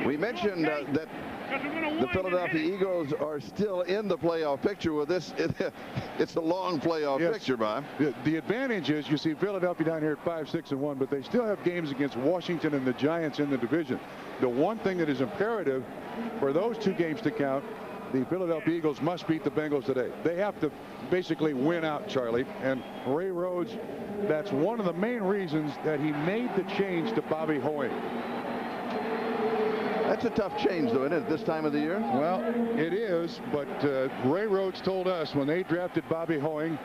We mentioned that the Philadelphia Eagles are still in the playoff picture with this. It's a long playoff picture, Bob. The advantage is you see Philadelphia down here at 5-6-1, but they still have games against Washington and the Giants in the division. The one thing that is imperative for those two games to count, the Philadelphia Eagles must beat the Bengals today. They have to basically win out, Charlie. And Ray Rhodes, that's one of the main reasons that he made the change to Bobby Hoying. That's a tough change, though, isn't it, this time of the year? Well, it is, but Ray Rhodes told us when they drafted Bobby Hoying,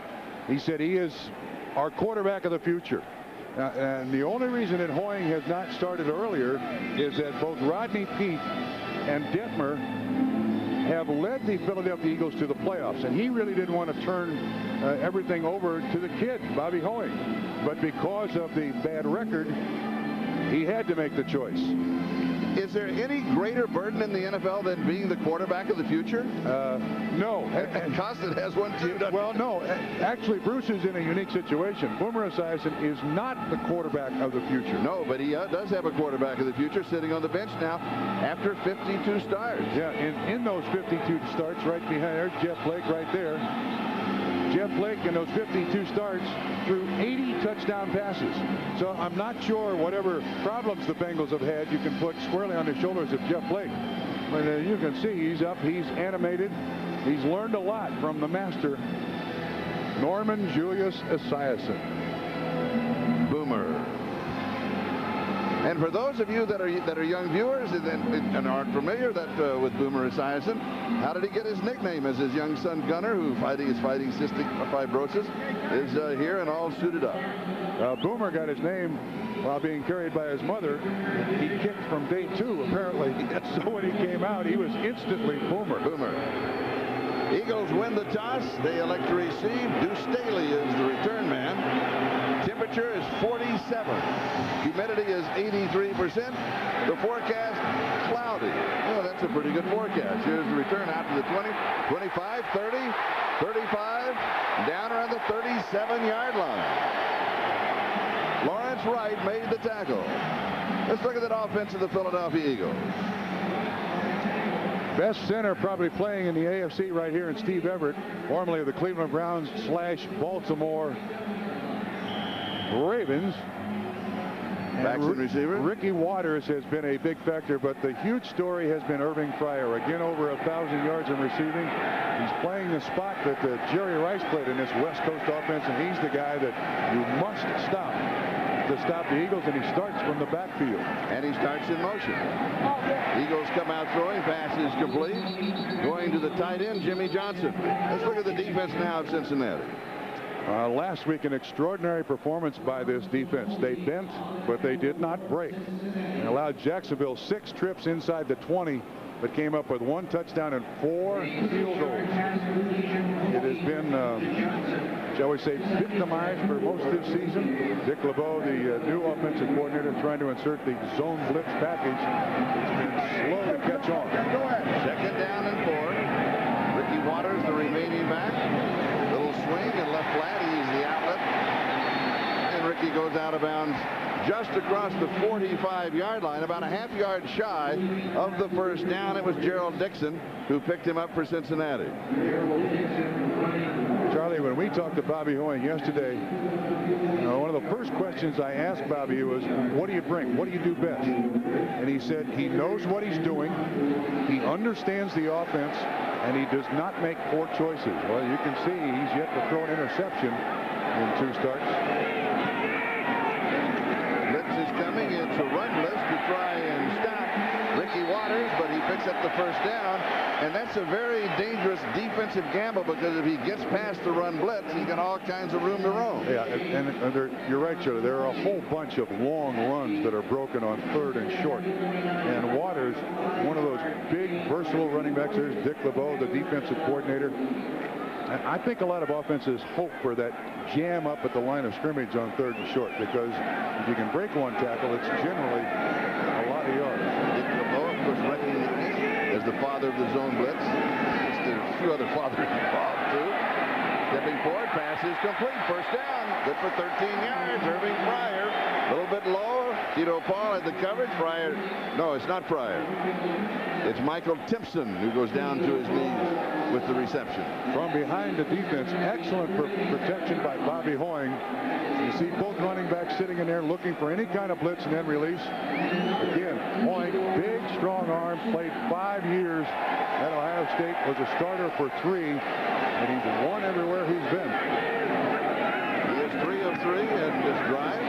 he said he is our quarterback of the future. And the only reason that Hoying has not started earlier is that both Rodney Peete and Detmer have led the Philadelphia Eagles to the playoffs, and he really didn't want to turn everything over to the kid, Bobby Hoying. But because of the bad record, he had to make the choice. Is there any greater burden in the NFL than being the quarterback of the future? No. And Costin has one too. Well, no. Actually, Bruce is in a unique situation. Boomer Esiason is not the quarterback of the future. No, but he does have a quarterback of the future sitting on the bench now after 52 starts. Yeah, in those 52 starts, right behind there, Jeff Blake right there. Jeff Blake in those 52 starts threw 80 touchdown passes. So I'm not sure whatever problems the Bengals have had you can put squarely on the shoulders of Jeff Blake. But you can see he's up, he's animated. He's learned a lot from the master, Norman Julius Esiason. Boomer. And for those of you that are young viewers and aren't familiar with Boomer Esiason, how did he get his nickname? As his young son Gunnar, who is fighting cystic fibrosis, is here and all suited up. Boomer got his name while being carried by his mother. He kicked from day 2, apparently. So when he came out, he was instantly Boomer. Boomer. Eagles win the toss. They elect to receive. Deuce Staley is the return man. Temperature is 47. Humidity is 83%. The forecast, cloudy. Oh, that's a pretty good forecast. Here's the return out to the 20, 25, 30, 35, down around the 37-yard line. Lawrence Wright made the tackle. Let's look at that offense of the Philadelphia Eagles. Best center probably playing in the AFC right here in Steve Everett, formerly of the Cleveland Browns / Baltimore Ravens. Backs and receiver. Ricky Waters has been a big factor, but the huge story has been Irving Fryer. Again, over 1,000 yards in receiving. He's playing the spot that Jerry Rice played in this West Coast offense, and he's the guy that you must stop to stop the Eagles, and he starts from the backfield. And he starts in motion. Eagles come out throwing, pass is complete. Going to the tight end, Jimmy Johnson. Let's look at the defense now of Cincinnati. Last week, an extraordinary performance by this defense. They bent, but they did not break. They allowed Jacksonville 6 trips inside the 20, but came up with 1 touchdown and 4 field goals. It has been, shall we say, victimized for most of this season. Dick LeBeau, the new offensive coordinator, trying to insert the zone blitz package. It's been slow to catch on. Second down and 4. Ricky Waters, the remaining back. Little swing and left flat. He's the outlet. And Ricky goes out of bounds just across the 45-yard line, about a half yard shy of the first down. It was Gerald Dixon who picked him up for Cincinnati. Charlie, when we talked to Bobby Hoying yesterday, one of the first questions I asked Bobby was, what do you bring? What do you do best? And he said he knows what he's doing. He understands the offense, and he does not make poor choices. Well, you can see he's yet to throw an interception in 2 starts. Is coming. It's a run blitz to try and stop Ricky Waters, but he picks up the first down, and that's a very dangerous defensive gamble because if he gets past the run blitz, he's got all kinds of room to roam. Yeah, and you're right, Charlie. There are a whole bunch of long runs that are broken on 3rd and short, and Waters, one of those big, versatile running backs. There's Dick LeBeau, the defensive coordinator. And I think a lot of offenses hope for that jam up at the line of scrimmage on 3rd and short, because if you can break 1 tackle, it's generally a lot of yards. Dick LeBeau, of course, recognized as the father of the zone blitz. There's a few other fathers involved, too. Stepping forward, pass is complete. First down. Good for 13 yards. Irving Fryer. A little bit low. Tito Paul had the coverage. Fryer. No, it's not Fryer. It's Michael Timpson who goes down to his knees with the reception. From behind the defense, excellent protection by Bobby Hoying. You see both running backs sitting in there looking for any kind of blitz and then release. Again, Hoying, big, strong arm, played 5 years at Ohio State, was a starter for 3, and he's won everywhere he's been. He is 3 of 3 in this drive.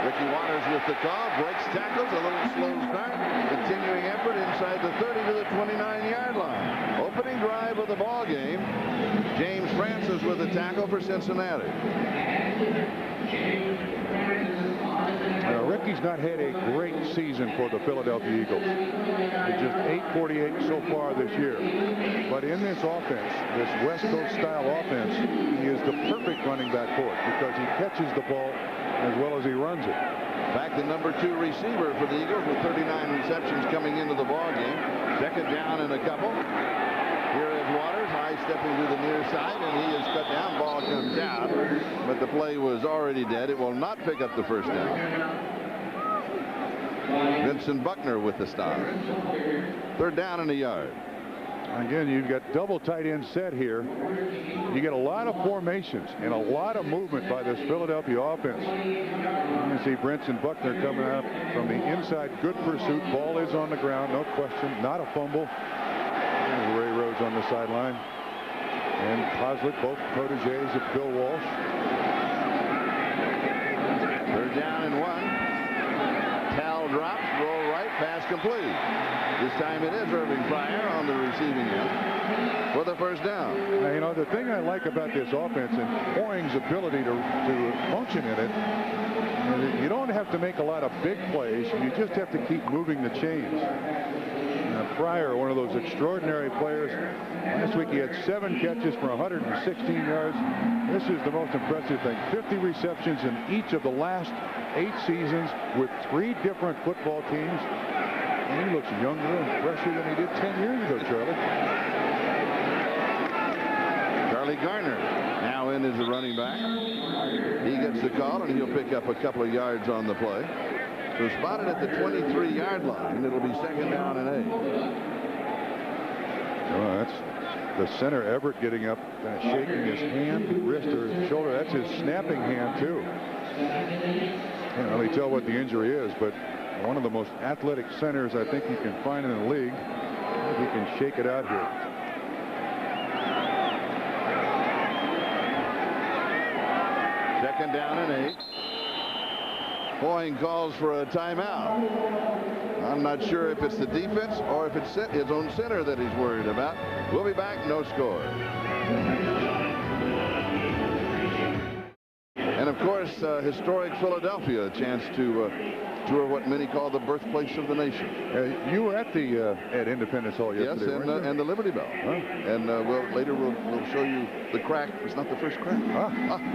Ricky Waters with the call, breaks tackles, a little slow start. Continuing effort inside the 30 to the 29-yard line. Opening drive of the ball game. James Francis with a tackle for Cincinnati. Ricky's not had a great season for the Philadelphia Eagles. He's just 848 so far this year. But in this offense, this West Coast style offense, he is the perfect running back for it because he catches the ball as well as he runs it. Back the number 2 receiver for the Eagles with 39 receptions coming into the ball game. Second down and a couple. Here is Waters, high stepping to the near side, and he is cut down. Ball comes out, but the play was already dead. It will not pick up the first down. Vincent Buckner with the stop. Third down and a yard. Again, you've got double tight end set here. You get a lot of formations and a lot of movement by this Philadelphia offense. You can see Vincent Buckner coming out from the inside. Good pursuit. Ball is on the ground, no question. Not a fumble. There's Ray Rhodes on the sideline. And Coslick, both proteges of Bill Walsh. Third down and 1. Tal drops, roll right, pass complete. This time it is Irving Fryer on the receiving end for the first down. Now, you know, the thing I like about this offense and Hoying's ability to function in it, is you don't have to make a lot of big plays. You just have to keep moving the chains. Fryer, one of those extraordinary players. Last week he had 7 catches for 116 yards. This is the most impressive thing. 50 receptions in each of the last 8 seasons with 3 different football teams. And he looks younger and fresher than he did 10 years ago, Charlie. Charlie Garner now in as the running back. He gets the call, and he'll pick up a couple of yards on the play. So spotted at the 23-yard line. It'll be second down and 8. Well, that's the center, Everett, getting up, kind of shaking his hand, wrist, or his shoulder. That's his snapping hand, too. Can't really tell what the injury is, but one of the most athletic centers I think you can find in the league. He can shake it out here. Second down and 8. Hoying calls for a timeout. I'm not sure if it's the defense or if it's his own center that he's worried about. We'll be back. No score. And of course, historic Philadelphia, a chance to tour what many call the birthplace of the nation. You were at the at Independence Hall yesterday. Yes, and the Liberty Bell. Huh? And later we'll show you the crack. It's not the first crack.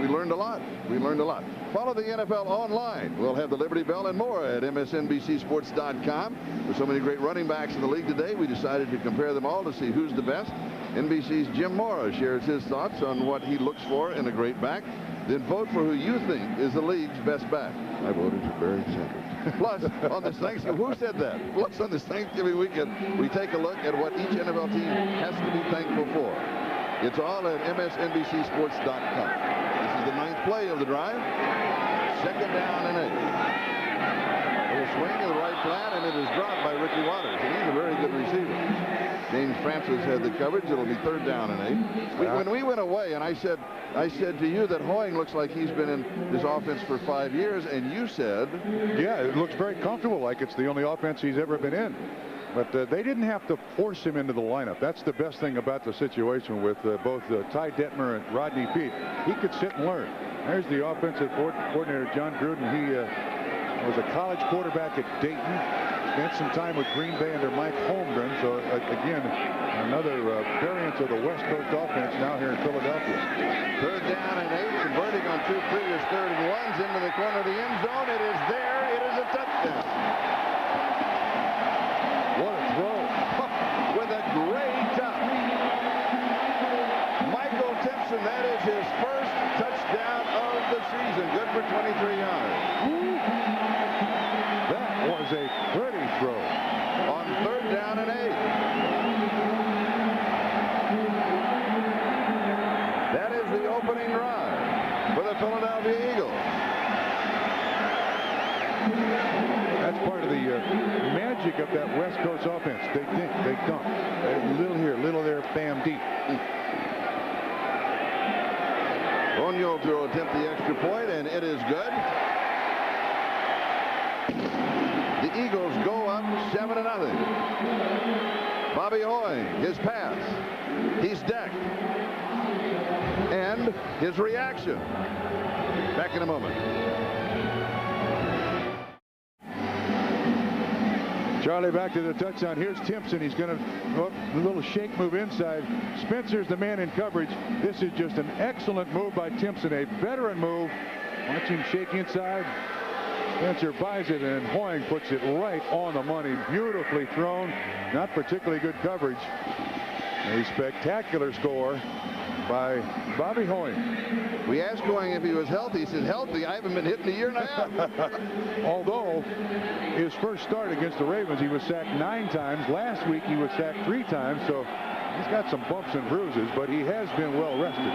We learned a lot. We learned a lot. Follow the NFL online. We'll have the Liberty Bell and more at MSNBCSports.com. There's so many great running backs in the league today. We decided to compare them all to see who's the best. NBC's Jim Mora shares his thoughts on what he looks for in a great back. Then vote for who you think is the league's best back. I voted for Barry Sanders. Plus, on this Thanksgiving, who said that? Plus, on this Thanksgiving weekend, we take a look at what each NFL team has to be thankful for. It's all at MSNBCSports.com. This is the 9th play of the drive. Second down and 8. A little swing in the right flat, and it is dropped by Ricky Waters. And he's a very good receiver. James Francis had the coverage. It'll be third down and 8. When we went away, and I said to you that Hoying looks like he's been in this offense for 5 years, and you said, yeah, it looks very comfortable, like it's the only offense he's ever been in. But they didn't have to force him into the lineup. That's the best thing about the situation with both Ty Detmer and Rodney Peete. He could sit and learn. There's the offensive coordinator, John Gruden. He was a college quarterback at Dayton. Spent some time with Green Bay under Mike Holmgren. So, again, another variant of the West Coast offense now here in Philadelphia. Third down and 8. Converting on 2 previous 3rd and 1s into the corner of the end zone. It is there. It is a touchdown. What a throw. With a great touch. Michael Timpson, that is throw. On 3rd down and 8. That is the opening drive for the Philadelphia Eagles. That's part of the magic of that West Coast offense. They think, they dump. A little here, little there, bam, deep. O'Neal to attempt the extra point, and it is good. The Eagles go up 7-0. Bobby Hoy, his pass. He's decked. And his reaction. Back in a moment. Charlie back to the touchdown. Here's Timpson. He's going to a little shake move inside. Spencer's the man in coverage. This is just an excellent move by Timpson. A veteran move. Watch him shake inside. Spencer buys it, and Hoying puts it right on the money. Beautifully thrown. Not particularly good coverage. A spectacular score by Bobby Hoying. We asked Hoying if he was healthy. He said, healthy? I haven't been hit in a year and a half. Although his first start against the Ravens, he was sacked 9 times. Last week, he was sacked 3 times. So he's got some bumps and bruises, but he has been well rested.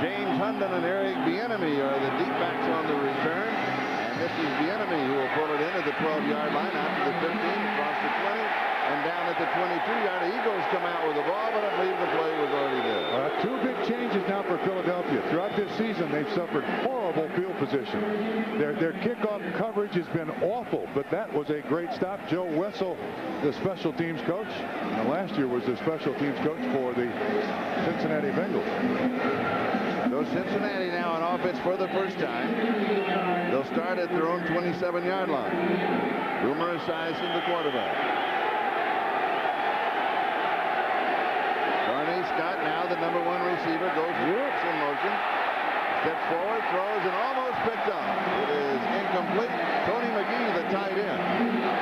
James Hunden and Eric Bieniemy are the deep backs on the return. And this is Bieniemy who will pull it in at the 12-yard line after the 15, across the 20. And down at the 22-yard, the Eagles come out with the ball, but I believe the play was already there. 2 big changes now for Philadelphia. Throughout this season, they've suffered horrible field position. Their kickoff coverage has been awful, but that was a great stop. Joe Wessel, the special teams coach, and last year was the special teams coach for the Cincinnati Bengals. So Cincinnati now on offense for the first time. They'll start at their own 27-yard line. Boomer Esiason, the quarterback. Scott, now the #1 receiver, goes in motion, steps forward, throws, and almost picked up. It is incomplete. Tony McGee, the tight end,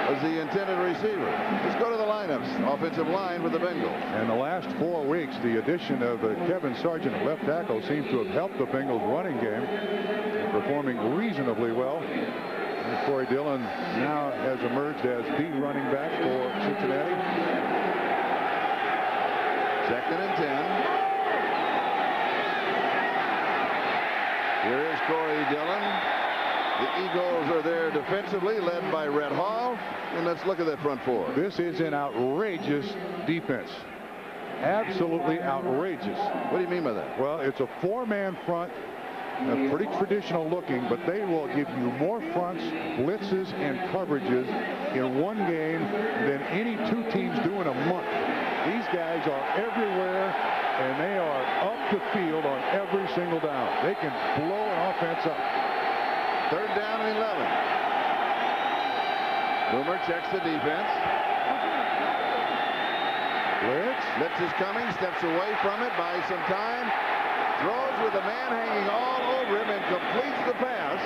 was the intended receiver. Let's go to the lineups. Offensive line with the Bengals. In the last 4 weeks, the addition of Kevin Sargent at left tackle seems to have helped the Bengals running game, performing reasonably well. And Corey Dillon now has emerged as the running back for Cincinnati. 2nd and 10. Here is Corey Dillon. The Eagles are there defensively, led by Red Hall. And let's look at that front 4. This is an outrageous defense. Absolutely outrageous. What do you mean by that? Well, it's a 4-man front. Pretty traditional looking, but they will give you more fronts, blitzes, and coverages in one game than any 2 teams do in a month. These guys are everywhere, and they are up the field on every single down. They can blow an offense up. 3rd down and 11. Boomer checks the defense. Blitz is coming, steps away from it, buys some time, throws with a man hanging all over him, and completes the pass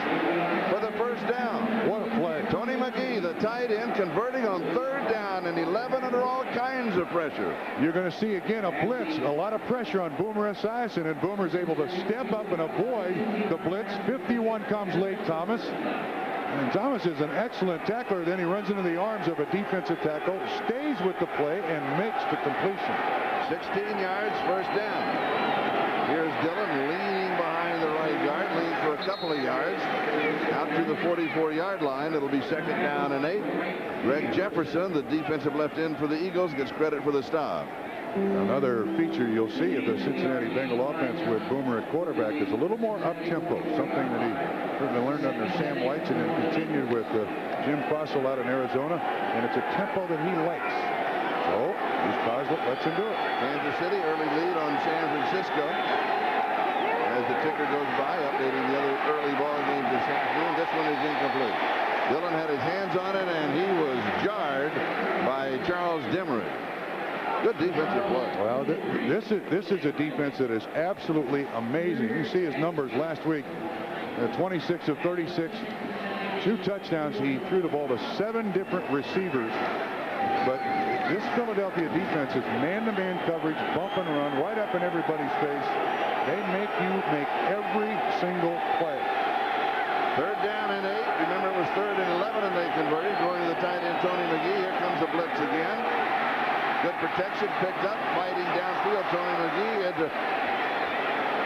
for the 1st down. What a play. Tony McGee, the tight end, converting on 3rd down and 11 under all kinds of pressure. You're going to see again a blitz, a lot of pressure on Boomer Esiason, and Boomer's able to step up and avoid the blitz. 51 comes late, Thomas. And Thomas is an excellent tackler. Then he runs into the arms of a defensive tackle, stays with the play, and makes the completion. 16 yards, 1st down. Here's Dillon leaning behind the right guard, leaning for a couple of yards. Out to the 44-yard line. It'll be 2nd down and 8. Greg Jefferson, the defensive left end for the Eagles, gets credit for the stop. Another feature you'll see of the Cincinnati Bengal offense with Boomer at quarterback is a little more up-tempo, something that he certainly learned under Sam White and then continued with Jim Crossell out in Arizona, and it's a tempo that he likes. So, Bruce Coslet lets him do it. Kansas City, early lead on San Francisco. As the ticker goes by, updating the other early ball games this afternoon. This one is incomplete. Dillon had his hands on it, and he was jarred by Charles Demery. Good defensive play. Well, this is a defense that is absolutely amazing. You see his numbers last week. 26 of 36, 2 touchdowns. He threw the ball to 7 different receivers. But this Philadelphia defense is man-to-man coverage, bump and run, right up in everybody's face. They make you make every single play. Third down and 8. Remember, it was 3rd and 11, and they converted. Going to the tight end, Tony McGee. Here comes the blitz again. Good protection, picked up, fighting downfield. Tony McGee had to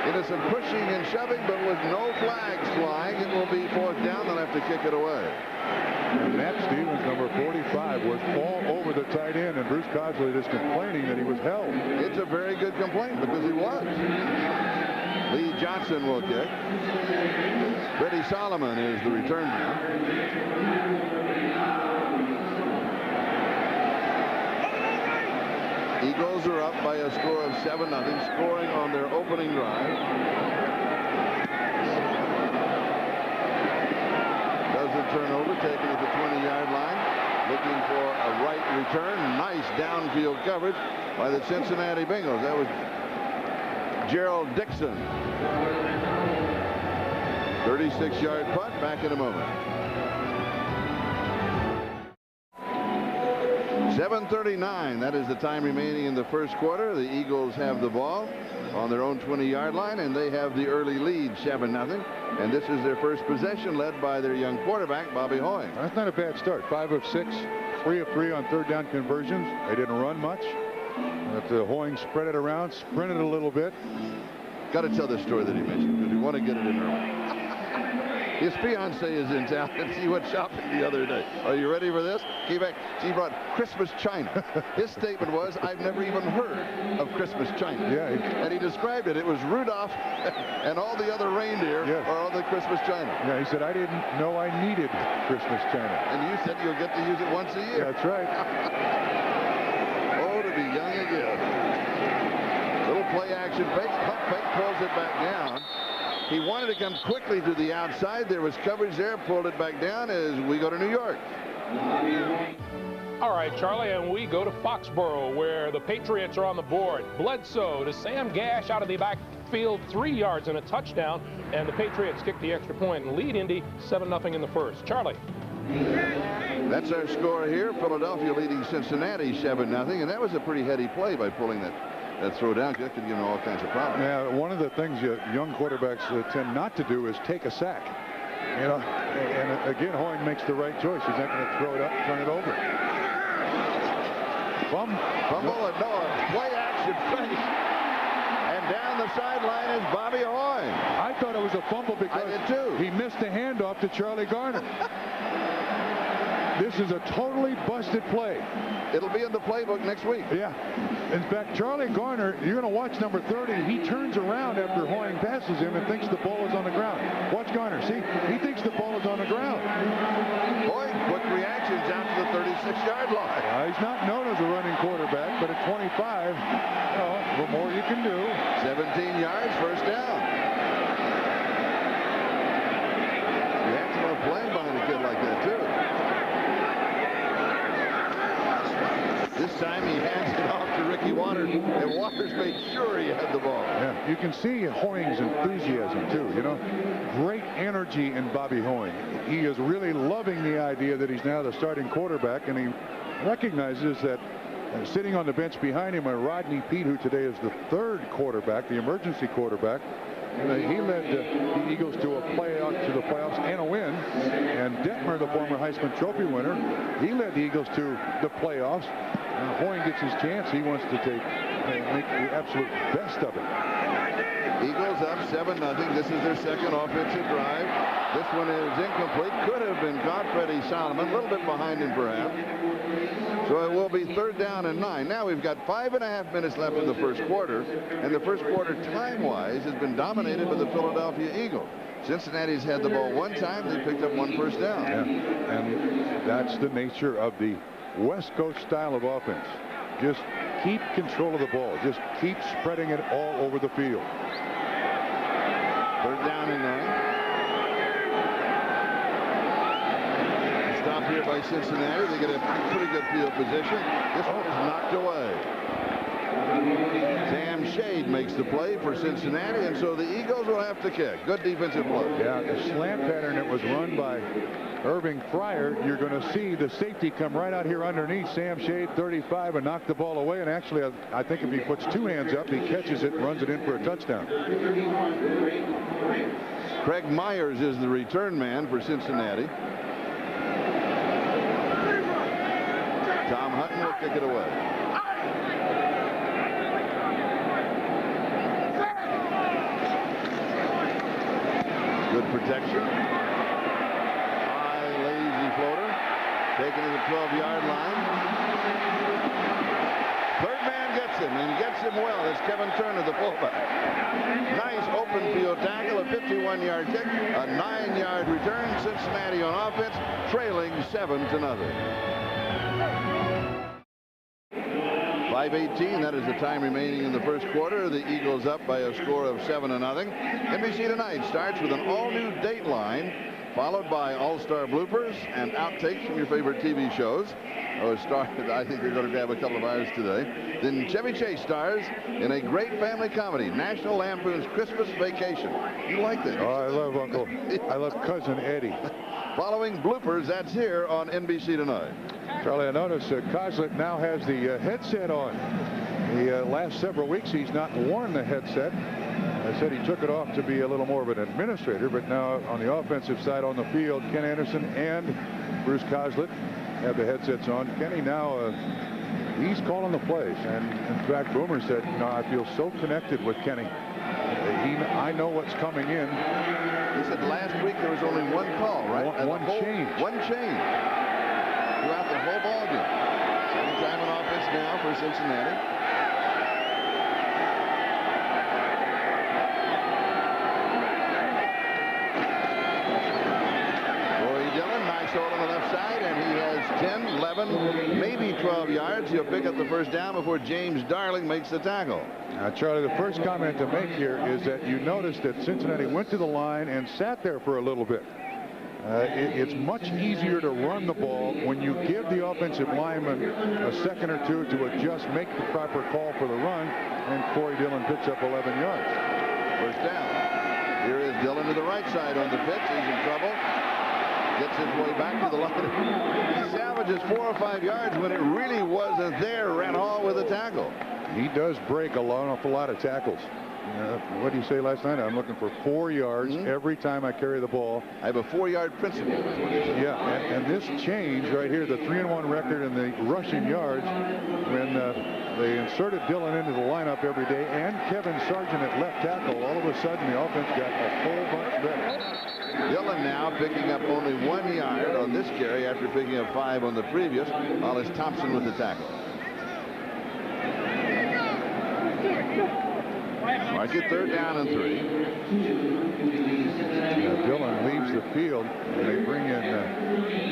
into some pushing and shoving, but with no flags flying, it will be 4th down. They'll have to kick it away. And Matt Stevens, number 45, was all over the tight end, and Bruce Cosley is complaining that he was held. It's a very good complaint because he was. Lee Johnson will kick. Freddie Solomon is the return man. Eagles are up by a score of 7-0, scoring on their opening drive. Does the turnover, taken at the 20-yard line, looking for a right return. Nice downfield coverage by the Cincinnati Bengals. That was Gerald Dixon. 36-yard punt. Back in a moment. 7:39. That is the time remaining in the first quarter. The Eagles have the ball on their own 20-yard line, and they have the early lead, 7-0. And this is their first possession, led by their young quarterback, Bobby Hoy. That's not a bad start. 5 of 6, 3 of 3 on third down conversions. They didn't run much. But Hoying spread it around, sprinted a little bit. Got to tell the story that he mentioned because we want to get it in early. His fiance is in town, and she went shopping the other day. Are you ready for this? Came back. She brought Christmas china. His statement was, "I've never even heard of Christmas china." Yeah. And he described it. It was Rudolph and all the other reindeer are on the Christmas china. Yeah, he said, "I didn't know I needed Christmas china." And you said you'll get to use it once a year. That's right. Oh, to be young again. Little play action fake. Pump fake, pulls it back down. He wanted to come quickly to the outside. There was coverage there. Pulled it back down as we go to New York. All right, Charlie, and we go to Foxborough, where the Patriots are on the board. Bledsoe to Sam Gash out of the backfield, 3 yards and a touchdown. And the Patriots kick the extra point and lead Indy 7-0 in the first. Charlie. That's our score here. Philadelphia leading Cincinnati 7-0. And that was a pretty heady play by pulling that throw down. That could give them all kinds of problems. Yeah, one of the things young quarterbacks tend not to do is take a sack. You know, and again, Hoying makes the right choice. He's not going to throw it up, turn it over. Fumble and no, play action fake. And down the sideline is Bobby Hoying. I thought it was a fumble because I did too. He missed the handoff to Charlie Garner. This is a totally busted play. It'll be in the playbook next week. Yeah. In fact, Charlie Garner, you're going to watch number 30. He turns around after Hoying passes him and thinks the ball is on the ground. Watch Garner. See, he thinks the ball is on the ground. Hoying, quick reactions out to the 36-yard line. He's not known as a running quarterback, but at 25, the more you can do. 17 yards, first down. You have to love playing behind a kid like that, too. This time he hands it off to Ricky Waters, and Waters made sure he had the ball. Yeah, you can see Hoying's enthusiasm, too. You know, great energy in Bobby Hoying. He is really loving the idea that he's now the starting quarterback, and he recognizes that sitting on the bench behind him are Rodney Peete, who today is the third quarterback, the emergency quarterback. And he led the Eagles to the playoffs and a win. And Detmer, the former Heisman Trophy winner, he led the Eagles to the playoffs. Now Hoying gets his chance. He wants to make the absolute best of it. Eagles up 7-0. This is their second offensive drive. This one is incomplete. Could have been caught. Freddie Solomon, a little bit behind him perhaps. So it will be 3rd down and 9. Now we've got 5.5 minutes left in the first quarter, and the first quarter time-wise has been dominated by the Philadelphia Eagles. Cincinnati's had the ball one time. They picked up 1 first down. Yeah. And that's the nature of the West Coast style of offense. Just keep control of the ball. Just keep spreading it all over the field. 3rd down and 9. Stop here by Cincinnati. They get a pretty good field position. This one is knocked away. Sam Shade makes the play for Cincinnati, and so the Eagles will have to kick. Good defensive play. Yeah, the slant pattern that was run by Irving Fryer, you're going to see the safety come right out here underneath Sam Shade, 35, and knock the ball away. And actually, I think if he puts 2 hands up, he catches it and runs it in for a touchdown. Craig Myers is the return man for Cincinnati. Tom Hutton will kick it away. Good protection. High, lazy floater. Taken to the 12-yard line. Third man gets him, and gets him well. It's Kevin Turner, the fullback. Nice open field tackle, a 51-yard kick, a 9-yard return. Cincinnati on offense, trailing 7-0. 5:18, that is the time remaining in the first quarter. The Eagles up by a score of 7-0. NBC Tonight starts with an all-new Dateline, followed by all-star bloopers and outtakes from your favorite TV shows. I think they're going to grab a couple of ours today. Then Chevy Chase stars in a great family comedy, National Lampoon's Christmas Vacation. You like that? Oh, I love I love Cousin Eddie. Following bloopers, that's here on NBC Tonight. Charlie, I notice Kozlik now has the headset on. The last several weeks he's not worn the headset. I said he took it off to be a little more of an administrator, but now on the offensive side on the field, Ken Anderson and Bruce Kozlik have the headsets on. Kenny now, he's calling the plays. And in fact, Boomer said, you know, I feel so connected with Kenny. I know what's coming in. He said last week there was only one call, right? One change. One change throughout the whole ball game. Second time in offense now for Cincinnati. On the left side, and he has 10, 11, maybe 12 yards. He'll pick up the first down before James Darling makes the tackle. Now, Charlie, the first comment to make here is that you notice that Cincinnati went to the line and sat there for a little bit. It's much easier to run the ball when you give the offensive lineman a second or two to adjust, make the proper call for the run, and Corey Dillon picks up 11 yards. First down. Here is Dillon to the right side on the pitch. He's in trouble. Gets his way back to the line. He salvages 4 or 5 yards when it really wasn't there. Ran all with a tackle. He does break an awful lot of tackles. What did you say last night? I'm looking for 4 yards every time I carry the ball. I have a 4-yard principle. Yeah, and this change right here, the 3-1 record in the rushing yards, when they inserted Dillon into the lineup every day and Kevin Sargent at left tackle, all of a sudden the offense got a whole bunch better. Dillon now picking up only 1 yard on this carry after picking up 5 on the previous. Hollis Thompson with the tackle. Mark it 3rd down and 3. Dillon leaves the field, and they bring in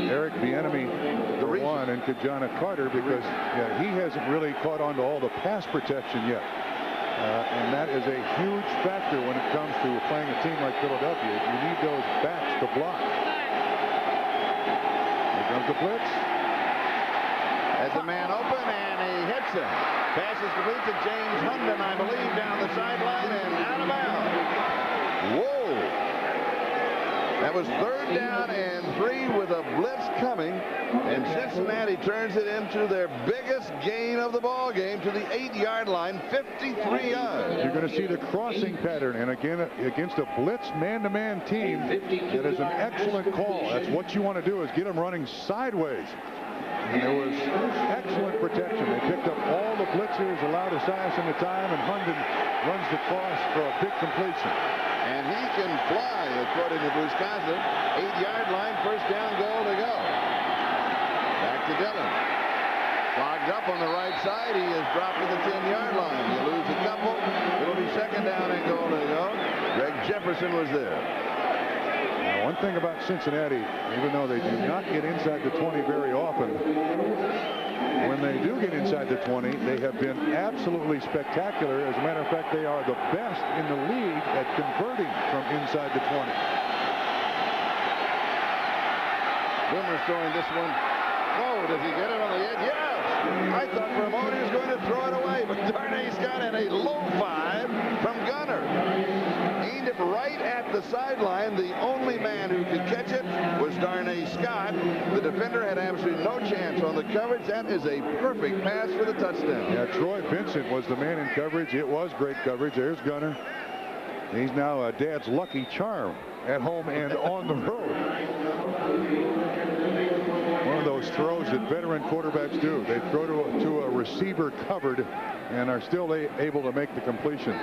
Eric Bieniemy, the 1, and Kajana Carter, because he hasn't really caught on to all the pass protection yet. And that is a huge factor when it comes to playing a team like Philadelphia. You need those backs to block. Here comes the blitz. Has a man open, and he hits him. Passes complete to James Hunden, I believe, down the sideline and out of bounds. Whoa! That was 3rd down and 3 with a blitz coming, and Cincinnati turns it into their biggest gain of the ball game to the 8-yard line, 53 yards. You're going to see the crossing pattern, and again against a blitz man-to-man team, that is an excellent call. That's what you want to do, is get them running sideways. And there was excellent protection. They picked up all the blitzers, allowed Esiason the time, and Hunden runs the cross for a big completion. And he can fly, according to Bruce Kozlik. 8-yard line, first down goal to go. Back to Dillon. Clogged up on the right side. He is dropped to the 10-yard line. You lose a couple. It'll be second down and goal to go. Greg Jefferson was there. Now, one thing about Cincinnati, even though they do not get inside the 20 very often, when they do get inside the 20, they have been absolutely spectacular. As a matter of fact, they are the best in the league at converting from inside the 20. Boomer's throwing this one. Oh, does he get it on the edge? Yes! I thought for a moment he was going to throw it away, but Darnay Scott had a low 5 from Gunner. Aimed it right at the sideline. The only man who could catch it was Darnay Scott. The defender had absolutely no chance on the coverage. That is a perfect pass for the touchdown. Yeah, Troy Vincent was the man in coverage. It was great coverage. There's Gunner. He's now Dad's lucky charm at home and on the road. One of those throws that veteran quarterbacks do. They throw to a receiver covered and are still able to make the completion.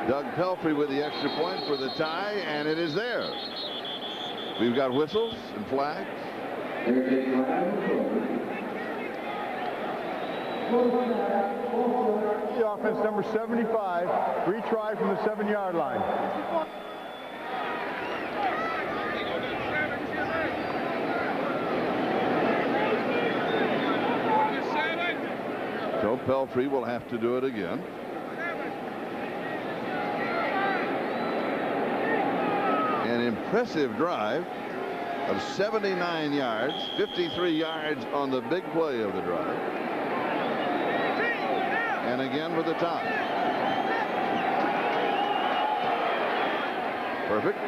Doug Pelfrey with the extra point for the tie, and it is there. We've got whistles and flags. The offense, number 75, retry from the 7-yard line. So Pelfrey will have to do it again. An impressive drive of 79 yards, 53 yards on the big play of the drive. And again with the tie. Perfect.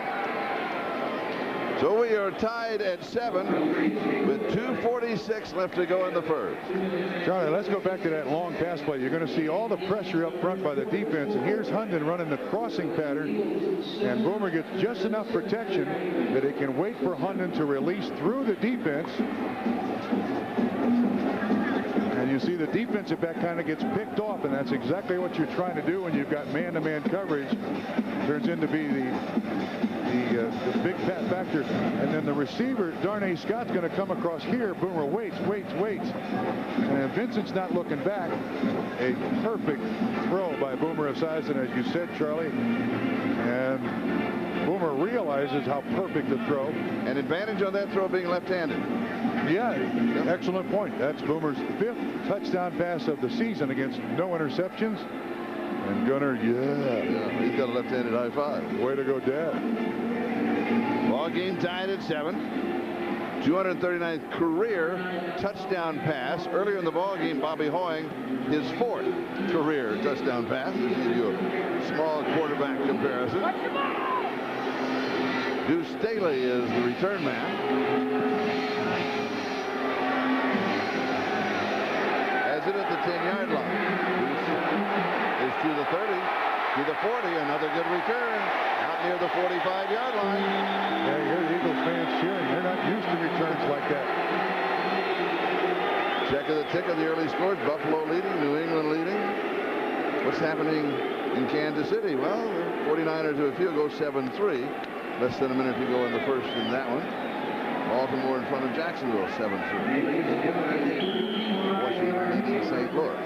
So we are tied at 7 with 2:46 left to go in the first. Charlie, let's go back to that long pass play. You're going to see all the pressure up front by the defense, and here's Hunden running the crossing pattern, and Boomer gets just enough protection that he can wait for Hunden to release through the defense. And you see the defensive back kind of gets picked off, and that's exactly what you're trying to do when you've got man-to-man coverage. Turns into be the big factor. And then the receiver, Darnay Scott's going to come across here. Boomer waits. And Vincent's not looking back. A perfect throw by Boomer Esiason, as you said, Charlie. And Boomer realizes how perfect the throw. An advantage on that throw being left-handed. Yeah, excellent point. That's Boomer's 5th touchdown pass of the season against no interceptions. And Gunner, yeah, he's got a left-handed high five. Way to go, Dad. Ball game tied at 7. 239th career touchdown pass. Earlier in the ball game, Bobby Hoying, his 4th career touchdown pass. This gives you a small quarterback comparison. Deuce Staley is the return man. Has it at the 10-yard line. Is to the 30, to the 40, another good return out near the 45-yard line. Yeah, you hear the Eagles fans cheering. They're not used to returns like that. Check of the tick of the early scores. Buffalo leading, New England leading. What's happening in Kansas City? Well, the 49ers to a field goal, 7-3. Less than a minute to go in the first in that one. Baltimore in front of Jacksonville, 7-3. Washington leading St. Louis.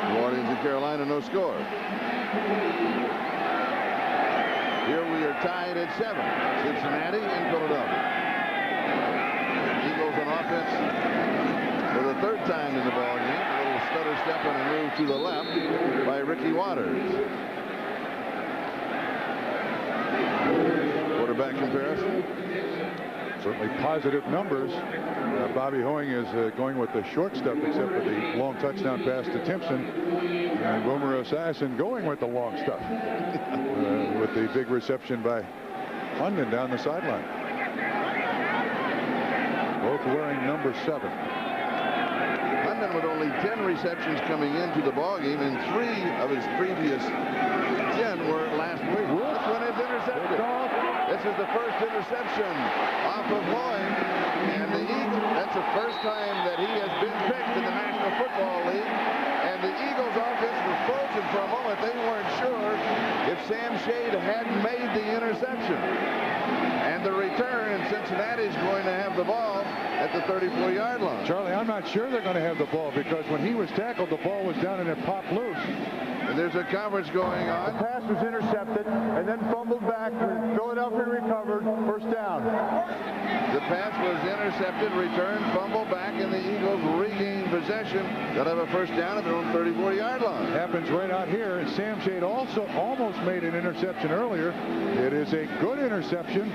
New Orleans and Carolina, no score. Here we are tied at 7. Cincinnati and Philadelphia. Eagles on offense for the 3rd time in the ball game. A little stutter step and a move to the left by Ricky Waters. Quarterback comparison. Certainly positive numbers. Bobby Hoying is going with the short stuff, except for the long touchdown pass to Timpson. And Boomer Esiason going with the long stuff. With the big reception by Hunden down the sideline. Both wearing number 7. Hunden with only 10 receptions coming into the ballgame, and 3 of his previous 10 were last week. This one is intercepted. This is the first interception off of Hoying, and the Eagles, that's the first time that he has been picked in the National Football League. And the Eagles offense was frozen for a moment. They weren't sure if Sam Shade hadn't made the interception. And the return, and Cincinnati's going to have the ball at the 34-yard line. Charlie, I'm not sure they're going to have the ball, because when he was tackled, the ball was down and it popped loose. And there's a coverage going on. The pass was intercepted and then fumbled back. Philadelphia recovered. First down. The pass was intercepted, returned, fumbled back, and the Eagles regain possession. They'll have a first down at their own 34-yard line. Happens right out here. Sam Shade also almost made an interception earlier. It is a good interception,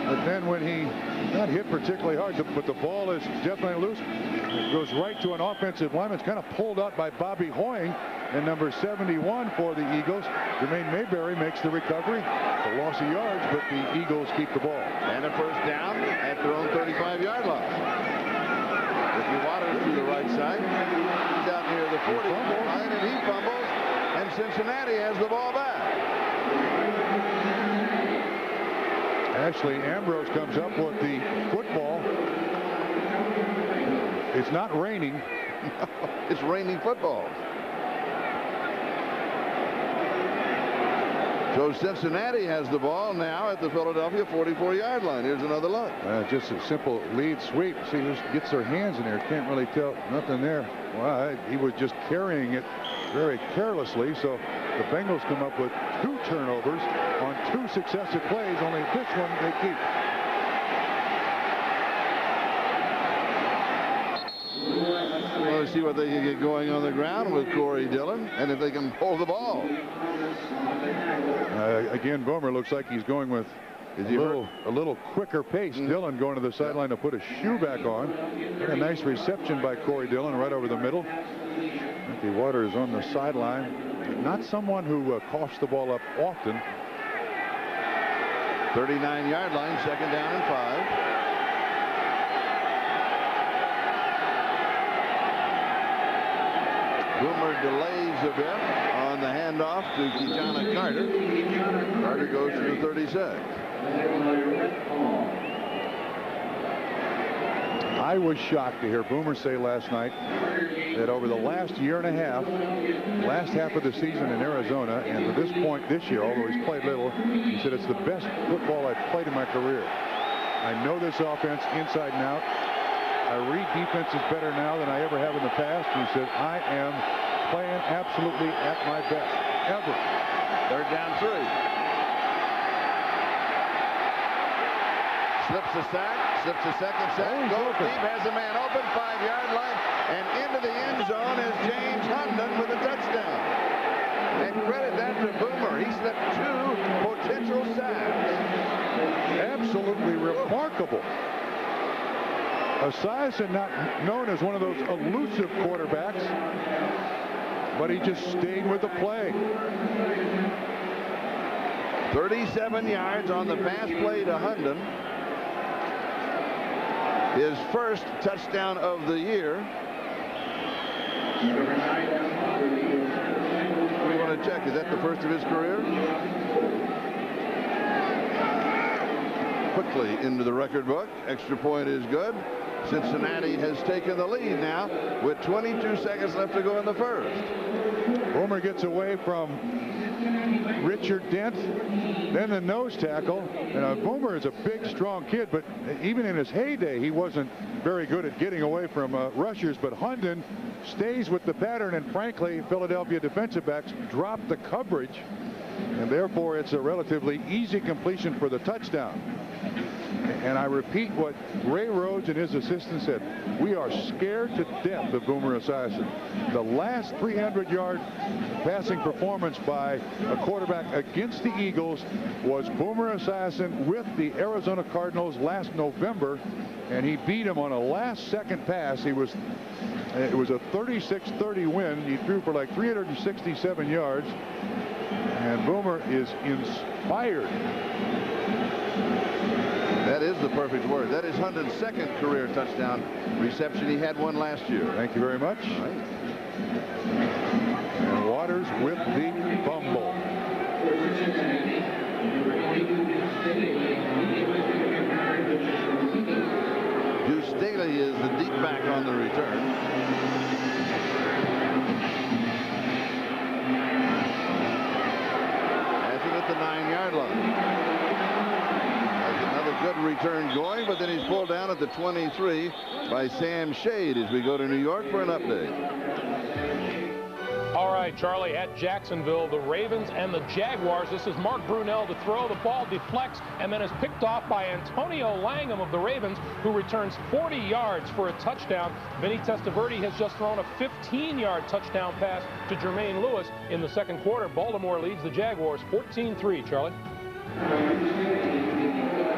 but then when he not hit particularly hard, but the ball is definitely loose. It goes right to an offensive lineman. It's kind of pulled out by Bobby Hoying, and number 71 for the Eagles. Jermaine Mayberry makes the recovery. A loss of yards, but the Eagles keep the ball. And a first down at their own 35-yard line. Ricky Waters to the right side. He's out near the 40 line, and he fumbles. And Cincinnati has the ball back. Actually, Ambrose comes up with the football. It's not raining. It's raining footballs. So Cincinnati has the ball now at the Philadelphia 44-yard line. Here's another look. Just a simple lead sweep. See who gets their hands in there. Can't really tell. Nothing there. Well, he was just carrying it very carelessly. So the Bengals come up with 2 turnovers on 2 successive plays. Only this one they keep. Well, to see what they can get going on the ground with Corey Dillon, and if they can hold the ball. Again, Boomer looks like he's going with a little quicker pace. Dillon going to the sideline to put a shoe back on. And a nice reception by Corey Dillon right over the middle. Empty Waters on the sideline. Not someone who coughs the ball up often. 39-yard line, 2nd down and 5. Boomer delays a bit on the handoff to Kijana Carter. Carter goes to the 36. I was shocked to hear Boomer say last night that over the last year and a half, last half of the season in Arizona, and to this point this year, although he's played little, he said it's the best football I've played in my career. I know this offense inside and out. I read defenses better now than I ever have in the past. He said, I am playing absolutely at my best, ever. 3rd down 3. Slips a sack, slips a second sack, goes deep, has a man open, 5-yard line, and into the end zone is James Hunden with a touchdown. And credit that to Boomer. He slipped 2 potential sacks. Absolutely remarkable. Esiason, not known as one of those elusive quarterbacks, but he just stayed with the play. 37 yards on the pass play to Hunden. His first touchdown of the year. We want to check. Is that the first of his career? Quickly into the record book. Extra point is good. Cincinnati has taken the lead now with 22 seconds left to go in the first. Boomer gets away from Richard Dent, then the nose tackle. And Boomer is a big, strong kid, but even in his heyday, he wasn't very good at getting away from rushers. But Hunden stays with the pattern, and frankly, Philadelphia defensive backs drop the coverage, and therefore it's a relatively easy completion for the touchdown. And I repeat what Ray Rhodes and his assistant said. We are scared to death of Boomer Esiason. The last 300-yard passing performance by a quarterback against the Eagles was Boomer Esiason with the Arizona Cardinals last November, and he beat him on a last-second pass. It was a 36-30 win. He threw for like 367 yards, and Boomer is inspired. That is the perfect word. That is Hunden's 2nd career touchdown reception. He had one last year. Thank you very much. All right. And Waters with the fumble. Deuce Staley is the deep back on the return. Passing at the 9-yard line. Good return going, but then he's pulled down at the 23 by Sam Shade as we go to New York for an update. All right, Charlie, at Jacksonville, the Ravens and the Jaguars. This is Mark Brunell to throw. The ball deflects and then is picked off by Antonio Langham of the Ravens, who returns 40 yards for a touchdown. Vinny Testaverde has just thrown a 15-yard touchdown pass to Jermaine Lewis in the 2nd quarter. Baltimore leads the Jaguars 14-3, Charlie.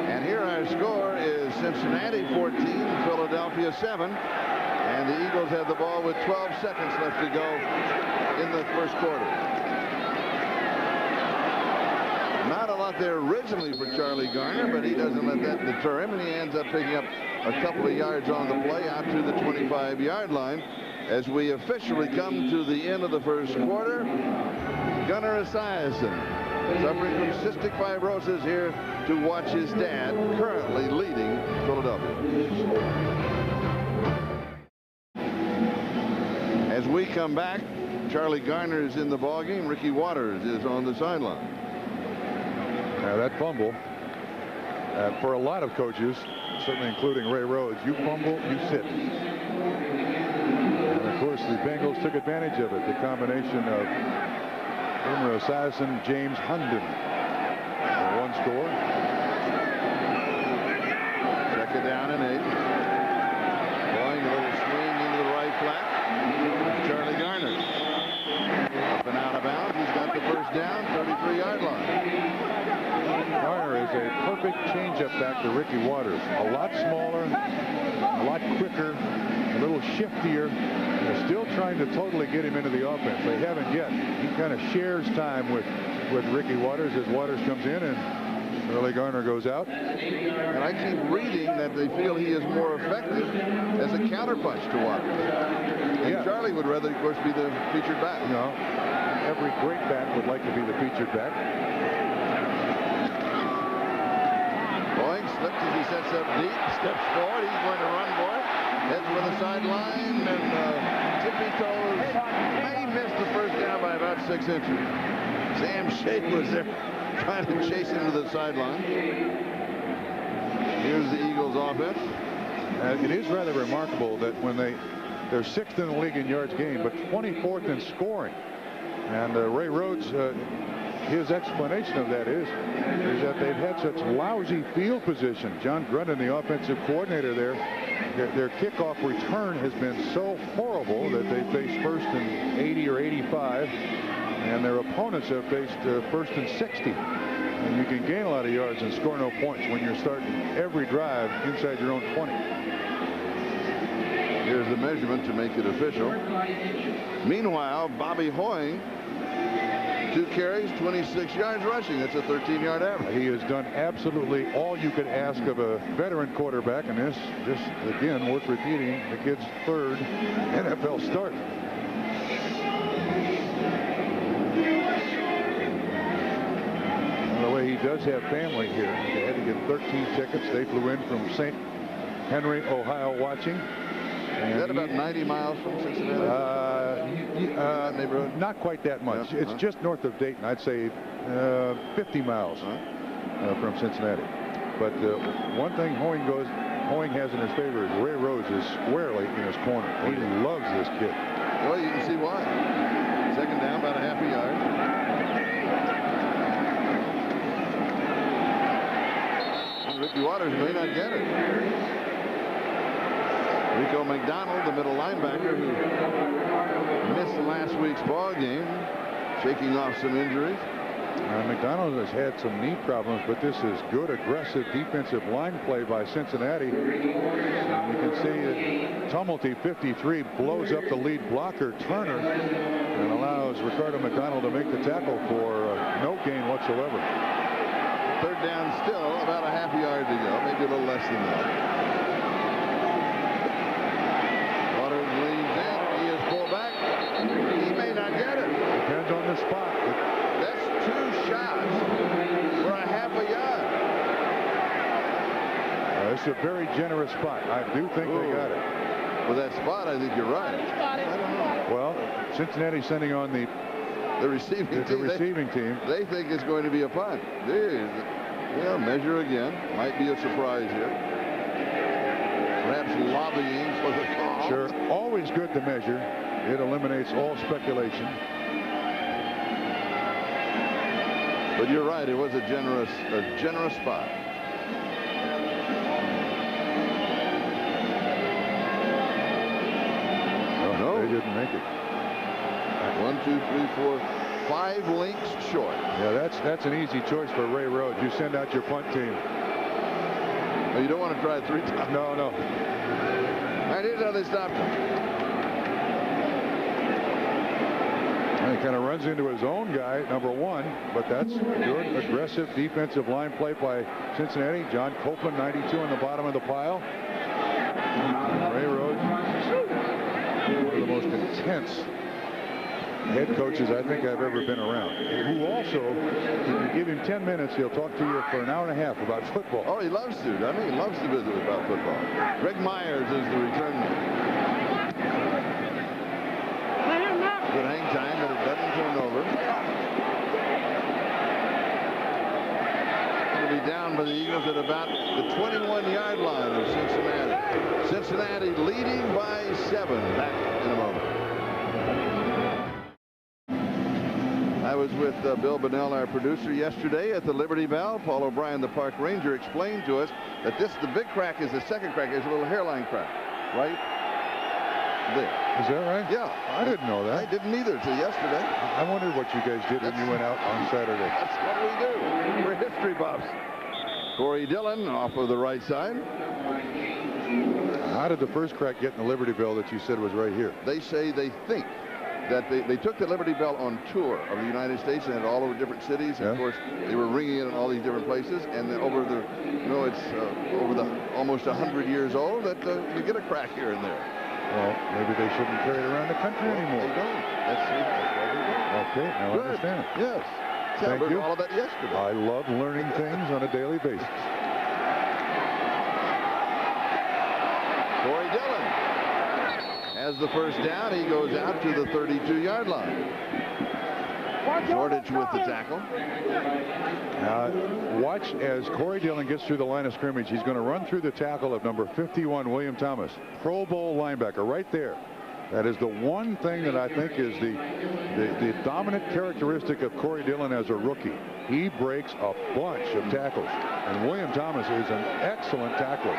And here our score is Cincinnati 14, Philadelphia 7. And the Eagles have the ball with 12 seconds left to go in the first quarter. Not a lot there originally for Charlie Garner, but he doesn't let that deter him, and he ends up picking up a couple of yards on the play out to the 25-yard line. as we officially come to the end of the first quarter. Gunnar Esiason, suffering from cystic fibrosis, here to watch his dad, currently leading Philadelphia. As we come back, Charlie Garner is in the ballgame. Ricky Waters is on the sideline. Now that fumble, for a lot of coaches, certainly including Ray Rhodes, you fumble, you sit. And of course, the Bengals took advantage of it. The combination of Gunnar Esiason, James Hunden, one score. Second down and 8. Going a little swing into the right flat. Charlie Garner. Up and out of bounds. He's got the first down, 33-yard line. Garner is a perfect changeup back to Ricky Waters. A lot smaller, a lot quicker, a little shiftier. They're still trying to totally get him into the offense. They haven't yet. He kind of shares time with Ricky Waters as Waters comes in and Charlie Garner goes out. And I keep reading that they feel he is more effective as a counterpunch to Waters. And yeah. Charlie would rather, of course, be the featured back. No, every great back would like to be the featured back. Boeing slips as he sets up deep, steps forward. He's going to run for it. Heads for the sideline, and tippy toes may miss the first down by about 6 inches. Sam Shea was there trying to chase him to the sideline. Here's the Eagles offense. It is rather remarkable that when they're 6th in the league in yards gained, but 24th in scoring. And Ray Rhodes, his explanation of that is that they've had such lousy field position. John Gruden, the offensive coordinator there, their kickoff return has been so horrible that they faced 1st and 80 or 85, and their opponents have faced 1st and 60. And you can gain a lot of yards and score no points when you're starting every drive inside your own 20. Here's the measurement to make it official. Meanwhile, Bobby Hoying, 2 carries, 26 yards rushing. That's a 13-yard average. He has done absolutely all you could ask of a veteran quarterback, and this again, worth repeating, the kid's 3rd NFL start. By the way, he does have family here. They had to get 13 tickets. They flew in from St. Henry, Ohio, watching. Is that about 90 miles from Cincinnati? Neighborhood? Not quite that much. It's just north of Dayton. I'd say 50 miles from Cincinnati. But one thing Hoying has in his favor is Ray Rhodes is squarely in his corner. He loves this kid. Well, you can see why. Second down, about a half a yard. And Ricky Waters may not get it. Rico McDonald, the middle linebacker who missed last week's ball game, shaking off some injuries. McDonald has had some knee problems, but this is good, aggressive defensive line play by Cincinnati. And you can see that Tumulty 53 blows up the lead blocker, Turner, and allows Ricardo McDonald to make the tackle for no gain whatsoever. Third down still, about a half a yard to go, maybe a little less than that. Depends on the spot. That's 2 shots for a half a yard. It's a very generous spot. I do think they got it. With that spot, I think you're right. I don't know. Well, Cincinnati sending on the receiving team. They think it's going to be a punt. Yeah, measure again. Might be a surprise here. Perhaps lobbying for the call. Sure. Always good to measure. It eliminates all speculation. But you're right. It was a generous spot. No, they didn't make it. 1, 2, 3, 4, 5 links short. Yeah, that's an easy choice for Ray Rhodes. You send out your punt team. Oh, you don't want to try 3 times. No. All right, here's how they stopped him. And he kind of runs into his own guy, number 1, but that's good, aggressive defensive line play by Cincinnati. John Copeland, 92 on the bottom of the pile. Ray Rhodes, one of the most intense head coaches I think I've ever been around. Who also, if you give him 10 minutes, he'll talk to you for an hour and a half about football. Oh, he loves to. I mean, he loves to visit about football. Greg Myers is the return man. Good hang time, but it doesn't turn over. It'll be down by the Eagles at about the 21-yard line of Cincinnati. Cincinnati leading by 7. Back in a moment. I was with Bill Bonnell, our producer, yesterday at the Liberty Bell. Paul O'Brien, the park ranger, explained to us that the big crack is the second crack. There's a little hairline crack right there. Is that right? Yeah. I didn't know that. I didn't either until yesterday. I wondered what you guys did when you went out on Saturday. That's what we do. We're history buffs. Corey Dillon off of the right side. How did the first crack get in the Liberty Bell that you said was right here? They say they think that they took the Liberty Bell on tour of the United States and had all over different cities. And of course, they were ringing it in all these different places. And then over the, it's over the almost 100 years old that you get a crack here and there. Well, maybe they shouldn't carry it around the country anymore. They don't. That's why they don't. Okay, now I understand. Yes. Thank you. All of that yesterday. I love learning things on a daily basis. Corey Dillon has the first down. He goes out to the 32-yard line. Shortage with the tackle. Watch as Corey Dillon gets through the line of scrimmage. He's going to run through the tackle of number 51, William Thomas, Pro Bowl linebacker, right there. That is the one thing that I think is the dominant characteristic of Corey Dillon as a rookie. He breaks a bunch of tackles, and William Thomas is an excellent tackler.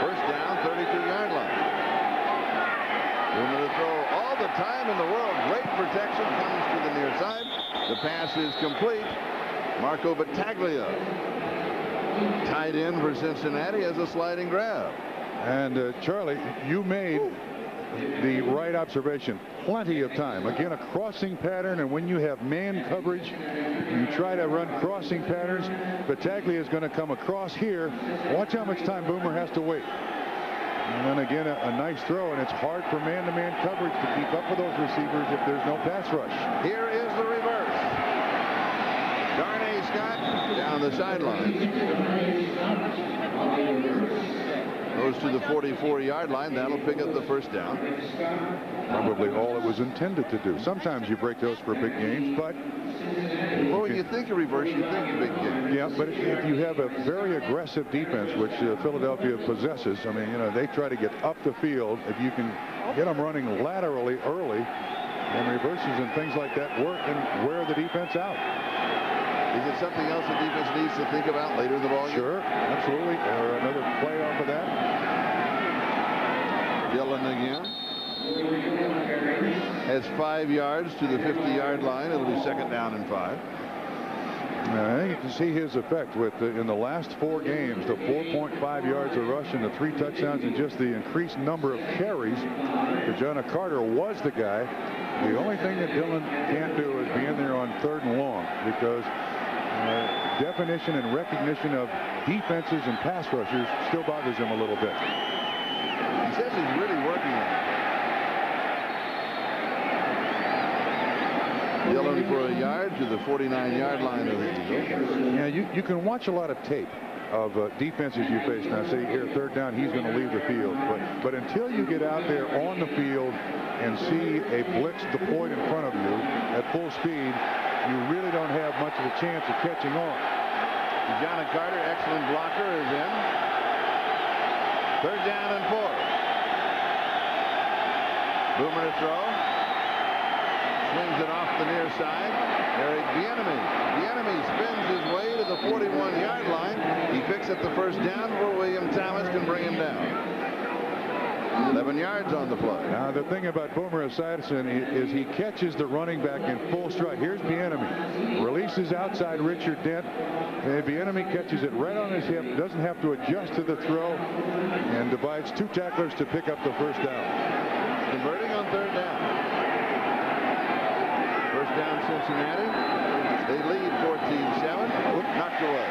First down, 32-yard line. Boomer to throw all the time in the world. Great protection, comes to the near side. The pass is complete. Marco Battaglia, tight end for Cincinnati, has a sliding grab. And Charlie, you made the right observation plenty of time. Again, a crossing pattern, and when you have man coverage, you try to run crossing patterns. Battaglia is going to come across here. Watch how much time Boomer has to wait. And then again, a nice throw, and it's hard for man-to-man coverage to keep up with those receivers if there's no pass rush. Here is the reverse. Darnay Scott down the sideline. Goes to the 44-yard line. That'll pick up the first down. Probably all it was intended to do. Sometimes you break those for big games, but well, when you think of reverse, you think big game. Yeah, but if you have a very aggressive defense, which Philadelphia possesses, I mean, they try to get up the field. If you can get them running laterally early, and reverses and things like that work and wear the defense out. Is it something else the defense needs to think about later in the ball game? Sure, absolutely. Or another play off of that. Dillon again. Has 5 yards to the 50-yard line. It'll be second down and 5. You can see his effect with in the last 4 games, the 4.5 yards of rush and the 3 touchdowns, and just the increased number of carries. John Carter was the guy. The only thing that Dillon can't do is be in there on 3rd and long, because definition and recognition of defenses and pass rushers still bothers him a little bit. He says he's really working on it. Dillon for a yard to the 49-yard line of the Eagles. Yeah, you can watch a lot of tape of defenses you face. Now, say here, 3rd down, he's going to leave the field. But until you get out there on the field and see a blitz deployed in front of you at full speed, you really don't have much of a chance of catching on. John Carter, excellent blocker, is in. 3rd down and 4. Boomer to throw. Swings it off the near side. Eric Bieniemy. Bieniemy spins his way to the 41-yard line. He picks up the first down where William Thomas can bring him down. 11 yards on the play. Now, the thing about Boomer Esiason is he catches the running back in full stride. Here's Bieniemy. Releases outside Richard Dent. And Bieniemy catches it right on his hip. Doesn't have to adjust to the throw. And divides 2 tacklers to pick up the first down. Converting on 3rd down. First down, Cincinnati. They lead 14-7. Knocked away.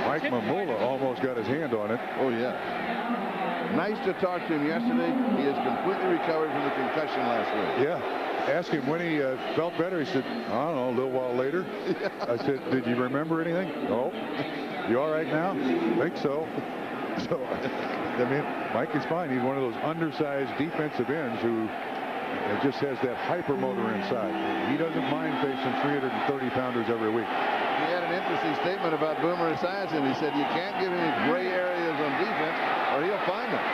Mike Mamula almost got his hand on it. Oh, yeah. Nice to talk to him yesterday. He has completely recovered from the concussion last week. Yeah. Asked him when he felt better. He said, I don't know, a little while later. I said, did you remember anything? No. You all right now? Think so. So, I mean, Mike is fine. He's one of those undersized defensive ends who just has that hypermotor inside. He doesn't mind facing 330-pounders every week. He had an interesting statement about Boomer Esiason. He said you can't give him any gray areas on defense or he'll find them.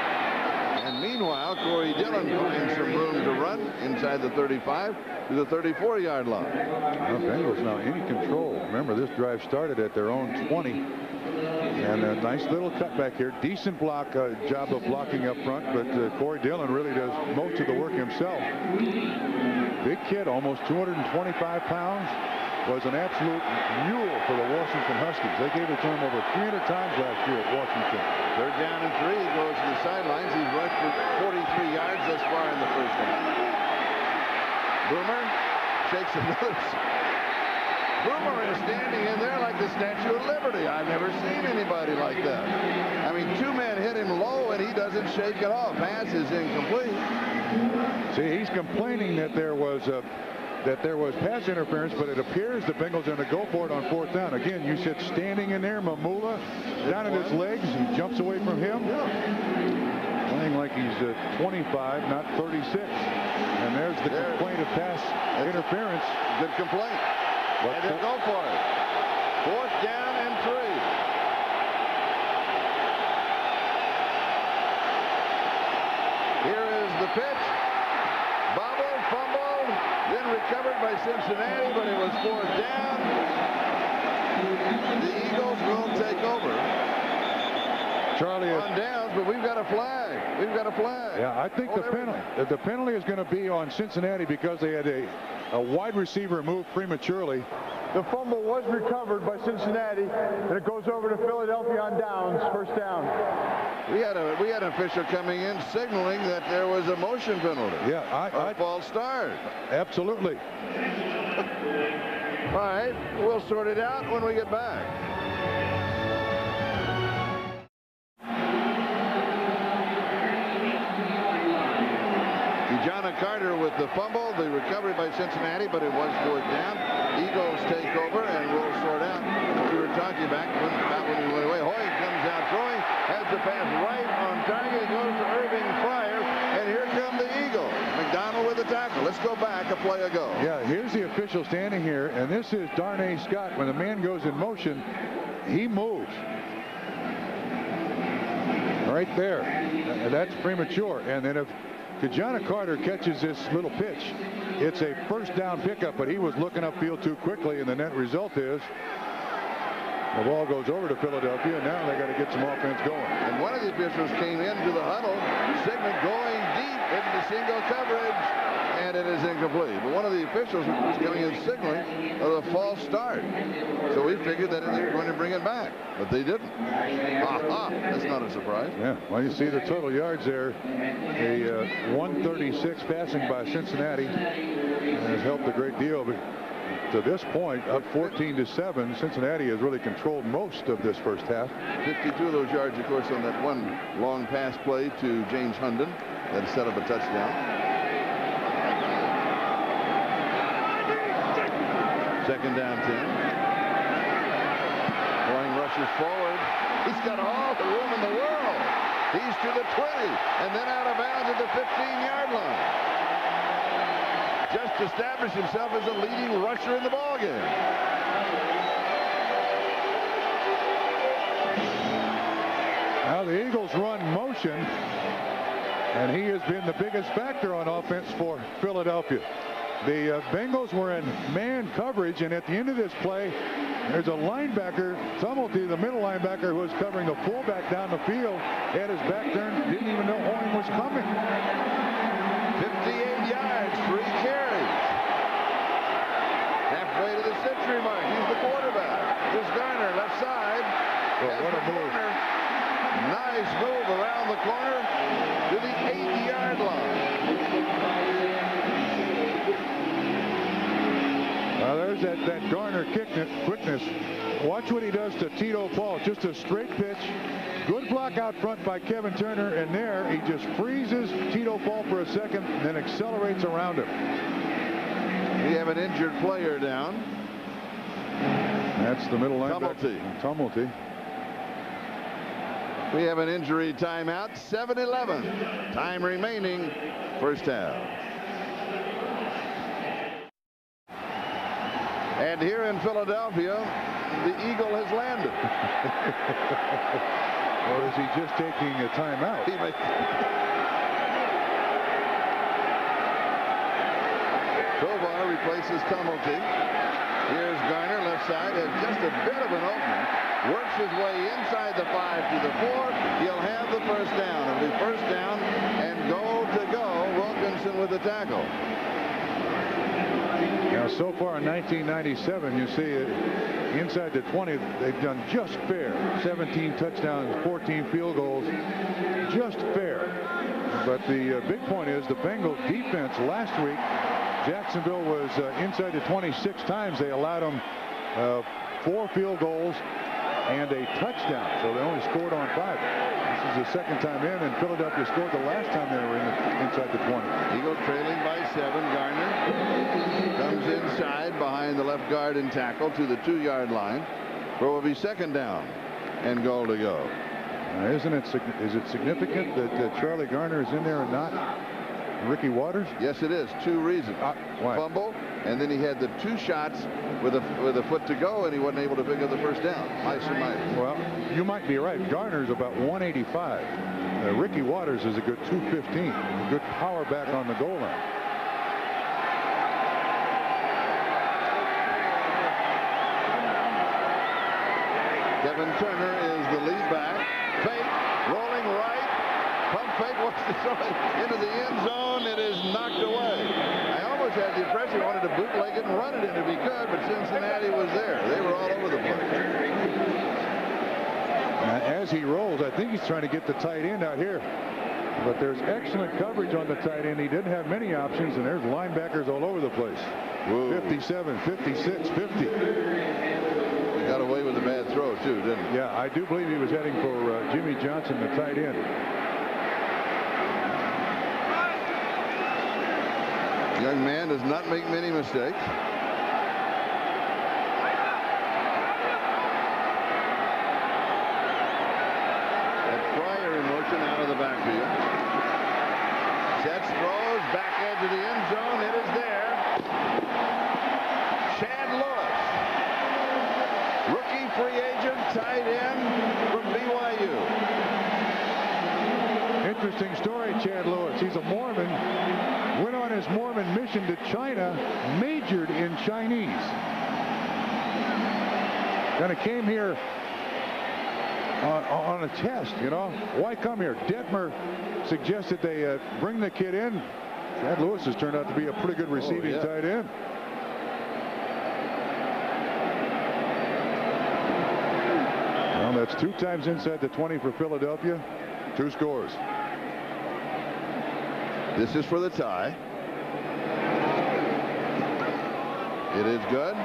And meanwhile, Corey Dillon finds some room to run inside the 35 to the 34-yard line. Well, Bengals now in control. Remember, this drive started at their own 20. And a nice little cutback here. Decent job of blocking up front, but Corey Dillon really does most of the work himself. Big kid, almost 225 pounds. Was an absolute mule for the Washington Huskies. They gave it to him over 300 times last year at Washington. Third down and 3. He goes to the sidelines. He's rushed for 43 yards thus far in the first half. Boomer shakes him loose. Boomer is standing in there like the Statue of Liberty. I've never seen anybody like that. I mean, 2 men hit him low and he doesn't shake it off. Pass is incomplete. See, he's complaining that there was pass interference, but it appears the Bengals are going to go for it on 4th down. Again, you said standing in there, Mamula down at his legs. He jumps away from him. Playing like he's 25, not 36. And there's the complaint of pass interference. Good complaint. And they'll go for it. 4th down and 3. Here is the pitch. Bobbled, fumbled, then recovered by Cincinnati, but it was 4th down. The Eagles will take over. Charlie, on downs, but we've got a flag. We've got a flag. Yeah, I think the penalty is going to be on Cincinnati because they had a wide receiver move prematurely. The fumble was recovered by Cincinnati, and it goes over to Philadelphia on downs, 1st down. We had an official coming in signaling that there was a motion penalty. Yeah, a false start. Absolutely. All right, we'll sort it out when we get back. John Carter with the fumble, the recovery by Cincinnati, but it was 4th down. Eagles take over, and we'll sort out. We were talking about when we went away. Hoy comes out throwing, has the pass right on target. It goes to Irving Fryer, and here come the Eagles. McDonald with the tackle. Let's go back a play ago. Yeah, here's the official standing here, and this is Darnay Scott. When the man goes in motion, he moves. Right there. That's premature. And then if John Carter catches this little pitch, it's a 1st down pickup, but he was looking upfield too quickly, and the net result is the ball goes over to Philadelphia, and now they got to get some offense going. And one of the officials came into the huddle, signaled going deep into single coverage, and it is incomplete. But one of the officials was coming in signaling of a false start. So we figured that they were going to bring it back, but they didn't. That's not a surprise. Yeah, well, you see the total yards there. A 136 passing by Cincinnati has helped a great deal. But to this point, up 14-7, Cincinnati has really controlled most of this first half. 52 of those yards, of course, on that one long pass play to James Hunden that set up a touchdown. 2nd down 10. Hoying rushes forward. He's got all the room in the world. He's to the 20 and then out of bounds at the 15-yard line. Just established himself as a leading rusher in the ballgame. Now the Eagles run motion, and he has been the biggest factor on offense for Philadelphia. The Bengals were in man coverage, and at the end of this play, there's a linebacker, Tumulty, the middle linebacker, who was covering the fullback down the field, had his back turned, didn't even know Hoying was coming. 58 yards, 3 carries. Halfway to the century mark. He's the quarterback. Here's Garner, left side. Oh, what a move. Nice move around the corner to the 80-yard line. There's that Garner quickness. Watch what he does to Tito Paul. Just a straight pitch, Good block out front by Kevin Turner, and there he just freezes Tito Fall for a second, and then accelerates around him. We have an injured player down. That's the middle linebacker. Tumulty. We have an injury timeout. 7:11. Time remaining. First half. And here in Philadelphia, the Eagle has landed. Or is he just taking a timeout? He may. Tovar replaces Tumulty. Here's Garner, left side, has just a bit of an opening. Works his way inside the 5 to the 4. He'll have the first down. It'll be first down and goal to go. Wilkinson with the tackle. Now, so far in 1997, you see inside the 20, they've done just fair. 17 touchdowns, 14 field goals, just fair. But the big point is the Bengals defense last week, Jacksonville was inside the 26 times. They allowed them 4 field goals and a touchdown, so they only scored on 5. This is the second time in, and Philadelphia scored the last time they were inside the 20. Eagles trailing by 7. Garner comes inside behind the left guard and tackle to the 2-yard line, where will be second down and goal to go. Is it significant that Charlie Garner is in there and not Ricky Waters? Yes, it is. 2 reasons. Why? Fumble, and then he had the 2 shots with a foot to go, and he wasn't able to pick up the first down. I surmise. Well, you might be right. Garner's about 185. Ricky Waters is a good 215. A good power back on the goal line. Kevin Turner is the lead back. Fake, rolling right. Pump fake, wants to throw it into the end zone. It is knocked away. I almost had the impression he wanted to bootleg it and run it in if he could, but Cincinnati was there. They were all over the place. As he rolls, I think he's trying to get the tight end out here. But there's excellent coverage on the tight end. He didn't have many options, and there's linebackers all over the place. Whoa. 57, 56, 50. He got away with a bad throw, too, didn't he? Yeah, I do believe he was heading for Jimmy Johnson, the tight end. Young man does not make many mistakes. Out of the backfield. Sets, throws, back edge of the end zone. It is there. Chad Lewis, rookie free agent, tight end from BYU. Interesting story, Chad Lewis. He's a Mormon. Went on his Mormon mission to China, majored in Chinese. Kind of came here on a test, you know. Why come here? Detmer suggested they bring the kid in. Chad Lewis has turned out to be a pretty good receiving tight end. Well, that's 2 times inside the 20 for Philadelphia. 2 scores. This is for the tie. It is good.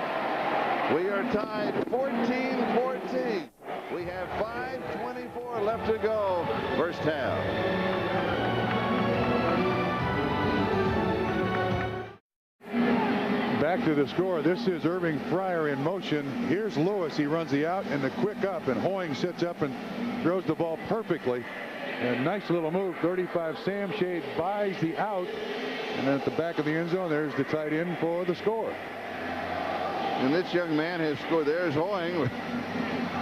We are tied 14-14. We have 5:24 left to go. First half. Back to the score. This is Irving Fryer in motion. Here's Lewis. He runs the out and the quick up, and Hoying sits up and throws the ball perfectly. And nice little move. 35. Sam Shade buys the out, and then at the back of the end zone, there's the tight end for the score. And this young man has scored. There's Hoying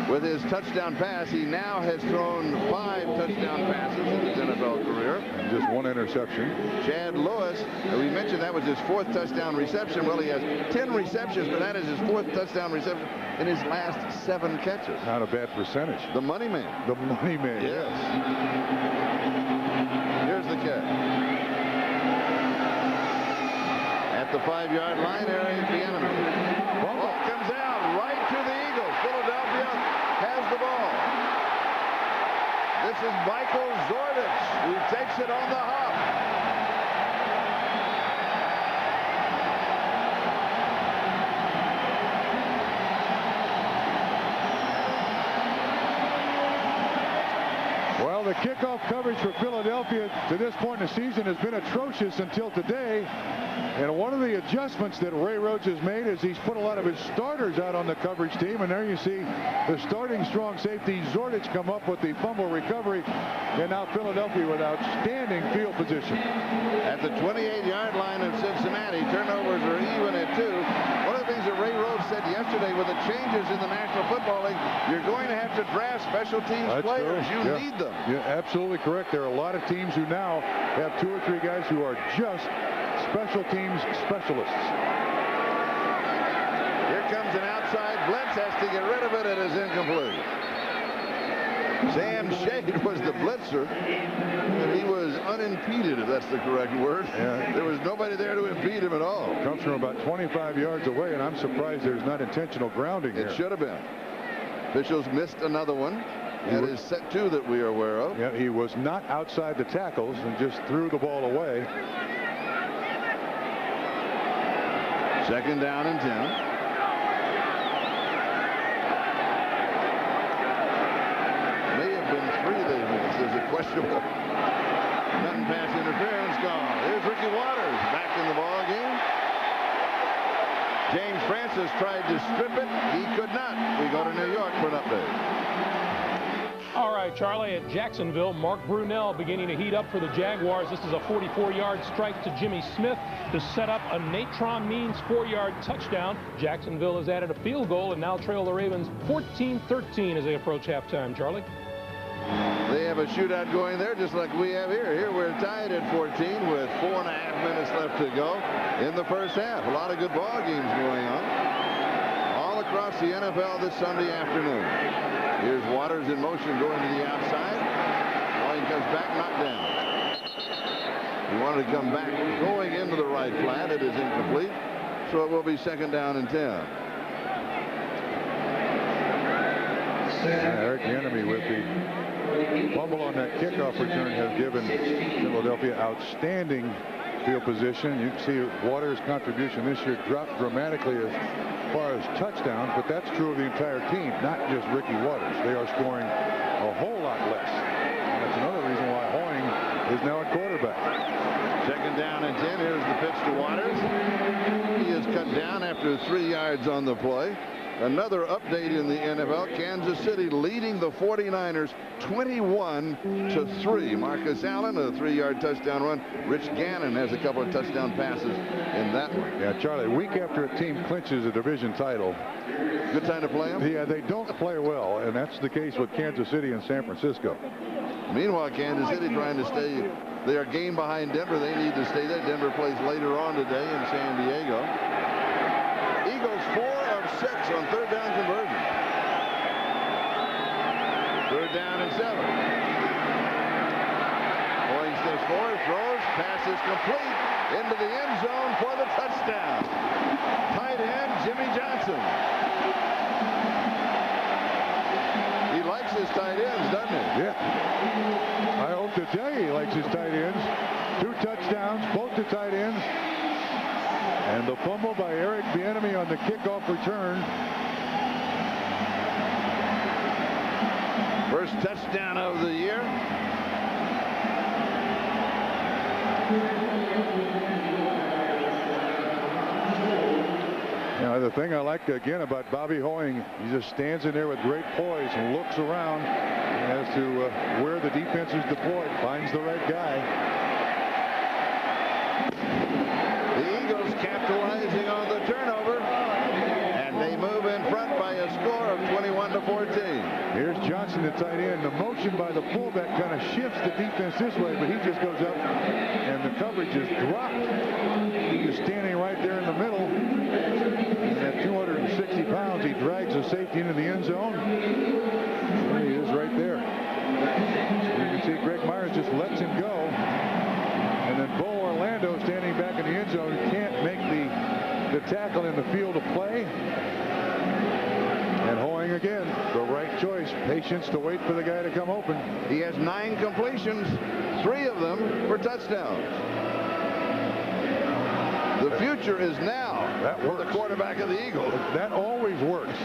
with his touchdown pass. He now has thrown 5 touchdown passes in his NFL career. And just 1 interception. Chad Lewis, we mentioned that was his 4th touchdown reception. Well, he has 10 receptions, but that is his 4th touchdown reception in his last 7 catches. Not a bad percentage. The money man. The money man. Yes. Here's the kick. At the 5-yard line, there is the enemy. Ball comes out right to the Eagles. Philadelphia has the ball. This is Michael Zordich who takes it on the hop. kickoff coverage for Philadelphia to this point in the season has been atrocious until today. And one of the adjustments that Ray Rhodes has made is he's put a lot of his starters out on the coverage team. And there you see the starting strong safety Zordich come up with the fumble recovery. And now Philadelphia with outstanding field position. At the 28-yard line of Cincinnati, turnovers are even at 2. One of the things that Ray Rhodes said yesterday with the changes in the National Football League, you're going to have to draft special teams players. You need them. You're absolutely correct. There are a lot of teams who now have 2 or 3 guys who are just special teams specialists. Here comes an outside blitz. Has to get rid of it. It is incomplete. Sam Shade was the blitzer, and he was unimpeded, if that's the correct word. Yeah. There was nobody there to impede him at all. Comes from about 25 yards away, and I'm surprised there's not intentional grounding here. It should have been. Officials missed another one. That is set 2 that we are aware of. Yeah, he was not outside the tackles and just threw the ball away. 2nd down and 10. There's a questionable pass interference call. Here's Ricky Waters back in the ball game. James Francis tried to strip it. He could not. We go to New York for an update. All right, Charlie, at Jacksonville, Mark Brunell beginning to heat up for the Jaguars. This is a 44-yard strike to Jimmy Smith to set up a Natron Means 4-yard touchdown. Jacksonville has added a field goal and now trail the Ravens 14-13 as they approach halftime, Charlie. They have a shootout going there just like we have here. Here we're tied at 14 with 4.5 minutes left to go in the first half. A lot of good ball games going on all across the NFL this Sunday afternoon. Here's Waters in motion going to the outside. Ball comes back, knocked down. He wanted to come back going into the right flat. It is incomplete. So it will be 2nd down and 10. Eric Bieniemy with the fumble on that kickoff return has given Philadelphia outstanding field position. You can see Waters' contribution this year dropped dramatically as far as touchdowns, but that's true of the entire team, not just Ricky Waters. They are scoring a whole lot less. And that's another reason why Hoying is now at quarterback. 2nd down and 10. Here's the pitch to Waters. He is cut down after 3 yards on the play. Another update in the NFL. Kansas City leading the 49ers 21-3. Marcus Allen, a 3-yard touchdown run. Rich Gannon has a couple of touchdown passes in that one. Yeah, Charlie, week after a team clinches a division title, good time to play them? Yeah, they don't play well, and that's the case with Kansas City and San Francisco. Meanwhile, Kansas City trying to stay. They are a game behind Denver. They need to stay there. Denver plays later on today in San Diego. Eagles 4 of 6 on 3rd down conversion. 3rd down and 7. Hoying steps forward, throws, pass is complete into the end zone for the touchdown. Tight end Jimmy Johnson. He likes his tight ends, doesn't he? Yeah. I hope to tell you he likes his tight ends. 2 touchdowns, both to tight ends. And the fumble by Eric Bieniemy on the kickoff return. First touchdown of the year. Now, the thing I like again about Bobby Hoying, he just stands in there with great poise and looks around as to where the defense is deployed, finds the right guy. Capitalizing on the turnover, and they move in front by a score of 21-14. Here's Johnson, the tight end. The motion by the fullback kind of shifts the defense this way, but he just goes up, and the coverage is dropped. He's standing right there in the middle, and at 260 pounds, he drags the safety into the end zone. There he is right there. So you can see Greg Myers just lets him go, and then Bo Orlando standing back in the end zone can't make the tackle in the field of play. And Hoying again, the right choice. Patience to wait for the guy to come open. He has 9 completions, 3 of them for touchdowns. The future is now for the quarterback of the Eagles. That always works.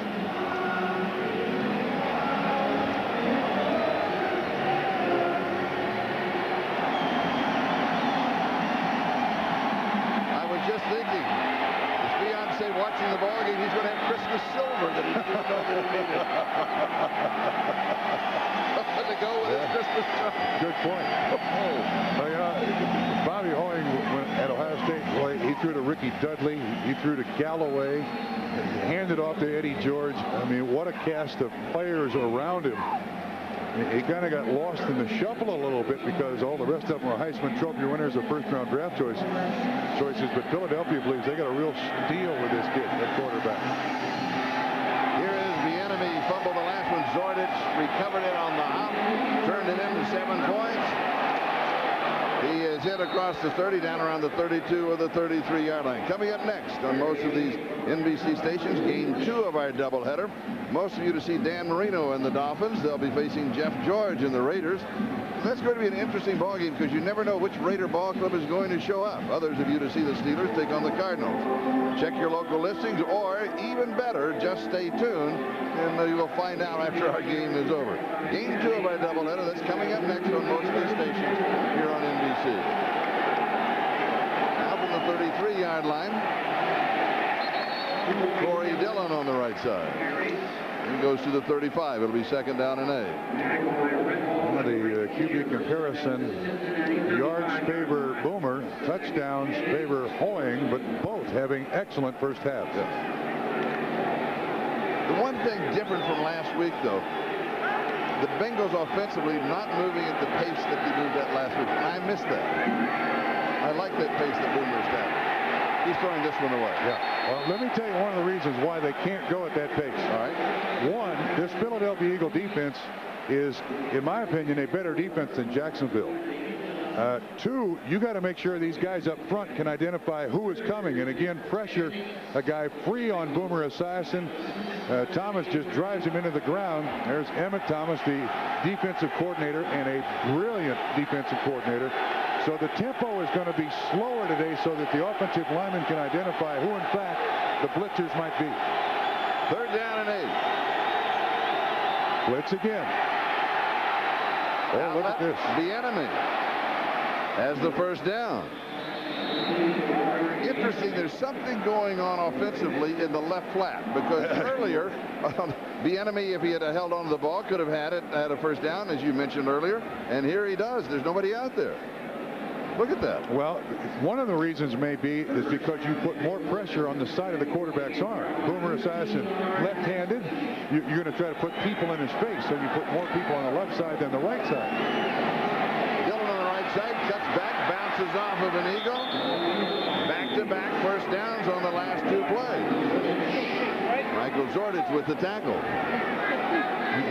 watching the ball game, he's going to have Christmas silver that he didn't know that he needed. To go with his Christmas silver. Good point. Well, you know, Bobby Hoying at Ohio State, well, he threw to Ricky Dudley. He threw to Galloway. Handed off to Eddie George. I mean, what a cast of players around him. He kind of got lost in the shuffle a little bit because all the rest of them are Heisman Trophy winners or first-round draft choices. But Philadelphia believes they got a real steal with this kid at quarterback. Here is Bieniemy. Fumbled the last one. Zordich recovered it on the hop. Turned it into 7 points. He is hit across the 30, down around the 32 or the 33-yard line. Coming up next on most of these NBC stations, game 2 of our doubleheader. Most of you to see Dan Marino and the Dolphins. They'll be facing Jeff George and the Raiders. That's going to be an interesting ball game because you never know which Raider ball club is going to show up. Others of you to see the Steelers take on the Cardinals. Check your local listings, or even better, just stay tuned and you will find out after our game is over. Game 2 of our doubleheader. That's coming up next on most of these stations here on NBC. Now from the 33-yard line, Corey Dillon on the right side. He goes to the 35. It'll be 2nd down and 8. The QB comparison, yards favor Boomer, touchdowns favor Hoying, but both having excellent first halves. Yes. The one thing different from last week, though, the Bengals offensively not moving at the pace that they moved at last week. And I missed that. I like that pace that Boomer established. He's throwing this one away. Yeah. Well, let me tell you one of the reasons why they can't go at that pace. All right. One, this Philadelphia Eagle defense is, in my opinion, a better defense than Jacksonville. 2, you got to make sure these guys up front can identify who is coming, and again, pressure a guy free on Boomer Esiason. Thomas just drives him into the ground. There's Emmett Thomas, the defensive coordinator, and a brilliant defensive coordinator. So the tempo is going to be slower today so that the offensive lineman can identify who, in fact, the blitzers might be. 3rd down and 8. Blitz again. Oh, look at this. Bieniemy has the 1st down. Interesting, there's something going on offensively in the left flat because earlier, Bieniemy, if he had held on to the ball, could have had a 1st down, as you mentioned earlier, and here he does. There's nobody out there. Look at that. Well, one of the reasons may be is because you put more pressure on the side of the quarterback's arm. Boomer Esiason left-handed. You're going to try to put people in his face, so you put more people on the left side than the right side. Dillon on the right side, cuts back, bounces off of an Eagle. Back-to-back 1st downs on the last 2 plays. Michael Zordich with the tackle.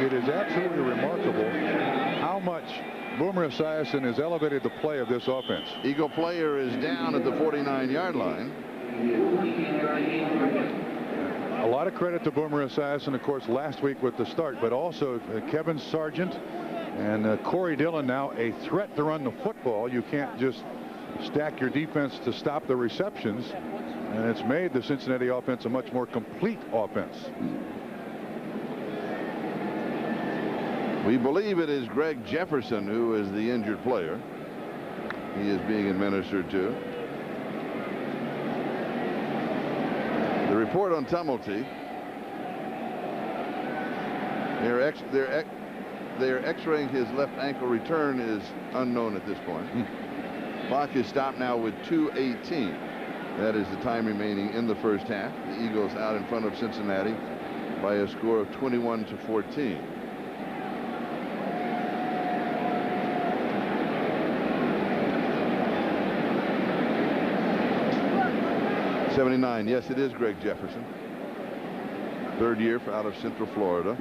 It is absolutely remarkable how much Boomer Esiason has elevated the play of this offense. Eagle player is down at the 49-yard line. A lot of credit to Boomer Esiason, of course, last week with the start, but also Kevin Sargent and Corey Dillon now a threat to run the football. You can't just stack your defense to stop the receptions, and it's made the Cincinnati offense a much more complete offense. We believe it is Greg Jefferson who is the injured player. He is being administered to. The report on Tumulty. They're x-raying his left ankle. Return is unknown at this point. Clock is stopped now with 2:18. That is the time remaining in the first half. The Eagles out in front of Cincinnati by a score of 21-14. '79. Yes, it is Greg Jefferson. 3rd year out of Central Florida.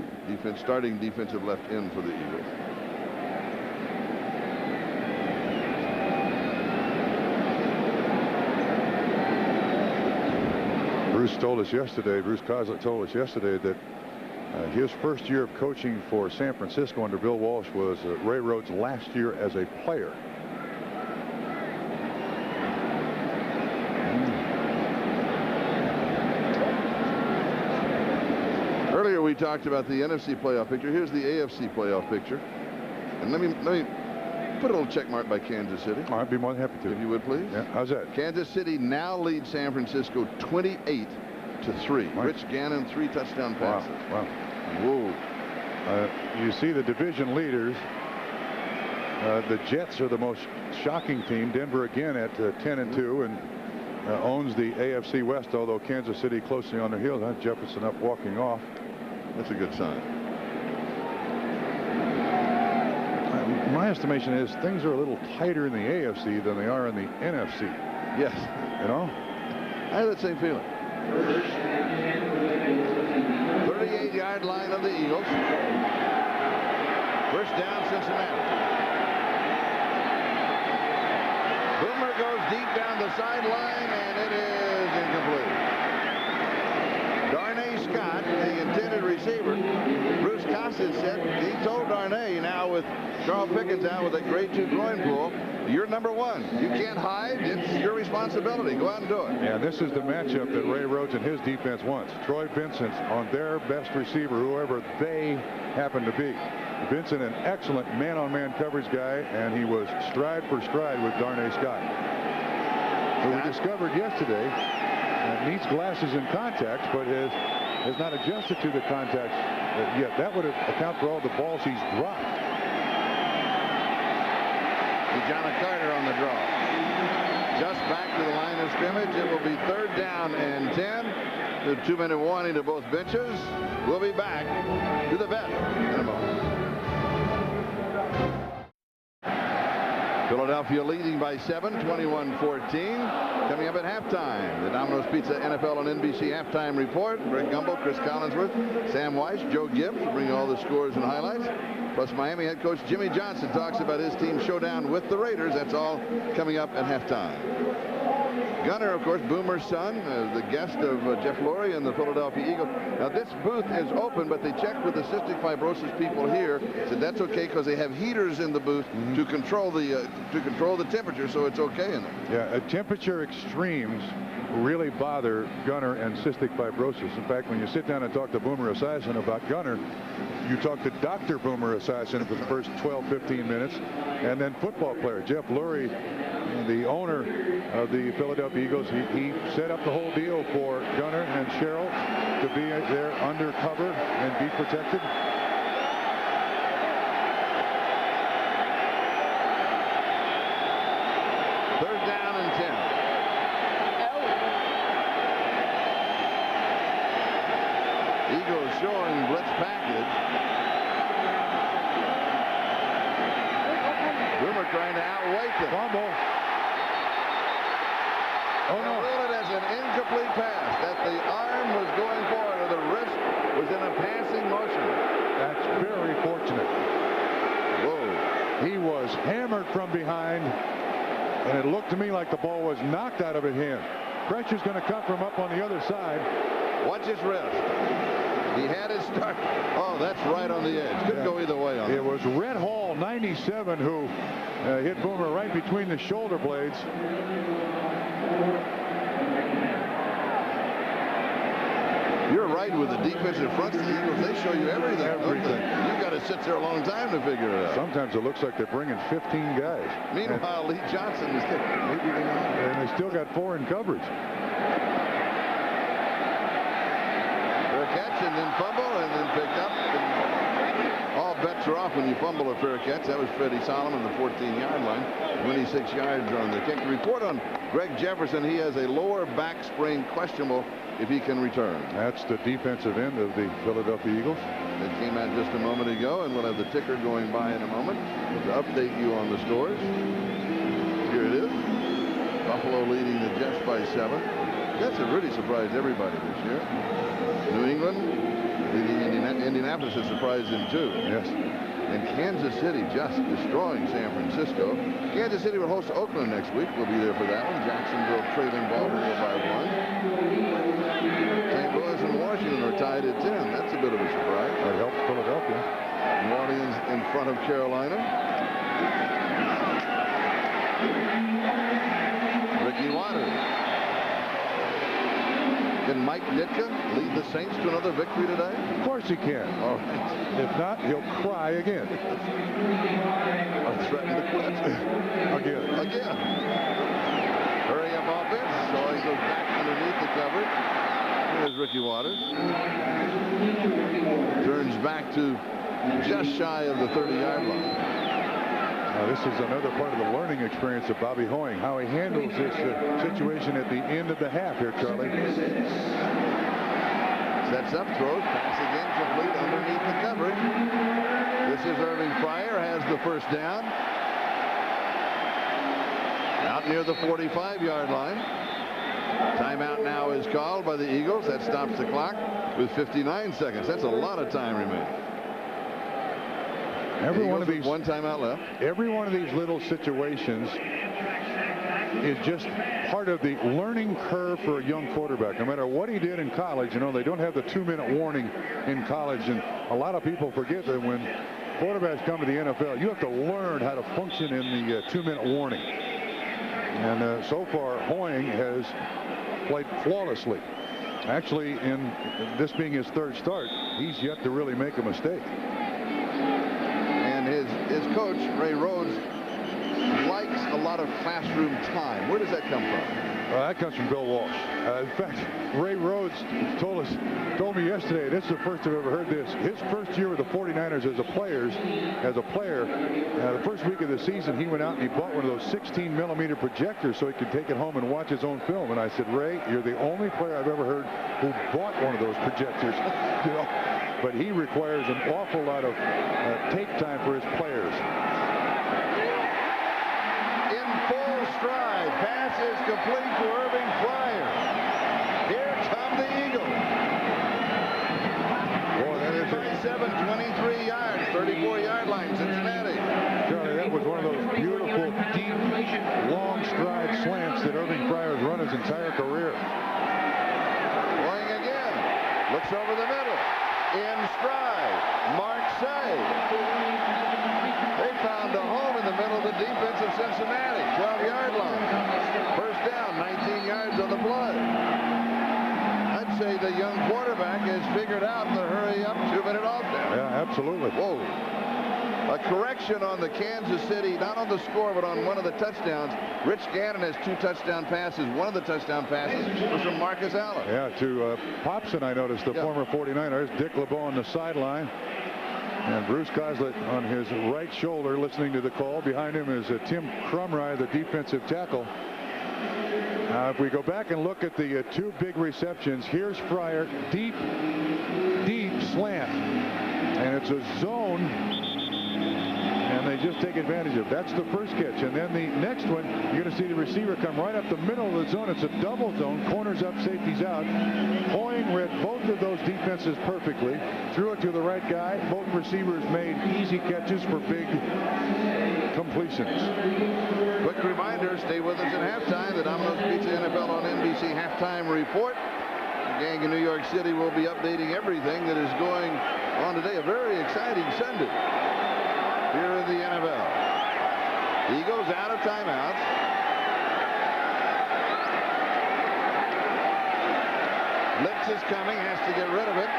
Starting defensive left end for the Eagles. Bruce Kozlik told us yesterday that his first year of coaching for San Francisco under Bill Walsh was Ray Rhodes' last year as a player. Earlier we talked about the NFC playoff picture. Here's the AFC playoff picture. And let me put a little check mark by Kansas City. I'd be more than happy to. If you would, please. Yeah, how's that? Kansas City now leads San Francisco 28 to 3. Rich Gannon, 3 touchdown passes. Wow. Whoa. You see the division leaders. The Jets are the most shocking team. Denver again at 10-2 and owns the AFC West, although Kansas City closely on their heels. Jefferson up walking off. That's a good sign. My estimation is things are a little tighter in the AFC than they are in the NFC. Yes. You know? I have that same feeling. 38-yard line of the Eagles. First down, Cincinnati. Boomer goes deep down the sideline, and it is incomplete. Darnay Scott, the intended receiver. Bruce Costin said he told Darnay, now with Carl Pickens out with a grade 2 groin pull, you're number 1. You can't hide. It's your responsibility. Go out and do it. Yeah, this is the matchup that Ray Rhodes and his defense wants. Troy Vincent on their best receiver, whoever they happen to be. Vincent, an excellent man-on-man coverage guy, and he was stride for stride with Darnay Scott, who we discovered yesterday needs glasses and contacts, but has not adjusted to the contacts yet. That would account for all the balls he's dropped. John Carter on the draw. Just back to the line of scrimmage. It will be 3rd down and 10. The 2-minute warning to both benches. We'll be back to the vet in a moment. Philadelphia leading by 7, 21-14. Coming up at halftime, the Domino's Pizza NFL and NBC halftime report. Greg Gumbel, Chris Collinsworth, Sam Weiss, Joe Gibbs will bring all the scores and highlights. Plus, Miami head coach Jimmy Johnson talks about his team's showdown with the Raiders. That's all coming up at halftime. Gunner, of course, Boomer's son, the guest of Jeff Lurie and the Philadelphia Eagles. Now, this booth is open, but they checked with the cystic fibrosis people here. Said that's okay because they have heaters in the booth to control the temperature, so it's okay in there. Yeah, temperature extremes really bother Gunner and cystic fibrosis. In fact, when you sit down and talk to Boomer Esiason about Gunner, you talk to Dr. Boomer Esiason for the first 12-15 minutes, and then football player Jeff Lurie, the owner of the Philadelphia Eagles, he set up the whole deal for Gunner and Cheryl to be there undercover and be protected. Third down and 10. Eagles showing blitz package. Boomer trying to outweight the fumble. Oh, no. Ruled it as an incomplete pass, that the arm was going forward or the wrist was in a passing motion. That's very fortunate. Whoa. He was hammered from behind, and it looked to me like the ball was knocked out of his hand. Pressure's going to come from up on the other side. Watch his wrist. He had his start. Oh, that's right on the edge. Could go either way on it. It was Red Hall, 97, who hit Boomer right between the shoulder blades. You're right with the defensive fronts of the Eagles. They show you everything. You've got to sit there a long time to figure it out. Sometimes it looks like they're bringing 15 guys. Meanwhile, Lee Johnson is maybe they not. And they still got 4 in coverage. Fair catch and then fumble and then picked up. And all bets are off when you fumble a fair catch. That was Freddie Solomon, the 14-yard line. 26 yards on the kick. The report on Greg Jefferson, he has a lower back sprain, questionable if he can return. That's the defensive end of the Philadelphia Eagles. It came out just a moment ago, and we'll have the ticker going by in a moment to update you on the scores. Here it is. Buffalo leading the Jets by 7. Jets have really surprised everybody this year. New England leading Indianapolis has surprised them too. Yes. And Kansas City just destroying San Francisco. Kansas City will host Oakland next week. We'll be there for that one. Jacksonville trailing Baltimore by 1. St. Louis and Washington are tied at 10. That's a bit of a surprise. That helps Philadelphia. New Orleans in front of Carolina. Ricky Waters. Can Mike Ditka lead the Saints to another victory today? Of course he can. All right. If not, he'll cry again. Or threaten to quit. Again. Hurry up offense. So he goes back underneath the coverage. Here's Ricky Waters. Turns back to just shy of the 30-yard line. This is another part of the learning experience of Bobby Hoying, how he handles this situation at the end of the half here, Charlie. Sets up, throws, pass again, complete underneath the coverage. This is Irving Fryar, has the first down. Out near the 45-yard line. Timeout now is called by the Eagles. That stops the clock with 59 seconds. That's a lot of time remaining. Every one of these, one timeout left. Every one of these little situations is just part of the learning curve for a young quarterback. No matter what he did in college, you know, they don't have the 2-minute warning in college, and a lot of people forget that when quarterbacks come to the NFL, you have to learn how to function in the 2-minute warning. And so far, Hoying has played flawlessly. Actually, in this being his third start, he's yet to really make a mistake. And his coach, Ray Rhodes, likes a lot of classroom time. Where does that come from? That comes from Bill Walsh. In fact, Ray Rhodes told me yesterday, this is the first I've ever heard this. His first year with the 49ers as a player, the first week of the season, he went out and he bought one of those 16mm projectors so he could take it home and watch his own film. And I said, Ray, you're the only player I've ever heard who bought one of those projectors. You know, but he requires an awful lot of tape time for his players. Stride. Pass is complete to Irving Fryar. Here come the Eagles. Boy, that is 23 yards, 34-yard line, Cincinnati. Charlie, that was one of those beautiful, deep, long stride slants that Irving Fryar has run his entire career. Going again. Looks over the middle. In stride. Mark Say. They found a home in the middle of the defense of Cincinnati. 12-yard line. First down, 19 yards on the play. I'd say the young quarterback has figured out the hurry-up 2-minute off-down. Yeah, absolutely. Whoa. A correction on the Kansas City, not on the score, but on one of the touchdowns. Rich Gannon has 2 touchdown passes. One of the touchdown passes was from Marcus Allen. Yeah, to Popson, I noticed, the former 49ers. Dick LeBeau on the sideline. And Bruce Coslett on his right shoulder listening to the call. Behind him is Tim Crumry, the defensive tackle. If we go back and look at the 2 big receptions, here's Fryar, deep slant. And it's a zone. And they just take advantage of it. That's the first catch. And then the next one, you're going to see the receiver come right up the middle of the zone. It's a double zone. Corners up, safeties out. Hoying read both of those defenses perfectly. Threw it to the right guy. Both receivers made easy catches for big completions. Quick reminder, stay with us at halftime. The Domino's Pizza NFL on NBC halftime report. The gang in New York City will be updating everything that is going on today. A very exciting Sunday here in the NFL. Eagles out of timeouts. Blitz is coming, has to get rid of it.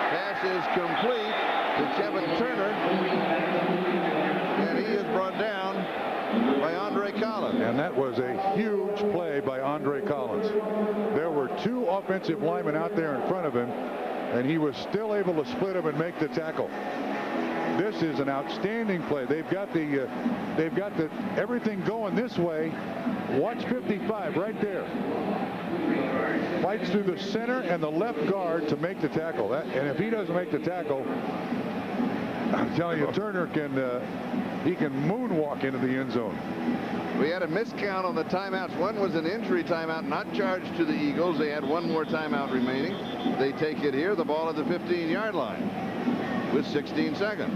Pass is complete to Kevin Turner. And he is brought down by Andre Collins. And that was a huge play by Andre Collins. There were 2 offensive linemen out there in front of him, and he was still able to split them and make the tackle. This is an outstanding play. They've got everything going this way. Watch 55 right there. Fights through the center and the left guard to make the tackle. And if he doesn't make the tackle, I'm telling you, Turner can moonwalk into the end zone. We had a miscount on the timeouts. One was an injury timeout not charged to the Eagles. They had 1 more timeout remaining. They take it here. The ball at the 15-yard line with 16 seconds.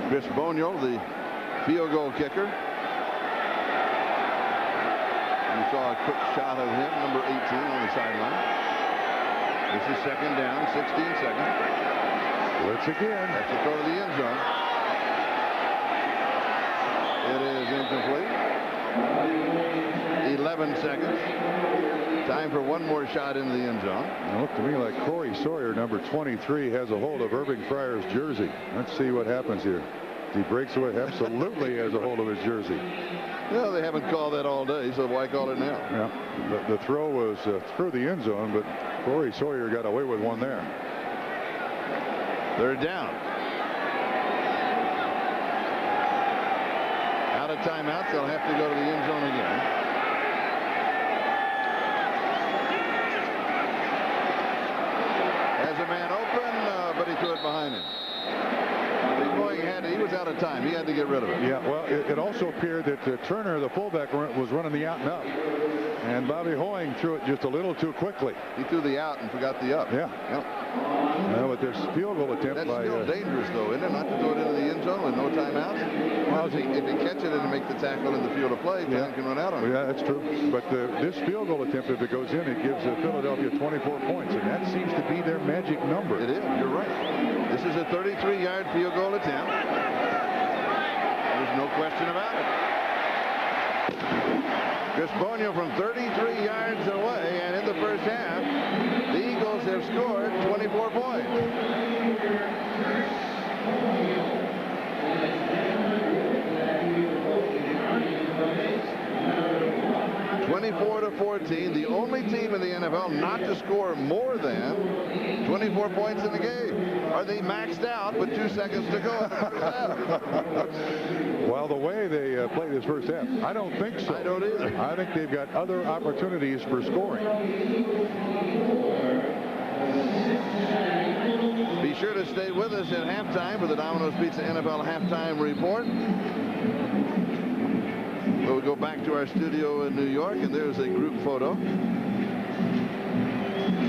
Chris Boniol, the field goal kicker. You saw a quick shot of him, number 18 on the sideline. This is second down, 16 seconds. Blitz again. That's the throw to the end zone. It is incomplete. 11 seconds. Time for one more shot into the end zone. It looked to me like Corey Sawyer, number 23, has a hold of Irving Fryer's jersey. Let's see what happens here. He breaks away. Absolutely has a hold of his jersey. Well, they haven't called that all day, so why call it now? Yeah, the throw was through the end zone, but Corey Sawyer got away with one there. They're down. Out of timeouts, they'll have to go to the end zone again. Has a man open, but he threw it behind him. He was out of time. He had to get rid of it. Yeah, well, it also appeared that Turner, the fullback, was running the out and up. And Bobby Hoying threw it just a little too quickly. He threw the out and forgot the up. Yeah. Yep. Well, but this field goal attempt That's by... still dangerous, though, isn't it? Not to throw it into the end zone with no timeouts. Well, if you catch it and make the tackle in the field of play, time can run out on it. Yeah, that's true. But this field goal attempt, if it goes in, it gives Philadelphia 24 points. And that seems to be their magic number. It is. You're right. This is a 33-yard field goal attempt. There's no question about it. Crisponio from 33 yards away, and in the first half, the Eagles have scored 24 points. 24-14, the only team in the NFL not to score more than 24 points in the game. Are they maxed out with 2 seconds to go in the first half? Well, the way they play this first half, I don't think so. I don't either. I think they've got other opportunities for scoring. Be sure to stay with us at halftime for the Domino's Pizza NFL halftime report. We'll go back to our studio in New York, and there's a group photo.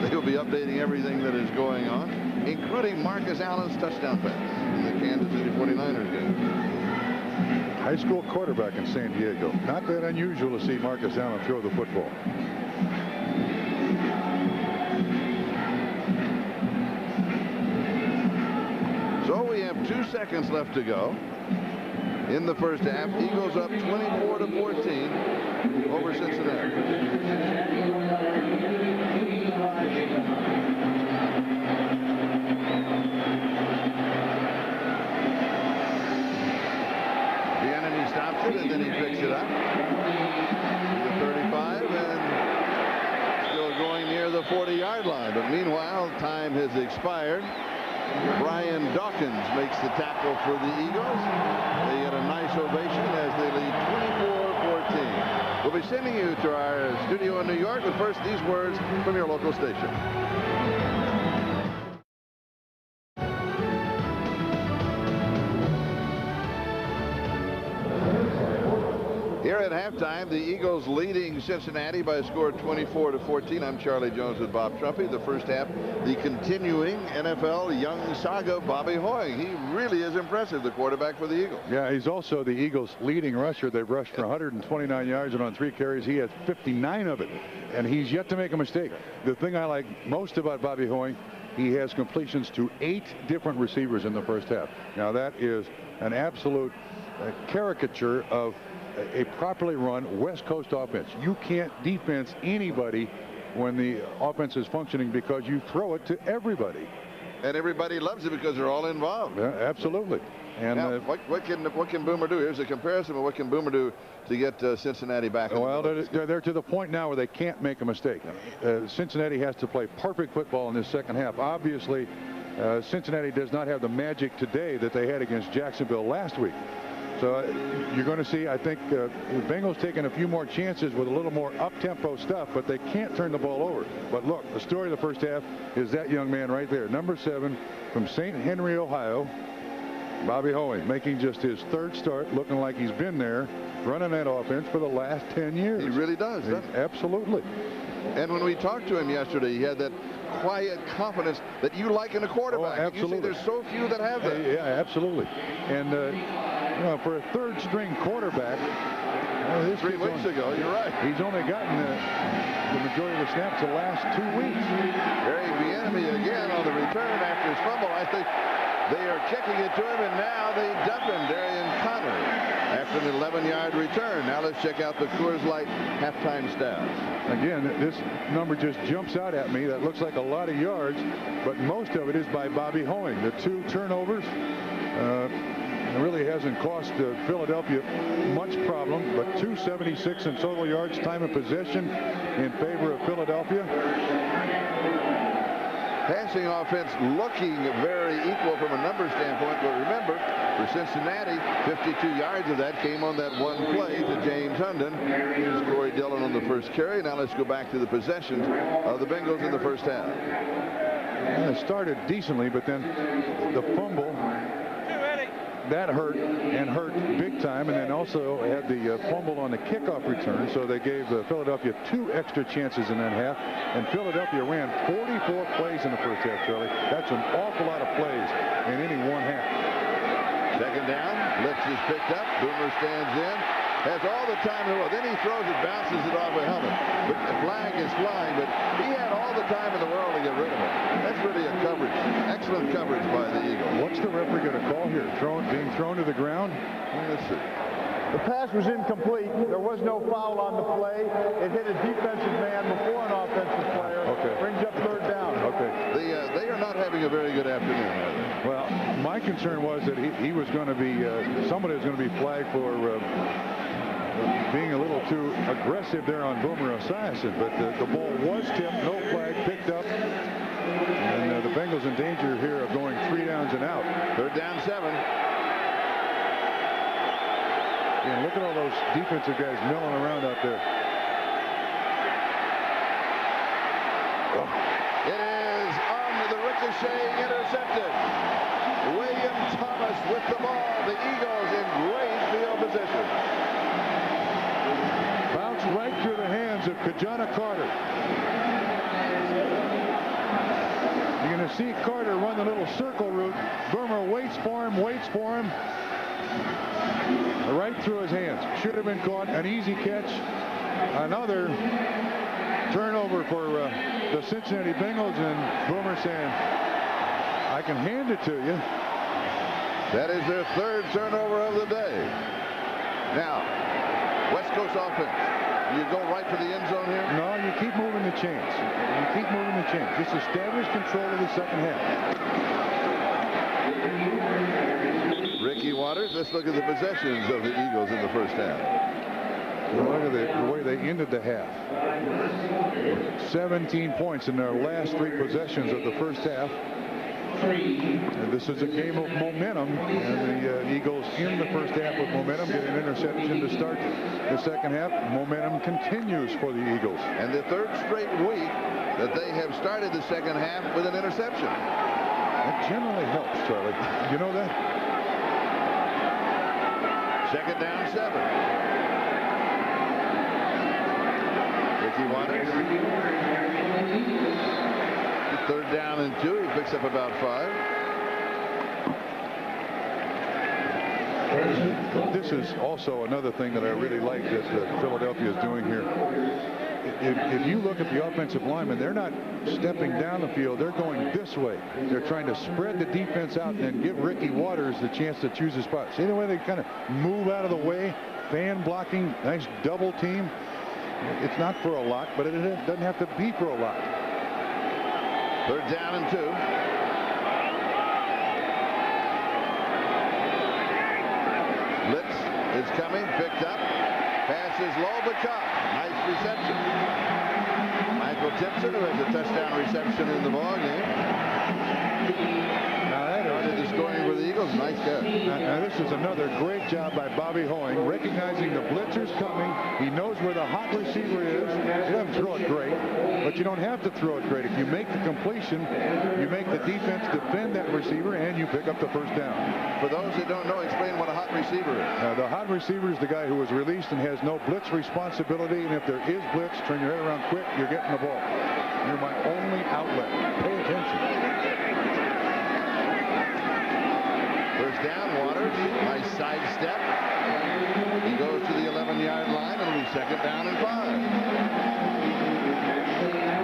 They'll be updating everything that is going on, including Marcus Allen's touchdown pass in the Kansas City 49ers game. High school quarterback in San Diego. Not that unusual to see Marcus Allen throw the football. So we have 2 seconds left to go in the first half. Eagles up 24-14 over Cincinnati. The enemy stops it, and then he picks it up. To the 35, and still going near the 40-yard line. But meanwhile, time has expired. Brian Dawkins makes the tackle for the Eagles. They get a nice ovation as they lead 24-14. We'll be sending you to our studio in New York, but first these words from your local station. Here at halftime, the Eagles leading Cincinnati by a score of 24-14. I'm Charlie Jones with Bob Trumpy. The first half, the continuing NFL young saga, Bobby Hoying. He really is impressive, the quarterback for the Eagles. Yeah, he's also the Eagles' leading rusher. They've rushed for 129 yards, and on 3 carries, he has 59 of it. And he's yet to make a mistake. The thing I like most about Bobby Hoying, he has completions to 8 different receivers in the first half. Now, that is an absolute caricature of a properly run West Coast offense. You can't defense anybody when the offense is functioning because you throw it to everybody. And everybody loves it because they're all involved. Yeah, absolutely. And now, what can Boomer do? Here's a comparison of what can Boomer do to get Cincinnati back. Well, they're to the point now where they can't make a mistake. Cincinnati has to play perfect football in this second half. Obviously, Cincinnati does not have the magic today that they had against Jacksonville last week. So you're going to see, I think, the Bengals taking a few more chances with a little more up-tempo stuff, but they can't turn the ball over. But look, the story of the first half is that young man right there, number 7 from St. Henry, Ohio, Bobby Hoying, making just his 3rd start, looking like he's been there, running that offense for the last 10 years. He really does, doesn't he? Absolutely. And when we talked to him yesterday, he had that quiet confidence that you like in a quarterback. Oh, absolutely. You see, there's so few that have that. Yeah, absolutely. And you know, for a 3rd-string quarterback, 3 weeks ago, you're right. He's only gotten the majority of the snaps the last 2 weeks. Gary Bieniemy again on the return after his fumble. I think They are kicking it to him, and now they dump him. Darian Connor after an 11-yard return. Now let's check out the Coors Light halftime stats. Again, this number just jumps out at me. That looks like a lot of yards, but most of it is by Bobby Hoeing. The 2 turnovers really hasn't cost Philadelphia much problem, but 276 in total yards, time of possession in favor of Philadelphia. Passing offense looking very equal from a number standpoint, but remember, for Cincinnati, 52 yards of that came on that one play to James Hunden. Here's Corey Dillon on the first carry. Now let's go back to the possessions of the Bengals in the first half. It started decently, but then the fumble, that hurt big time, and then also had the fumble on the kickoff return, so they gave Philadelphia 2 extra chances in that half, and Philadelphia ran 44 plays in the first half, Charlie. That's an awful lot of plays in any one half. Second down, blitz is picked up, Boomer stands in, has all the time in the world, then he throws it, bounces it off a helmet, but the flag is flying, but he had all the time in the world to get rid of it. That's really a coverage, excellent coverage by the Eagles. What's the referee going to call here? Being thrown to the ground? Let's see. The pass was incomplete. There was no foul on the play. It hit a defensive man before an offensive player. Okay. Brings up third down. Okay. They are not having a very good afternoon, are they? Well, my concern was that he was going to be, somebody was going to be flagged for being a little too aggressive there on Boomer Esiason, but the ball was tipped, no flag picked up, and the Bengals in danger here of going 3 downs and out. Third down 7. And look at all those defensive guys milling around out there. It is on the ricochet, intercepted. William Thomas with the ball. The Eagles in great field position. Bounced right through the hands of Kajana Carter. You're going to see Carter run the little circle route. Boomer waits for him. Right through his hands. Should have been caught. An easy catch. Another turnover for the Cincinnati Bengals, and Boomer saying, I can hand it to you. That is their 3rd turnover of the day. Now, West Coast offense. You go right for the end zone here? No, you keep moving the chains. Just establish control of the second half. Ricky Waters. Let's look at the possessions of the Eagles in the first half. Look at the way they ended the half. 17 points in their last 3 possessions of the first half. And this is a game of momentum, and the Eagles in the first half with momentum, get an interception to start the second half. Momentum continues for the Eagles. And the 3rd straight week that they have started the second half with an interception. That generally helps, Charlie. You know that? Second down 7. Ricky Waters. 3rd down and 2. He picks up about 5. This is also another thing that I really like that Philadelphia is doing here. If you look at the offensive linemen, they're not stepping down the field. They're going this way. They're trying to spread the defense out and then give Ricky Waters the chance to choose his spot. See the way they kind of move out of the way? Fan blocking, nice double team. It's not for a lot, but it doesn't have to be for a lot. 3rd down and 2. Blitz is coming, picked up. Pass is low but caught. Nice reception. Michael Timpson, who has a touchdown reception in the ball game. Now that started the scoring for the Eagles. Nice catch. Now this is another great job by Bobby Hoeing, recognizing the blitzer's coming. He knows where the hot receiver is. He doesn't throw it great, but you don't have to throw it great. If you make the completion, you make the defense defend that receiver, and you pick up the first down. For those that don't know, explain what a hot receiver is. The hot receiver is the guy who was released and has no blitz responsibility, and if there is blitz, turn your head around quick, you're getting the ball. You're my only outlet. Pay attention. First down, Waters. Nice sidestep. He goes to the 11-yard line. It'll be 2nd down and 5.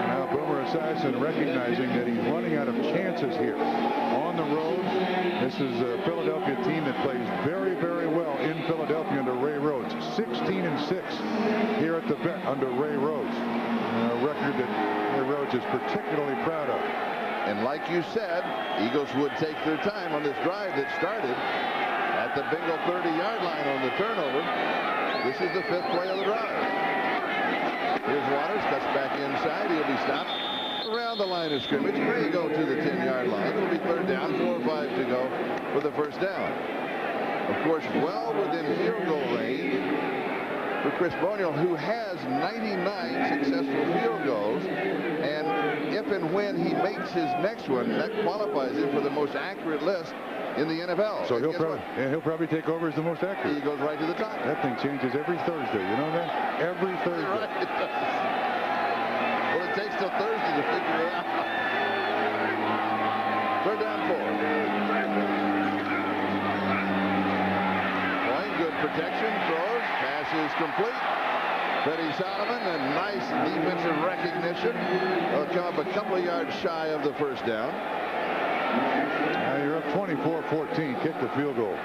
Now Boomer Esiason recognizing that he's running out of chances here on the road. This is a Philadelphia team that plays very, very well in Philadelphia under Ray Rhodes. 16-6 here at the vet under Ray Rhodes. A record that Ray Rhodes is particularly proud of. And like you said, Eagles would take their time on this drive that started at the Bengal 30-yard line on the turnover. This is the 5th play of the drive. Here's Waters, cuts back inside. He'll be stopped around the line of scrimmage. May go to the 10-yard line. It'll be 3rd down, 4 or 5 to go for the 1st down. Of course, well within field goal range for Chris Bonial, who has 99 successful field goals. And if and when he makes his next one, that qualifies him for the most accurate list in the NFL. So he'll probably take over as the most accurate. He goes right to the top. That thing changes every Thursday. You know that? Every Thursday. Right, it does. Well, it takes till Thursday to figure it out. 3rd down, 4. Point, good protection, throws, pass is complete. Freddie Solomon, a nice defensive recognition. They'll come up a couple of yards shy of the 1st down. Now you're up 24-14. Kick the field goal.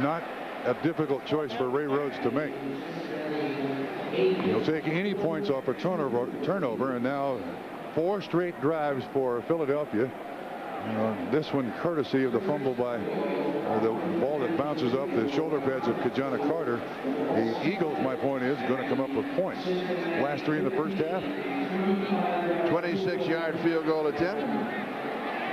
Not a difficult choice for Ray Rhodes to make. He'll take any points off a turnover, and now 4 straight drives for Philadelphia. This one courtesy of the fumble by the ball that bounces off the shoulder pads of Kajana Carter. The Eagles, my point is, going to come up with points. Last 3 in the 1st half. 26-yard field goal attempt.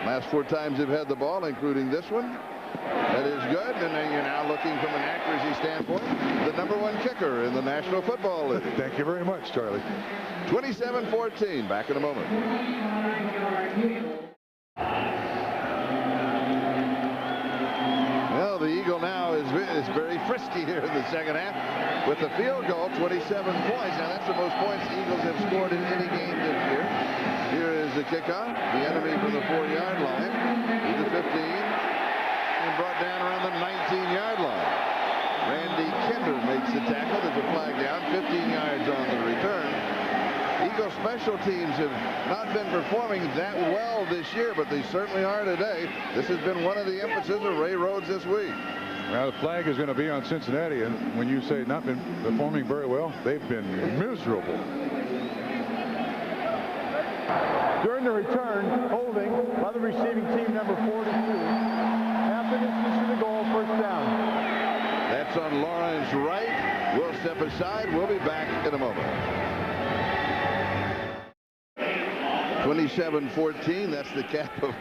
Last 4 times they've had the ball, including this one. That is good. And then you're now looking from an accuracy standpoint, the #1 kicker in the National Football League. Thank you very much, Charlie. 27-14. Back in a moment. Well, the Eagle now is very frisky here in the 2nd half with the field goal, 27 points. Now that's the most points the Eagles have scored in any game this year. Here is the kickoff. The enemy from the 4-yard line to the 15 and brought down around the 19-yard line. Randy Kinder makes the tackle. There's a flag down, 15 yards on the return. Eagle special teams have not been performing that well this year, but they certainly are today. This has been one of the emphasis of Ray Rhodes this week. Now the flag is going to be on Cincinnati, and when you say not been performing very well, they've been miserable. During the return, holding by the receiving team number 42. Half the distance to the goal, 1st down. That's on Lawrence Wright. We'll step aside. We'll be back in a moment. 27-14. That's the cap of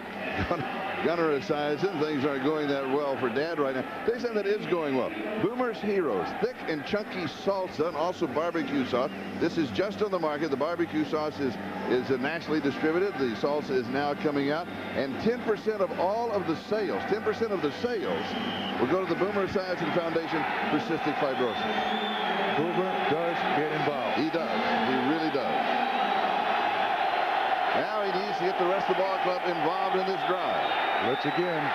Gunnar Esiason. Things aren't going that well for Dad right now. Tell you something that is going well. Boomer's Heroes, thick and chunky salsa, and also barbecue sauce. This is just on the market. The barbecue sauce is nationally distributed. The salsa is now coming out, and 10% of all of the sales, 10% of the sales will go to the Boomer Esiason Foundation for Cystic Fibrosis. Boomer does get involved. He does. He really does. Now he needs to get the rest of the ball club involved in this drive. Let's again.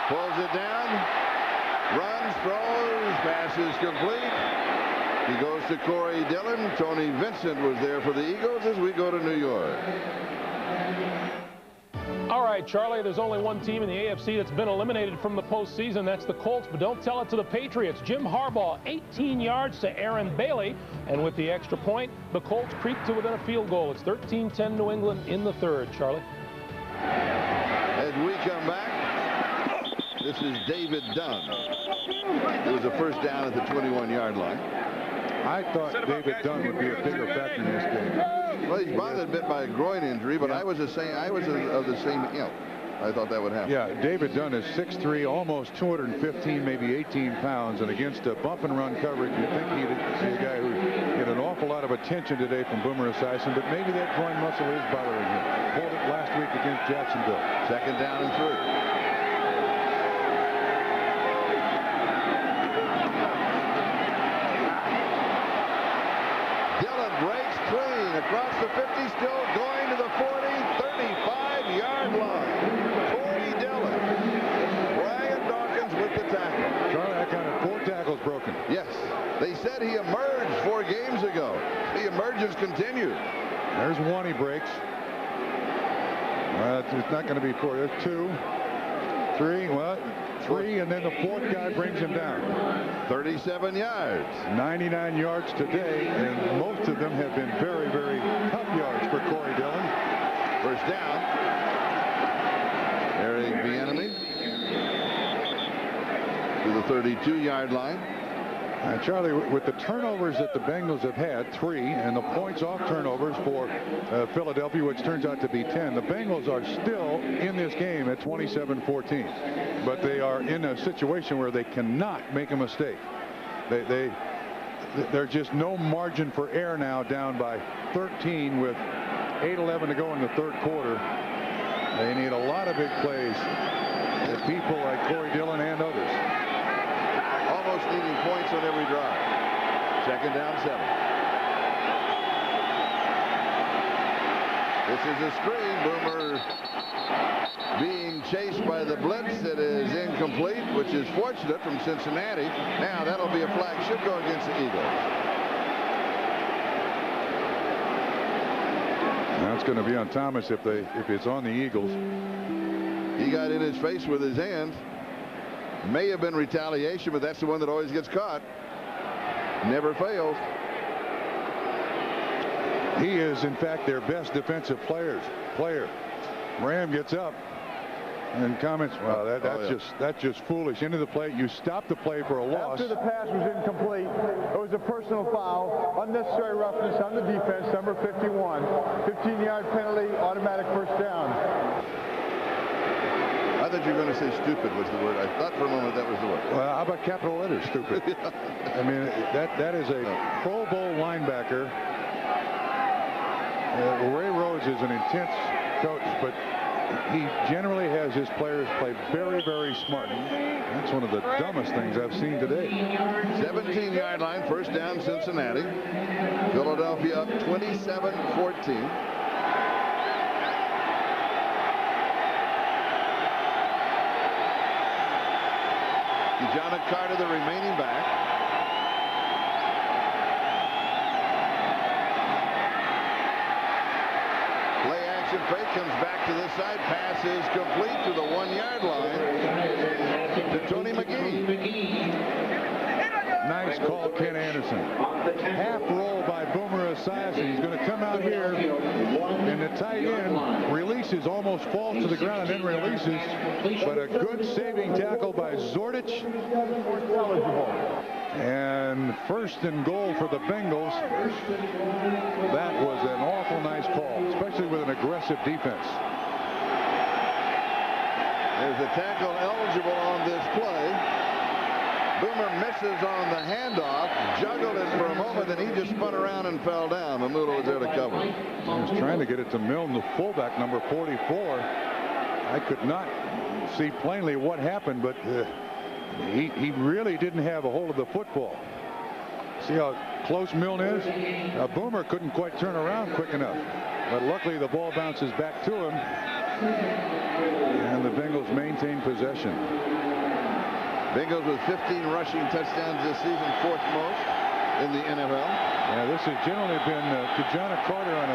Pulls it down. Runs, throws, passes complete. He goes to Corey Dillon. Tony Vincent was there for the Eagles as we go to New York. All right, Charlie, there's only one team in the AFC that's been eliminated from the postseason. That's the Colts, but don't tell it to the Patriots. Jim Harbaugh, 18 yards to Aaron Bailey, and with the extra point, the Colts creep to within a field goal. It's 13-10 New England in the 3rd, Charlie. As we come back, this is David Dunn. It was a 1st down at the 21-yard line. I thought David Dunn would be a bigger factor in this game. Well, he's bothered a bit by a groin injury, but I was of the same ilk. I thought that would happen. Yeah, David Dunn is 6'3", almost 215, maybe 18 pounds, and against a bump and run coverage, you'd think he'd be a guy who get an awful lot of attention today from Boomer Esiason, but maybe that groin muscle is bothering him. Pulled it last week against Jacksonville. 2nd down and 3. Across the 50, still going to the 40, 35-yard line. Corey Dillon. Brian Dawkins with the tackle. Charlie, I counted 4 tackles broken. Yes. They said he emerged 4 games ago. The emergence continued. There's one he breaks. It's not going to be 4. There's 2, 3. Well, 3, and then the 4th guy brings him down. 37 yards. 99 yards today, and most of them have been very, very tough yards for Corey Dillon. First down. Eric Bieniemy to the 32-yard line. Charlie, with the turnovers that the Bengals have had, 3, and the points off turnovers for Philadelphia, which turns out to be 10, the Bengals are still in this game at 27-14. But they are in a situation where they cannot make a mistake. There's just no margin for error now, down by 13 with 8:11 to go in the 3rd quarter. They need a lot of big plays to people like Corey Dillon and others. Almost needing points on every drive. 2nd down, 7. This is a screen. Boomer being chased by the blitz. It is incomplete, which is fortunate from Cincinnati. Now that'll be a flag. Should go against the Eagles. That's going to be on Thomas if it's on the Eagles. He got in his face with his hand. May have been retaliation, but that's the one that always gets caught. Never fails. He is, in fact, their best defensive player. Ram gets up and comments, well, that's just foolish. Into the play. You stop the play for a loss. After the pass was incomplete, it was a personal foul, unnecessary roughness on the defense, number 51. 15-yard penalty, automatic first down. I thought you were going to say stupid was the word. I thought for a moment that was the word. Well, how about capital letters, stupid? I mean, that is a Pro Bowl linebacker. Ray Rhodes is an intense coach, but he generally has his players play very, very smart. That's one of the dumbest things I've seen today. 17-yard line, first down, Cincinnati. Philadelphia up 27-14. John Carter, the remaining back. Play action fake, comes back to this side. Pass is complete to the 1-yard line to Tony McGee. Nice call, Ken Anderson. Half roll by Boomer Esiason. He's going to come out here, and the tight end releases, almost falls to the ground, and then releases. But a good saving tackle by Zordich. And 1st and goal for the Bengals. That was an awful nice call, especially with an aggressive defense. There's a tackle eligible on this play. Boomer misses on the handoff, juggled it for a moment, and he just spun around and fell down. Mamulo was there to cover. He was trying to get it to Milne, the fullback, number 44. I could not see plainly what happened, but he really didn't have a hold of the football. See how close Milne is? Boomer couldn't quite turn around quick enough, but luckily the ball bounces back to him, and the Bengals maintain possession. Bengals with 15 rushing touchdowns this season, 4th most in the NFL. Yeah, this has generally been Kijana Carter on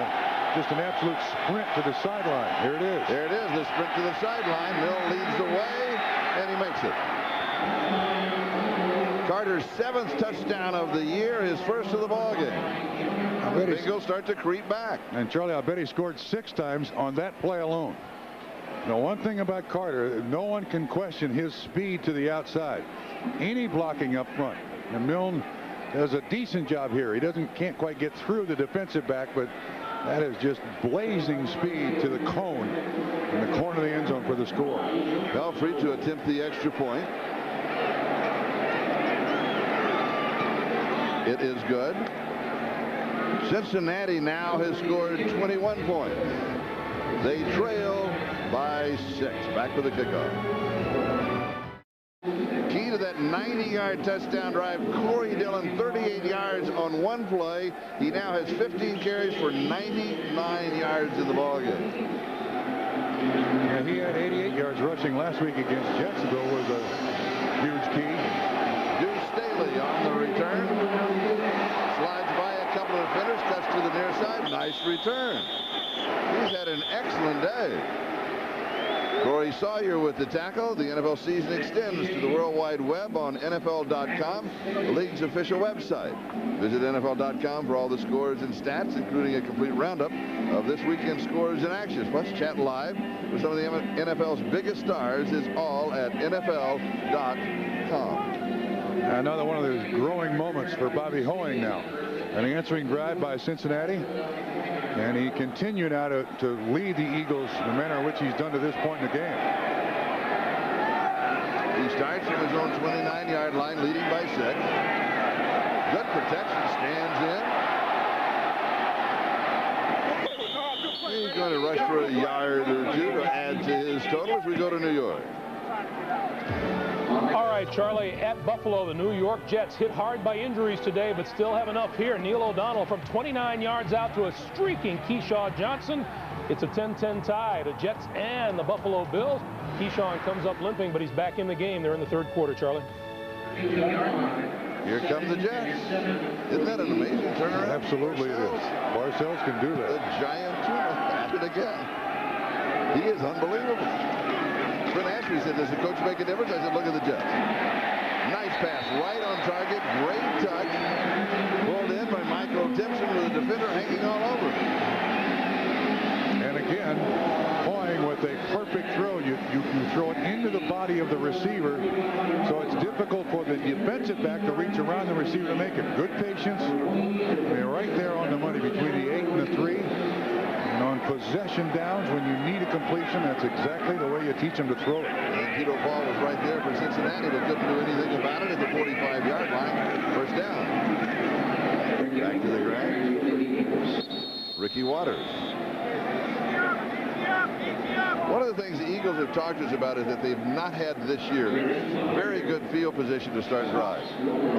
just an absolute sprint to the sideline. Here it is. There it is, the sprint to the sideline. Mill leads the way, and he makes it. Carter's 7th touchdown of the year, his first of the ball game. The Bengals start to creep back. And Charlie, I bet he scored 6 times on that play alone. Now, one thing about Carter, no one can question his speed to the outside. Any blocking up front. And Milne does a decent job here. He can't quite get through the defensive back, but that is just blazing speed to the cone in the corner of the end zone for the score. Belfry to attempt the extra point. It is good. Cincinnati now has scored 21 points. They trail by 6. Back with the kickoff. Key to that 90-yard touchdown drive, Corey Dillon, 38 yards on one play. He now has 15 carries for 99 yards in the ballgame. Yeah, he had 88 yards rushing last week against Jacksonville, was a huge key. Deuce Staley on the return. Slides by a couple of defenders, cuts to the near side. Nice return. He's had an excellent day. Corey Sawyer with the tackle. The NFL season extends to the World Wide Web on NFL.com, the league's official website. Visit NFL.com for all the scores and stats, including a complete roundup of this weekend's scores and actions. Plus, chat live with some of the NFL's biggest stars. Is all at NFL.com. Another one of those growing moments for Bobby Hoying now. An answering drive by Cincinnati. And he continued now to lead the Eagles the manner in which he's done to this point in the game. He starts from his own 29-yard line, leading by 6. Good protection, stands in. He's going to rush for a yard or two to add to his total as we go to New York. All right, Charlie, at Buffalo, the New York Jets hit hard by injuries today, but still have enough here. Neil O'Donnell from 29 yards out to a streaking Keyshawn Johnson. It's a 10-10 tie, the Jets and the Buffalo Bills. Keyshawn comes up limping, but he's back in the game. They're in the third quarter, Charlie. Here come the Jets. Isn't that an amazing turnaround? Absolutely it is. Parcells can do that. The giant tuna at it again. He is unbelievable. Brent Ashby said, does the coach make a difference? I said, look at the Jets. Nice pass, right on target, great touch. Pulled in by Michael Timpson with a defender hanging all over. And again, Hoying with a perfect throw. You throw it into the body of the receiver, so it's difficult for the defensive back to reach around the receiver to make it. Good patience. They're right there on the money between the 8 and the 3. And on possession downs, when you need a completion, that's exactly the way you teach them to throw it. And Tito Ball was right there for Cincinnati, but couldn't do anything about it at the 45-yard line. First down. Back to the ground. Ricky Waters. One of the things the Eagles have talked to us about is that they've not had this year very good field position to start drives.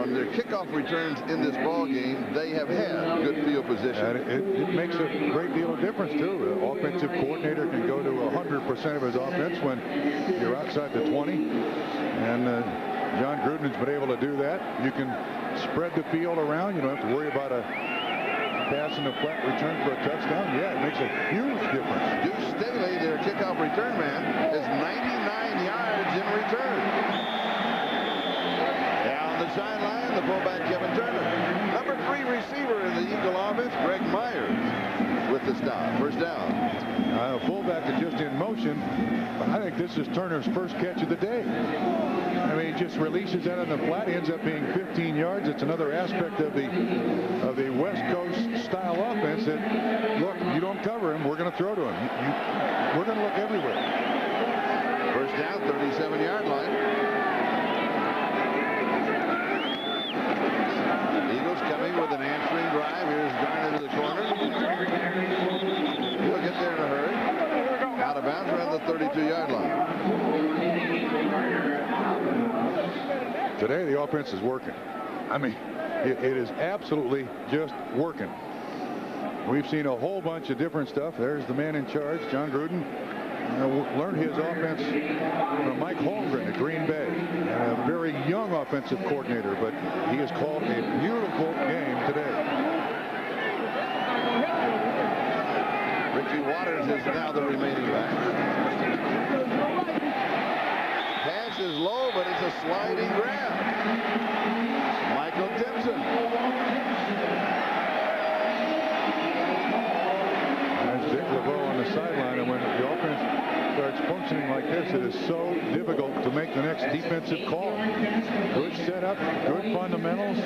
On their kickoff returns in this ball game, they have had good field position. And it makes a great deal of difference, too. The offensive coordinator can go to 100% of his offense when you're outside the 20. And John Gruden's been able to do that. You can spread the field around. You don't have to worry about a pass in the flat return for a touchdown. Yeah, it makes a huge difference. Deuce Staley, their kickoff return man, is 99 yards in return. Down the sideline, the fullback Kevin Turner. Number 3 receiver in the Eagle offense, Greg Myers, with the stop. First down. The fullback is just in motion. But I think this is Turner's first catch of the day. I mean, he just releases that on the flat. He ends up being 15 yards. It's another aspect of the West Coast style offense that, look, you don't cover him, we're going to throw to him. We're going to look everywhere. First down, 37-yard line. Eagles coming with an answering drive. Here's Garner to the corner. He'll get there in a hurry. Out of bounds around the 32-yard line. Today the offense is working. I mean, it is absolutely just working. We've seen a whole bunch of different stuff. There's the man in charge, John Gruden. Learned his offense from Mike Holmgren at Green Bay. A very young offensive coordinator, but he has called a beautiful game today. Ricky Waters is now the remaining back. Pass is low, but it's a sliding grab. Michael Timpson. There's Dick LeBeau on the sideline, and when the offense starts functioning like this, it is so difficult to make the next defensive call. Good setup, good fundamentals.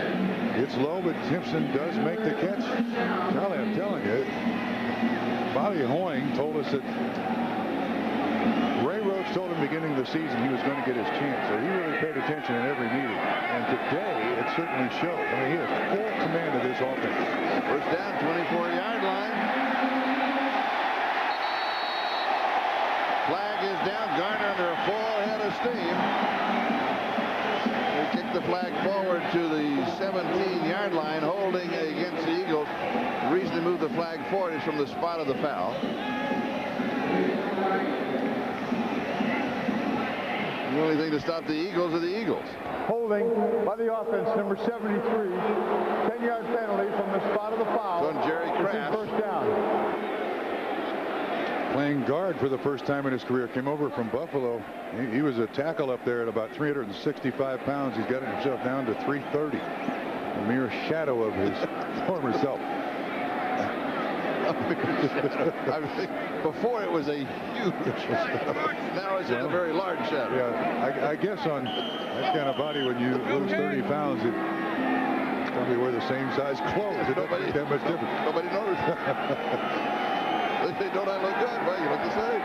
It's low, but Timpson does make the catch. Charlie, I'm telling you, Bobby Hoying told us that Ray Rhodes told him beginning of the season he was going to get his chance, so he really paid attention in every meeting. And today, it certainly showed. I mean, he has full command of this offense. First down, 24-yard line. Flag is down. Garner under a full head of steam. They kick the flag forward to the 17-yard line, holding against the Eagles. The reason they move the flag forward is from the spot of the foul. The only thing to stop the Eagles are the Eagles. Holding by the offense, number 73. 10-yard penalty from the spot of the foul. On Jerry Kraft. First down. playing guard for the first time in his career. Came over from Buffalo. He was a tackle up there at about 365 pounds. He's got himself down to 330. A mere shadow of his former self. I think before it was a huge shadow. Now it's a very large shadow. Yeah, I guess on that kind of body, when you lose 30 pounds, it's probably wear the same size clothes. It doesn't make that much difference. Nobody noticed. They don't I look good? Well, you look the same.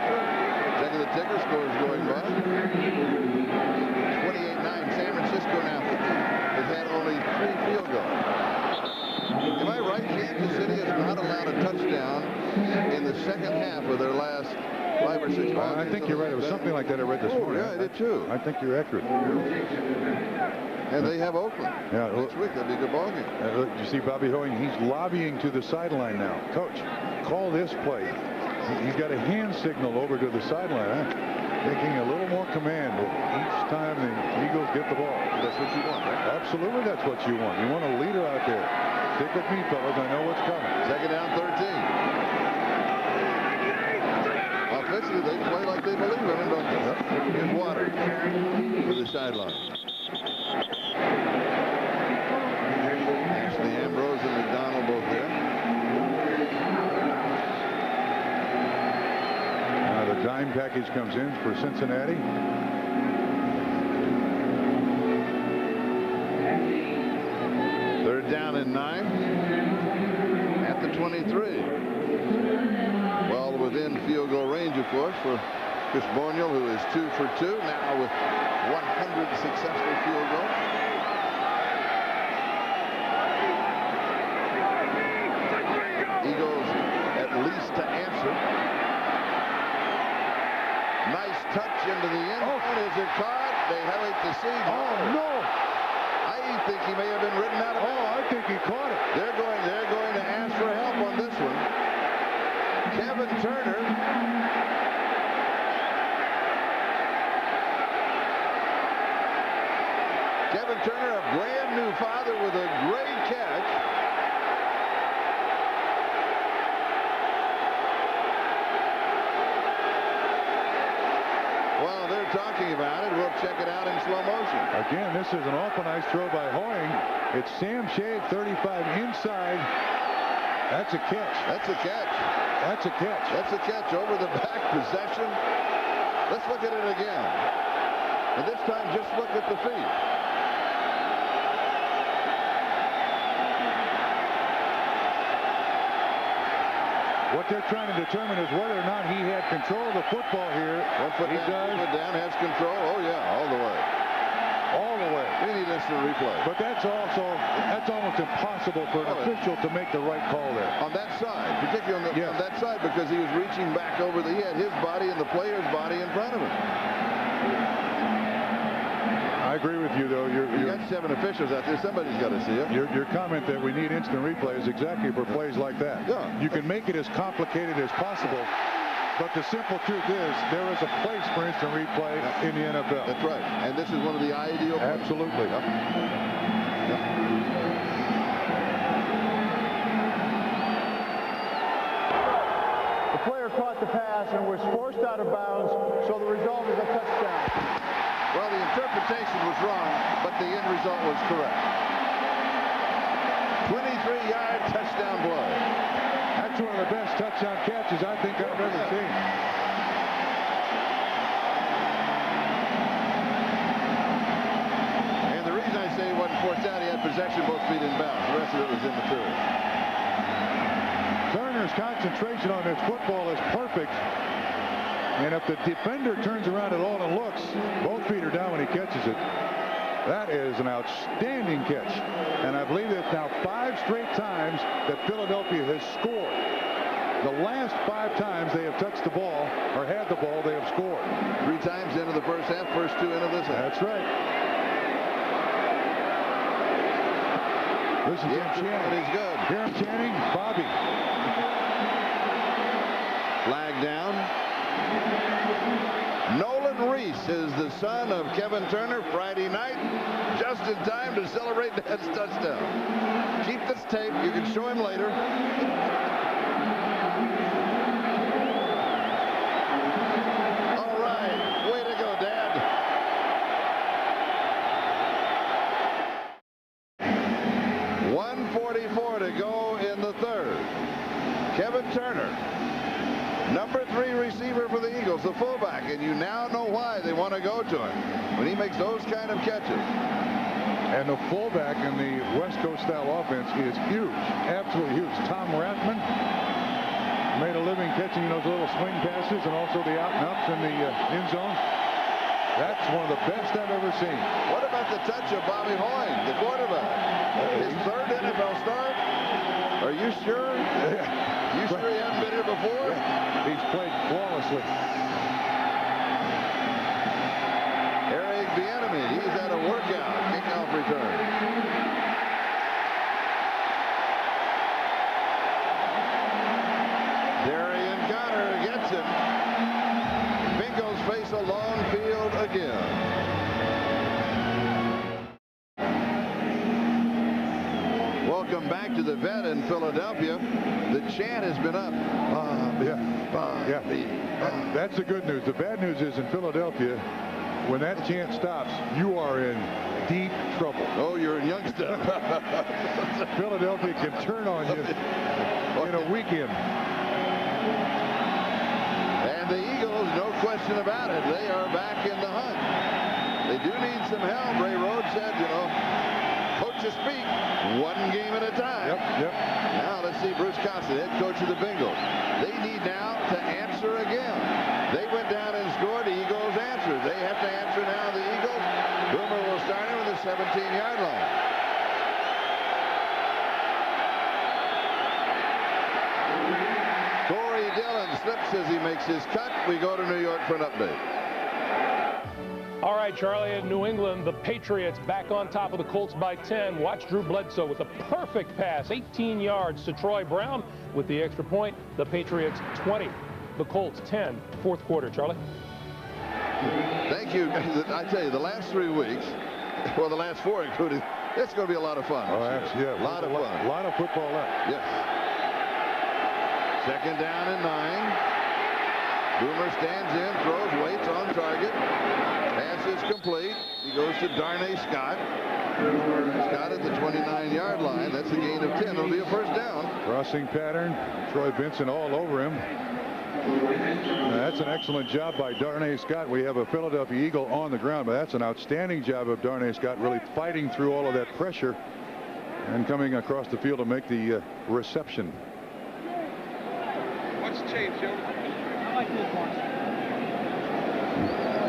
Checking the ticker, scores going by. 28-9. San Francisco now has had only 3 field goals. Am I right? Kansas City has not allowed a touchdown in the second half of their last 5 or 6 rounds. I think you're right. It was something like that I read this morning. Yeah, I did too. I think you're accurate. And they have Oakland next week. That'd be a good ball game. You see Bobby Hoying, he's lobbying to the sideline now. Coach, call this play. He's got a hand signal over to the sideline. Taking a little more command each time the Eagles get the ball. That's what you want, right? Absolutely, that's what you want. You want a leader out there. Stick with me, fellas. I know what's coming. Second down, 13. Offensively, they play like they believe in it, don't they? Here's Water to the sideline. Ashley Ambrose and McDonald both there. The dime package comes in for Cincinnati. Third down and 9 at the 23. Well within field goal range, of course, for Chris Bonial, who is 2 for 2 now with 100 successful field goals. Eagles at least to answer. Nice touch into the end zone. Is it caught? They have it to see. Oh, no. I think he may have been ridden out of it. I think he caught it. They're going to ask for help on this one. Kevin Turner. Kevin Turner, a brand new father with a great catch. Talking about it. We'll check it out in slow motion. Again, this is an awful nice throw by Hoying. It's Sam Shade, 35 inside. That's a catch. That's a catch. That's a catch. That's a catch over the back possession. Let's look at it again. And this time, just look at the feet. What they're trying to determine is whether or not he had control of the football here. One foot down, has control. Oh, yeah, all the way. All the way. We need instant replay. But that's almost impossible for an official to make the right call there. On that side, particularly on that side, because he was reaching back over he had his body and the player's body in front of him. I agree with you, though. You got 7 officials out there. Somebody's got to see it. Your comment that we need instant replay is exactly for plays like that. Yeah. You can make it as complicated as possible, but the simple truth is there is a place for instant replay in the NFL. That's right. And this is one of the ideal plays. Absolutely. Yep. Yep. The player caught the pass and was forced out of bounds, so the result is a touchdown. Well, the interpretation was wrong, but the end result was correct. 23-yard touchdown play. That's one of the best touchdown catches I think I've ever seen. And the reason I say he wasn't forced out, he had possession, both feet in bounds. The rest of it was immaterial. Turner's concentration on this football is perfect. And if the defender turns around at all and looks, both feet are down when he catches it. That is an outstanding catch. And I believe it's now 5 straight times that Philadelphia has scored. The last 5 times they have touched the ball or had the ball, they have scored. 3 times into the first half, first 2 into this half. That's right. Listen to Channing. He's good. Here I'm Channing, Bobby. Flag down. Nolan Reese is the son of Kevin Turner. Friday night, just in time to celebrate Dad's touchdown. Keep this tape. You can show him later. the fullback, and you now know why they want to go to him when he makes those kind of catches. And the fullback in the West Coast style offense is huge, absolutely huge. Tom Rathman made a living catching those little swing passes and also the out and ups in the end zone. That's one of the best I've ever seen. What about the touch of Bobby Hoying, the quarterback? His third NFL start? Are you sure? You sure he hasn't been here before? Yeah. He's played flawlessly. Eric Bieniemy, he's at a workout. Kickoff return. Darian Connor gets him. Bengals face a long field again. Welcome back to the Vet in Philadelphia. The chant has been up. That's the good news. The bad news is in Philadelphia, when that chant stops, you are in deep trouble. Oh, you're in Youngstown. Philadelphia can turn on you in a weekend. And the Eagles, no question about it, they are back in the hunt. They do need some help. Ray Rhodes said, you know, coaches speak one game at a time. Yep. Now let's see Bruce Constant, head coach of the Bengals. They need now to answer again. They went down and scored. The Eagles answered. They have to answer now. The Eagles. Boomer will start him with the 17-yard line. Corey Dillon slips as he makes his cut. We go to New York for an update. All right, Charlie, in New England, the Patriots back on top of the Colts by 10. Watch Drew Bledsoe with a perfect pass, 18 yards to Troy Brown with the extra point. The Patriots 20, the Colts 10, fourth quarter. Charlie? Thank you. I tell you, the last 3 weeks, well, the last 4 including, it's going to be a lot of fun. Oh, absolutely. Yeah, a lot of fun. A lot of football left. Yes. Second down and 9. Boomer stands in, throws, waits on target. Pass is complete. He goes to Darnay Scott. Scott at the 29-yard line. That's a gain of 10. It'll be a first down. Crossing pattern. Troy Vincent all over him. That's an excellent job by Darnay Scott. We have a Philadelphia Eagle on the ground, but that's an outstanding job of Darnay Scott, really fighting through all of that pressure and coming across the field to make the reception. What's changed, Joe? I like this one.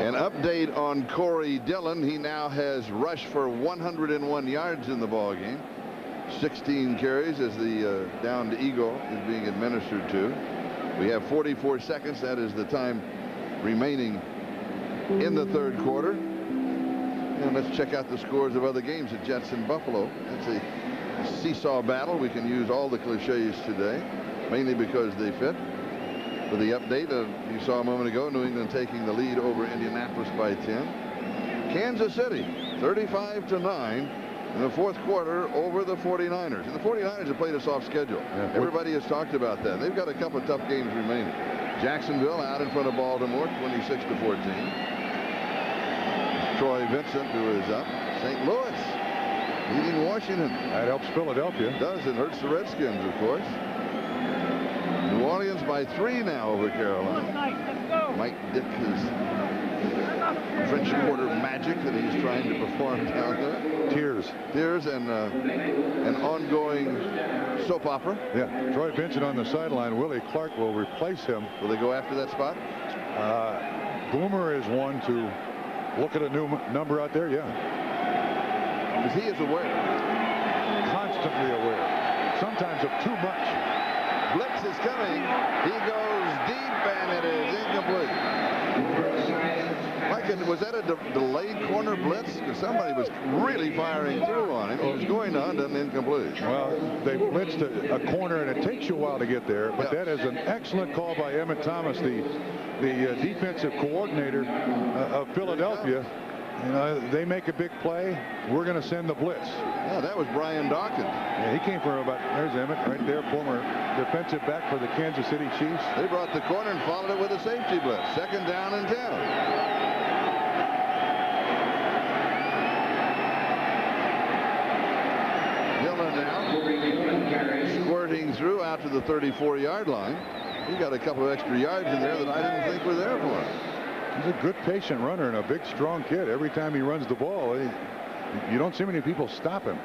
An update on Corey Dillon. He now has rushed for 101 yards in the ball game. 16 carries as the downed Eagle is being administered to. We have 44 seconds. That is the time remaining in the third quarter. And let's check out the scores of other games at Jets and Buffalo. It's a seesaw battle. We can use all the cliches today, mainly because they fit. For the update, you saw a moment ago, New England taking the lead over Indianapolis by 10. Kansas City, 35-9 in the fourth quarter over the 49ers. And the 49ers have played a soft schedule. Yeah. Everybody has talked about that. They've got a couple of tough games remaining. Jacksonville out in front of Baltimore, 26-14. Troy Vincent, who is up. St. Louis leading Washington. That helps Philadelphia. It does. It hurts the Redskins, of course. New Orleans by 3 now over Carolina. Mike Dick is French Quarter magic that he's trying to perform down there. Tears and an ongoing soap opera. Yeah, Troy Vincent on the sideline. Willie Clark will replace him. Will they go after that spot? Boomer is one to look at a new number out there. Yeah. Because he is aware. Constantly aware. Sometimes of too much. Blitz is coming. He goes deep, and it is incomplete. Mike, was that a delayed corner blitz? Because somebody was really firing through on him. He was going to hunt and incomplete. Well, they blitzed a corner, and it takes you a while to get there. But that is an excellent call by Emmett Thomas, the defensive coordinator of Philadelphia. You know, they make a big play. We're going to send the blitz. Yeah, that was Brian Dawkins. Yeah, he came from about, there's Emmett right there, former defensive back for the Kansas City Chiefs. They brought the corner and followed it with a safety blitz. Second down and 10. Dillon now squirting through out to the 34-yard line. He got a couple of extra yards in there that I didn't think were there for him. He's a good patient runner and a big strong kid. Every time he runs the ball, you don't see many people stop him.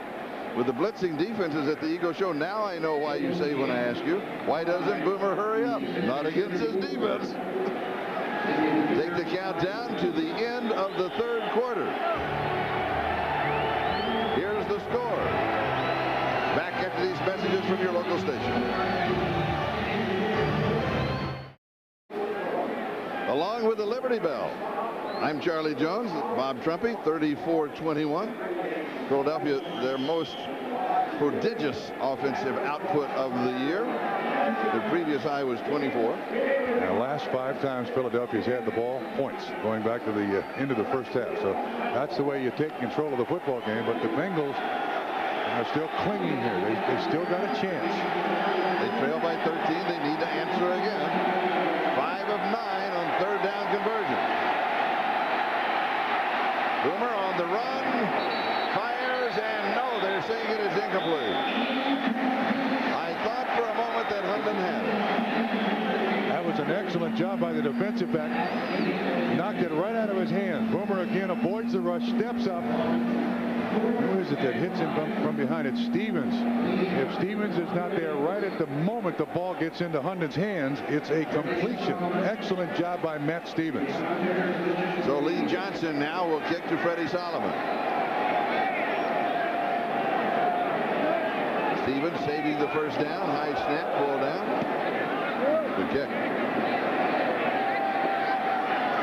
With the blitzing defenses at the Eagles show, now I know why you say when I ask you, why doesn't Boomer hurry up? Not against his defense. Take the count down to the end of the third quarter. Here's the score. Back after these messages from your local station. Along with the Liberty Bell, I'm Charlie Jones. Bob Trumpy, 34-21. Philadelphia, their most prodigious offensive output of the year. The previous high was 24. And the last 5 times Philadelphia's had the ball, points, going back to the end of the first half. So that's the way you take control of the football game. But the Bengals are still clinging here. They still got a chance. They trail by 13. They need to answer again. 5 of 9 on third down conversion. Boomer on the run. Fires, and no, they're saying it is incomplete. I thought for a moment that Hundon had it. That was an excellent job by the defensive back. Knocked it right out of his hand. Boomer again avoids the rush, steps up. Who is it that hits him from behind? It's Stevens. If Stevens is not there right at the moment the ball gets into Hundon's hands, it's a completion. Excellent job by Matt Stevens. So Lee Johnson now will kick to Freddie Solomon. Stevens saving the first down. High snap, pull down. Good kick.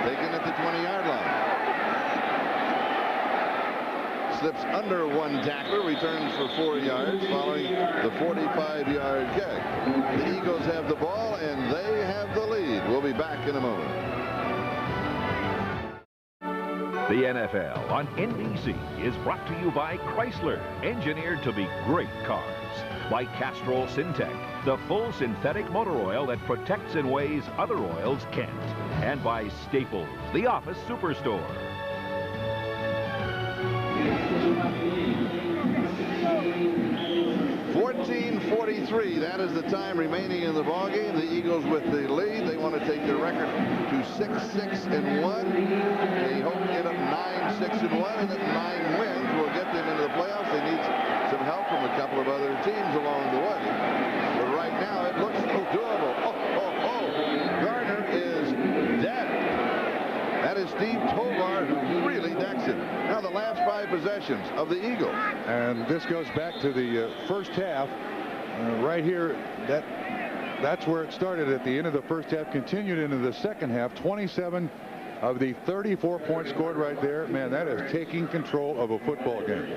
Taken at the 20-yard line. Slips under one tackler, returns for 4 yards following the 45-yard kick. The Eagles have the ball and they have the lead. We'll be back in a moment. The NFL on NBC is brought to you by Chrysler, engineered to be great cars. By Castrol Syntec, the full synthetic motor oil that protects in ways other oils can't. And by Staples, the office superstore. 14:43. That is the time remaining in the ballgame. The Eagles with the lead. They want to take their record to 6-6-1. They hope to get up 9-6-1, and that 9 wins will get them into the playoffs. They need some help from a couple of other teams along the way. But right now it looks doable. Gardner is dead. That is Steve Tovar who really decks it. Now the last 5 possessions of the Eagles. And this goes back to the first half. Right here, that's where it started at the end of the first half, continued into the second half. 27 of the 34 points scored right there. Man, that is taking control of a football game.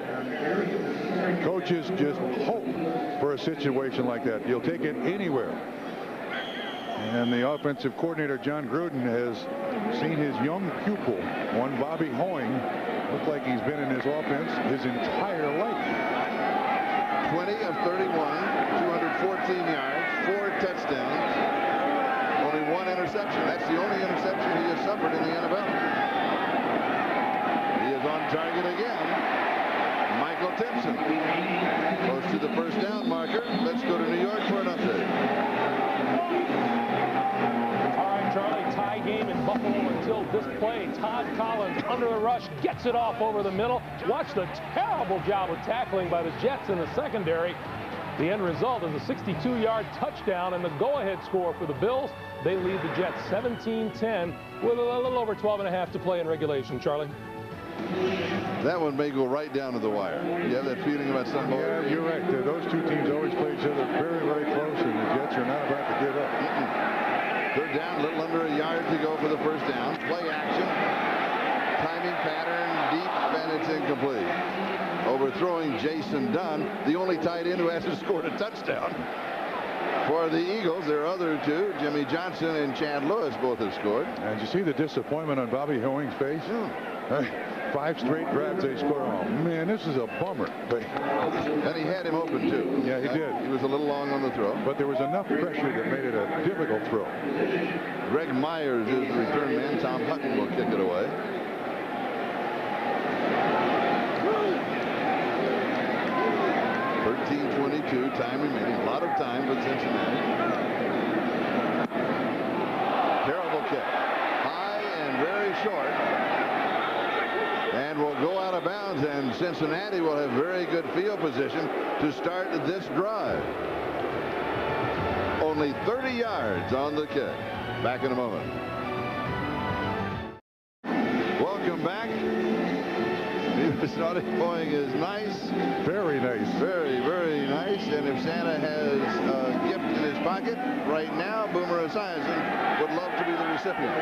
Coaches just hope for a situation like that. You'll take it anywhere. And the offensive coordinator, John Gruden, has seen his young pupil, one Bobby Hoying, look like he's been in his offense his entire life. 20 of 31, 214 yards, 4 touchdowns, only 1 interception. That's the only interception he has suffered in the NFL. He is on target again. Michael Timpson close to the first down marker. Let's go to New York for an update. Charlie, tie game in Buffalo until this play. Todd Collins under the rush gets it off over the middle. Watch the terrible job of tackling by the Jets in the secondary. The end result is a 62-yard touchdown and the go-ahead score for the Bills. They lead the Jets 17-10 with a little over 12.5 to play in regulation. Charlie? That one may go right down to the wire. You have that feeling about something? Yeah, you're right. Those two teams always play each other very, very close, and the Jets are not about to give up. Third down, a little under a yard to go for the first down. Play action. Timing pattern deep, and it's incomplete. Overthrowing Jason Dunn, the only tight end who hasn't scored a touchdown. For the Eagles, their other two, Jimmy Johnson and Chad Lewis, both have scored. And you see the disappointment on Bobby Hoying's face? Yeah. 5 straight drives they score. Oh, man, this is a bummer. But and he had him open, too. Yeah, he did. He was a little long on the throw. But there was enough pressure that made it a difficult throw. Greg Myers is the return man. Tom Hutton will kick it away. .22 time remaining. A lot of time for Cincinnati. kick. High and very short. And will go out of bounds, and Cincinnati will have very good field position to start this drive. Only 30 yards on the kick. Back in a moment. Welcome back. Hoying is nice. Very nice. Very, very nice. And if Santa has a gift in his pocket right now, Boomer Esiason would love to be the recipient.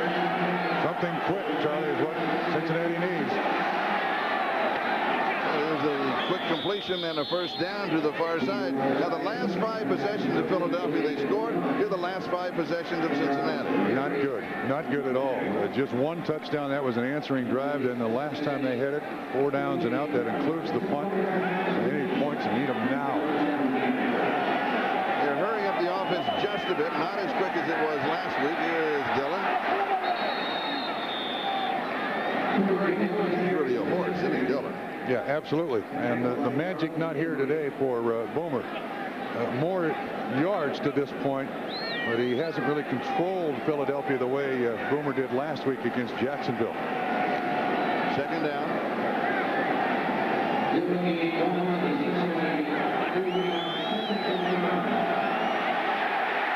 Something quick, Charlie, is what Cincinnati needs. There's a quick completion and a first down to the far side. Now, the last 5 possessions of Philadelphia, they scored. Here are the last 5 possessions of Cincinnati. Not good. Not good at all. Just 1 touchdown. That was an answering drive. Then the last time they hit it, 4 downs and out. That includes the punt. Any points, need them now. They're hurrying up the offense just a bit. Not as quick as it was last week. Here is Dillon. He's really a horse, isn't he, Dillon? Yeah, absolutely. And the magic not here today for Boomer. More yards to this point, but he hasn't really controlled Philadelphia the way Boomer did last week against Jacksonville. Second down.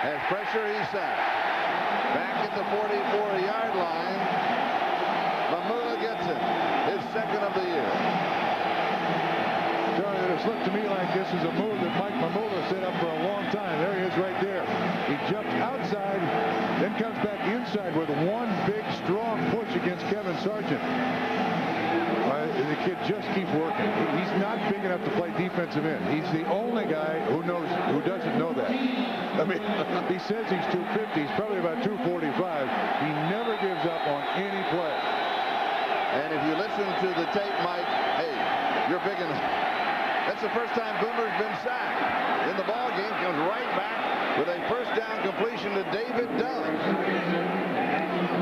Has pressure, he's sacked. Back at the 44-yard line. Mamula gets it. His second of the year. It's looked to me like this is a move that Mike Mamula set up for a long time. There he is right there. He jumped outside, then comes back inside with one big, strong push against Kevin Sargent. The kid just keeps working. He's not big enough to play defensive end. He's the only guy who doesn't know that. I mean, he says he's 250. He's probably about 245. He never gives up on any play. And if you listen to the tape, Mike, hey, you're big enough. That's the first time Boomer's been sacked in the ball game. Comes right back with a first down completion to David Dulles.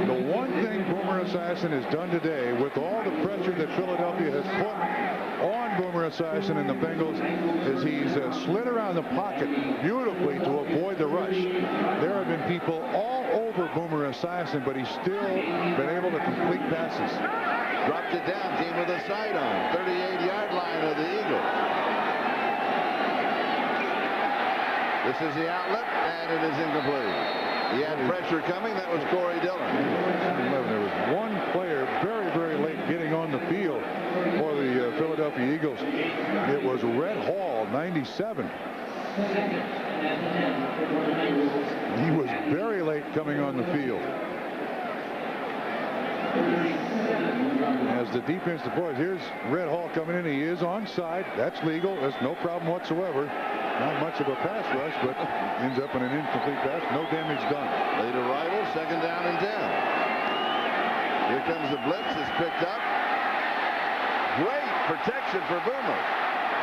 The one thing Boomer Esiason has done today, with all the pressure that Philadelphia has put on Boomer Esiason and the Bengals, is he's slid around the pocket beautifully to avoid the rush. There have been people all over Boomer Esiason, but he's still been able to complete passes. Dropped it down, came with a sidearm, 38-yard line of the Eagles. This is the outlet, and it is incomplete. He had pressure coming. That was Corey Dillon. There was one player very, very late getting on the field for the Philadelphia Eagles. It was Red Hall, 97. He was very late coming on the field. As the defense deploys, here's Red Hall coming in. He is onside. That's legal. There's no problem whatsoever. Not much of a pass rush, but ends up in an incomplete pass. No damage done. Late arrival, second down and 10. Here comes the blitz. It's picked up. Great protection for Boomer.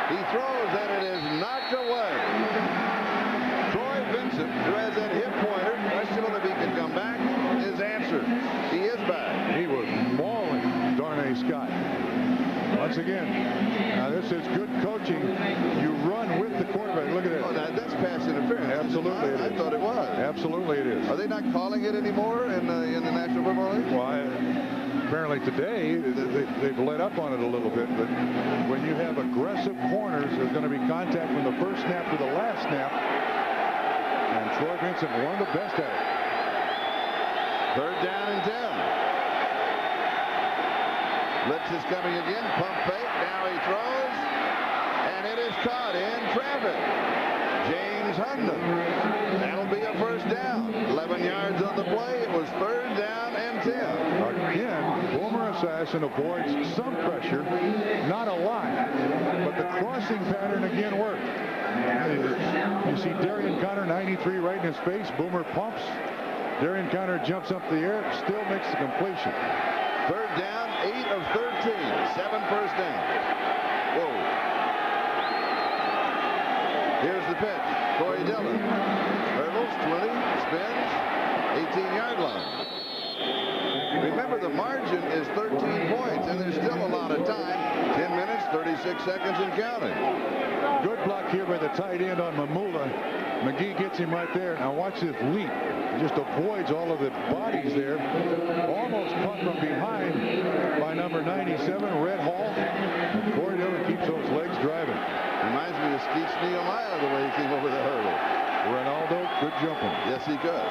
He throws, and it is knocked away. Troy Vincent, who has that hip pointer, questionable if he can come back, is answered. He is back. He was mauling Darnay Scott. Once again, now this is good coaching. You run with the quarterback. Look at that. Oh, now that's pass interference. Absolutely it is. I thought it was. Absolutely it is. Are they not calling it anymore in the National Football League? Well, apparently today they've let up on it a little bit, but when you have aggressive corners, there's going to be contact from the first snap to the last snap. And Troy Vincent, one of the best at it. Third down and 10. Blitz is coming again. Pump fake. Now he throws. And it is caught in traffic. James Hunden. That'll be a first down. 11 yards on the play. It was third down and 10. Again, Boomer Esiason avoids some pressure. Not a lot. But the crossing pattern again worked. You see Darian Conner, 93, right in his face. Boomer pumps. Darian Conner jumps up the air. Still makes the completion. Third down, 8 of 13. 7 first downs. Whoa. Here's the pitch. Corey Dillon. Hurdles, 20, spins, 18-yard line. Remember, the margin is 13 points, and there's still a lot of time. 10 minutes, 36 seconds, and counting. Good block here by the tight end on Mamula. McGee gets him right there. Now watch this leap. He just avoids all of the bodies there. Almost caught from behind by number 97, Red Hall. And Corey Dillon keeps those legs driving. Reminds me of Skeets Nehemiah, the way he came over the hurdle. Ronaldo, good jumping. Yes, he could.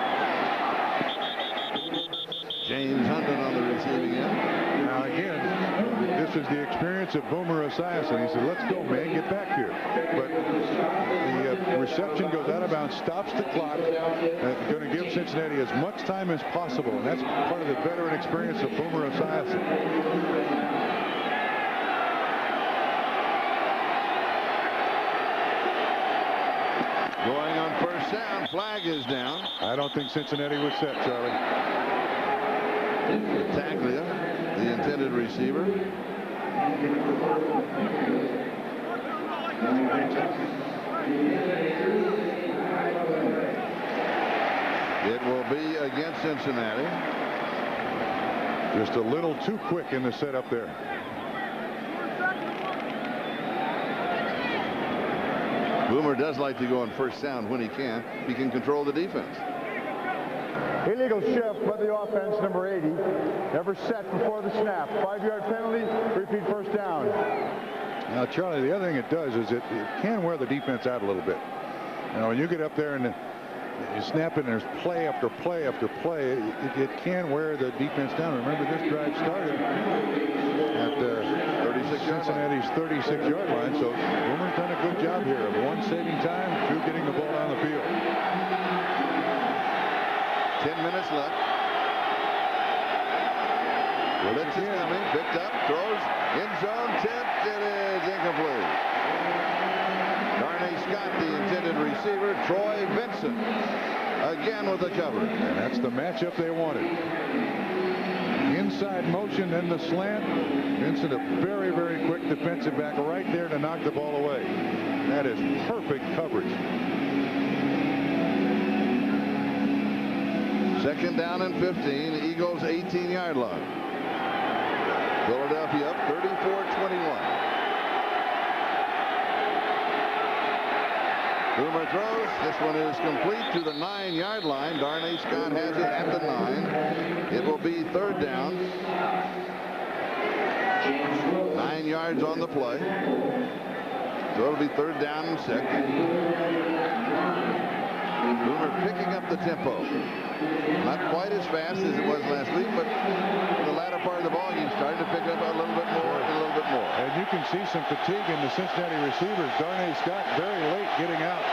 James Hunden on the receiving end. Now again, this is the experience of Boomer Esiason. He said, let's go, man, get back here. But the reception goes out of bounds, stops the clock, going to give Cincinnati as much time as possible. And that's part of the veteran experience of Boomer Esiason. Going on first down, flag is down. I don't think Cincinnati was set, Charlie. Taglia, the intended receiver. It will be against Cincinnati. Just a little too quick in the setup there. Boomer does like to go on first down when he can. He can control the defense. Illegal shift by the offense, number 80. Never set before the snap. 5-yard penalty, repeat first down. Now, Charlie, the other thing it does is it can wear the defense out a little bit. You know, when you get up there and you snap and there's play after play after play, it can wear the defense down. Remember, this drive started at Cincinnati's 36-yard line, so Boomer's done a good job here of one, saving time, two, getting the ball on the field. 10 minutes left. Blitz is coming, picked up, throws, end zone, tipped, it is incomplete. Darnay Scott, the intended receiver, Troy Vincent, again with the cover. And that's the matchup they wanted. Inside motion, then the slant. Vincent, a very, very quick defensive back right there to knock the ball away. That is perfect coverage. Second down and 15, Eagles 18-yard line. Philadelphia up 34-21. Boomer throws. This one is complete to the 9-yard line. Darnay Scott has it at the 9. It will be third down. 9 yards on the play. So it'll be third down and 6. Boomer picking up the tempo. Not quite as fast as it was last week, but in the latter part of the ball, he's starting to pick up a little bit more and a little bit more. And you can see some fatigue in the Cincinnati receivers. Darnay Scott very late getting out.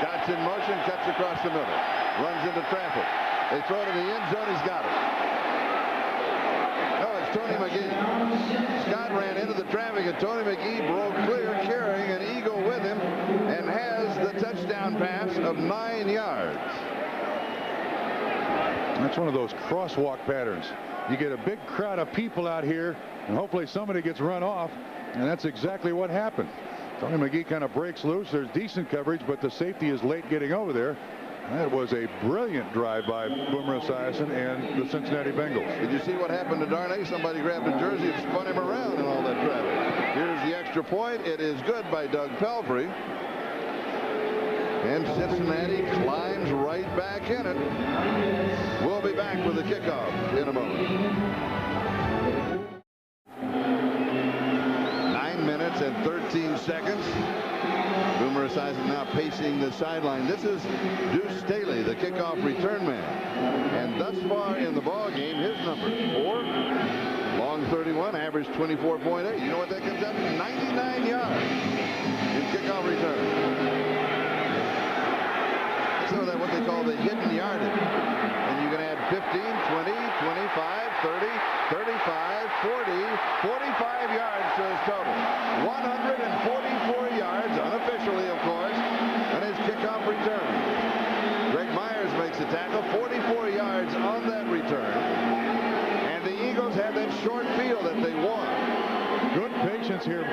Scott's in motion, cuts across the middle, runs into traffic. They throw it in the end zone. He's got it. No, it's Tony McGee. Scott ran into the traffic, and Tony McGee broke clear, carrying an Eagle with him, and has the touchdown pass of 9 yards. That's one of those crosswalk patterns. You get a big crowd of people out here, and hopefully somebody gets run off, and that's exactly what happened. Tony McGee kind of breaks loose. There's decent coverage, but the safety is late getting over there. That was a brilliant drive by Boomer Esiason and the Cincinnati Bengals. Did you see what happened to Darnay? Somebody grabbed a jersey and spun him around in all that traffic. Here's the extra point. It is good by Doug Pelfrey. And Cincinnati climbs right back in it. We'll be back with the kickoff in a moment. 9 minutes and 13 seconds. Boomer Esiason now pacing the sideline. This is Deuce Staley, the kickoff return man. And thus far in the ball game, his number 4, long 31, average 24.8. You know what that comes up to? 99 yards in kickoff return. So that's what they call the hidden yardage. And you can add 15, 20, 25, 30, 35, 40, 45 yards to his total. 144 yards, unofficially, of course, on his kickoff return. Greg Myers makes the tackle, 44 yards on that return. And the Eagles had that short field that they won. Good patience here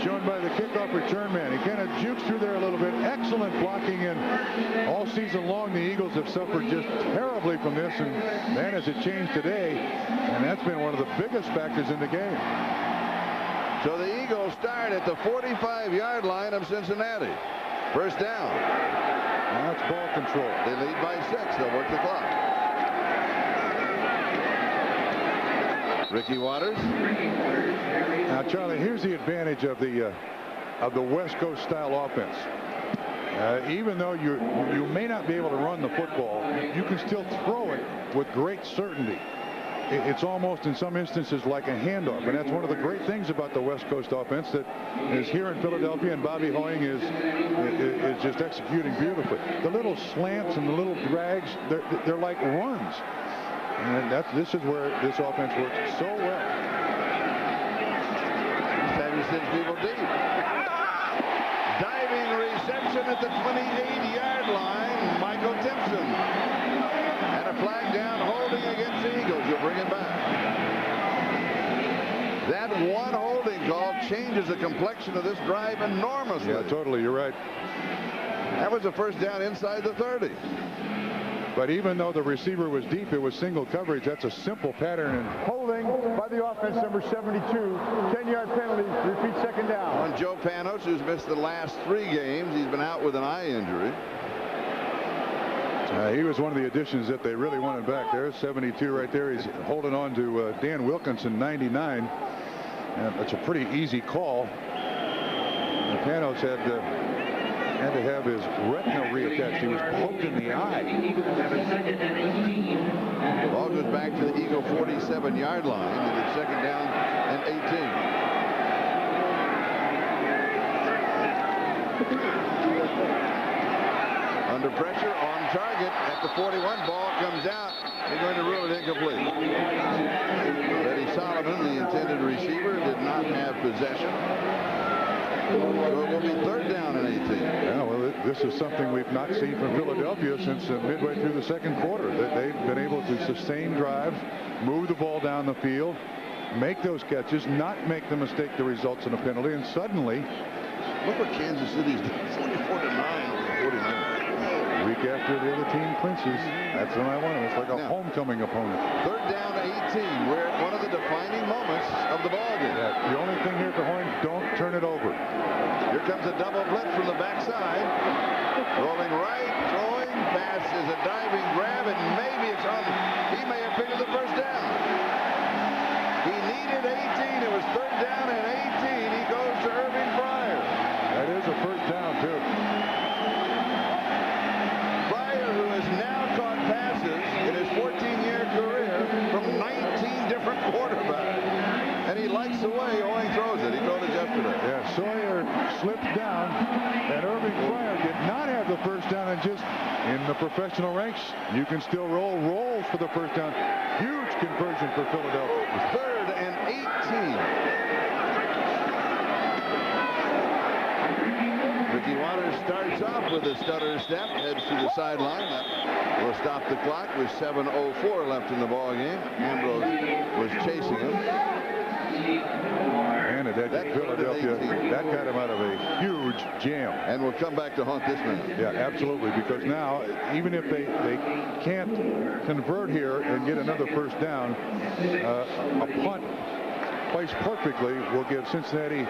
shown by the kickoff return man. He kind of jukes through there a little bit. Excellent blocking, and all season long the Eagles have suffered just terribly from this, and man, has it changed today, and that's been one of the biggest factors in the game. So the Eagles start at the 45-yard line of Cincinnati. First down. Now it's ball control. They lead by 6. They'll work the clock. Ricky Waters. Now, Charlie, here's the advantage of the West Coast style offense. Even though you may not be able to run the football, you can still throw it with great certainty. It's almost in some instances like a handoff, and that's one of the great things about the West Coast offense that is here in Philadelphia, and Bobby Hoying is just executing beautifully. The little slants and the little drags, they're like runs, and this is where this offense works so well. This time he sends people deep. Diving reception at the 28-yard line, Michael Timpson. And a flag down holding against the Eagles. You'll bring it back. That one holding call changes the complexion of this drive enormously. Yeah, totally. You're right. That was a first down inside the 30. But even though the receiver was deep, it was single coverage. That's a simple pattern. And holding by the offense, number 72. 10-yard penalty. Repeat second down. On Joe Panos, who's missed the last 3 games. He's been out with an eye injury. He was one of the additions that they really wanted back there. 72 right there. He's holding on to Dan Wilkinson, 99. And it's a pretty easy call. And Panos had to have his retina reattached. He was poked in the eye. Ball goes back to the Eagle 47-yard line. And it's second down and 18. Under pressure, on target at the 41. Ball comes out. They're going to rule it incomplete. Eddie Solomon, the intended receiver, did not have possession. So it will be third down and 18. Yeah, well, this is something we've not seen from Philadelphia since midway through the second quarter. They've been able to sustain drives, move the ball down the field, make those catches, not make the mistake that results in a penalty, and suddenly, look what Kansas City's doing. 44-9 over 49. Week after the other team clinches, that's when I want them. It's like a homecoming opponent. Third down 18. We're at one of the defining moments of the ball game. Yeah, the only thing here for Hoying, don't turn it over. Here comes a double blitz from the backside. Rolling right, throwing, pass is a diving grab, and maybe it's on. He may have picked up the first down. He needed 18. It was third down and 18. He goes to Irving Fryer. That is a first down, too. Fryer, who has now caught passes in his 14-year career from 19 different quarterbacks. And he likes the way Hoying throws it. He told us yesterday. Yeah, Sawyer slipped down, and Irving Fryer did not have the first down, and just in the professional ranks, you can still roll rolls for the first down. Huge conversion for Philadelphia. Third and 18. Ricky Waters starts off with a stutter step, heads to the sideline. That will stop the clock with 7:04 left in the ball game. Ambrose was chasing him. And that Philadelphia, that got him out of a huge jam. And we'll come back to haunt this man. Yeah, absolutely, because now, even if they can't convert here and get another first down, a punt placed perfectly will give Cincinnati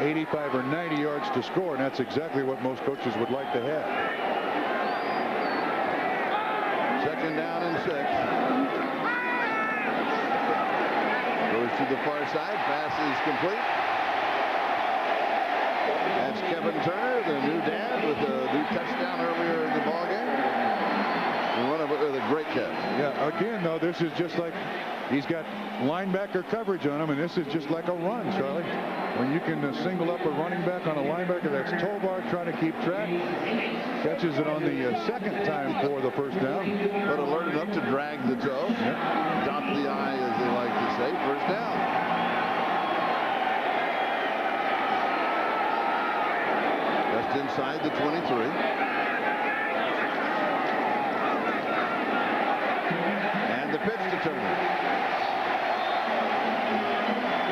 85 or 90 yards to score, and that's exactly what most coaches would like to have. Second down and 6. Goes to the far side. Pass is complete. That's Kevin Turner, the new dad, with a new touchdown earlier in the ballgame. And one of a great catch. Yeah, again, though, this is just like he's got linebacker coverage on him, and this is just like a run, Charlie. When you can single up a running back on a linebacker, that's Tovar trying to keep track. Catches it on the second time for the first down. But alert enough to drag the toe. Yep. Dot the I, as they like to say. First down. Just inside the 23. And the pitch to Turner.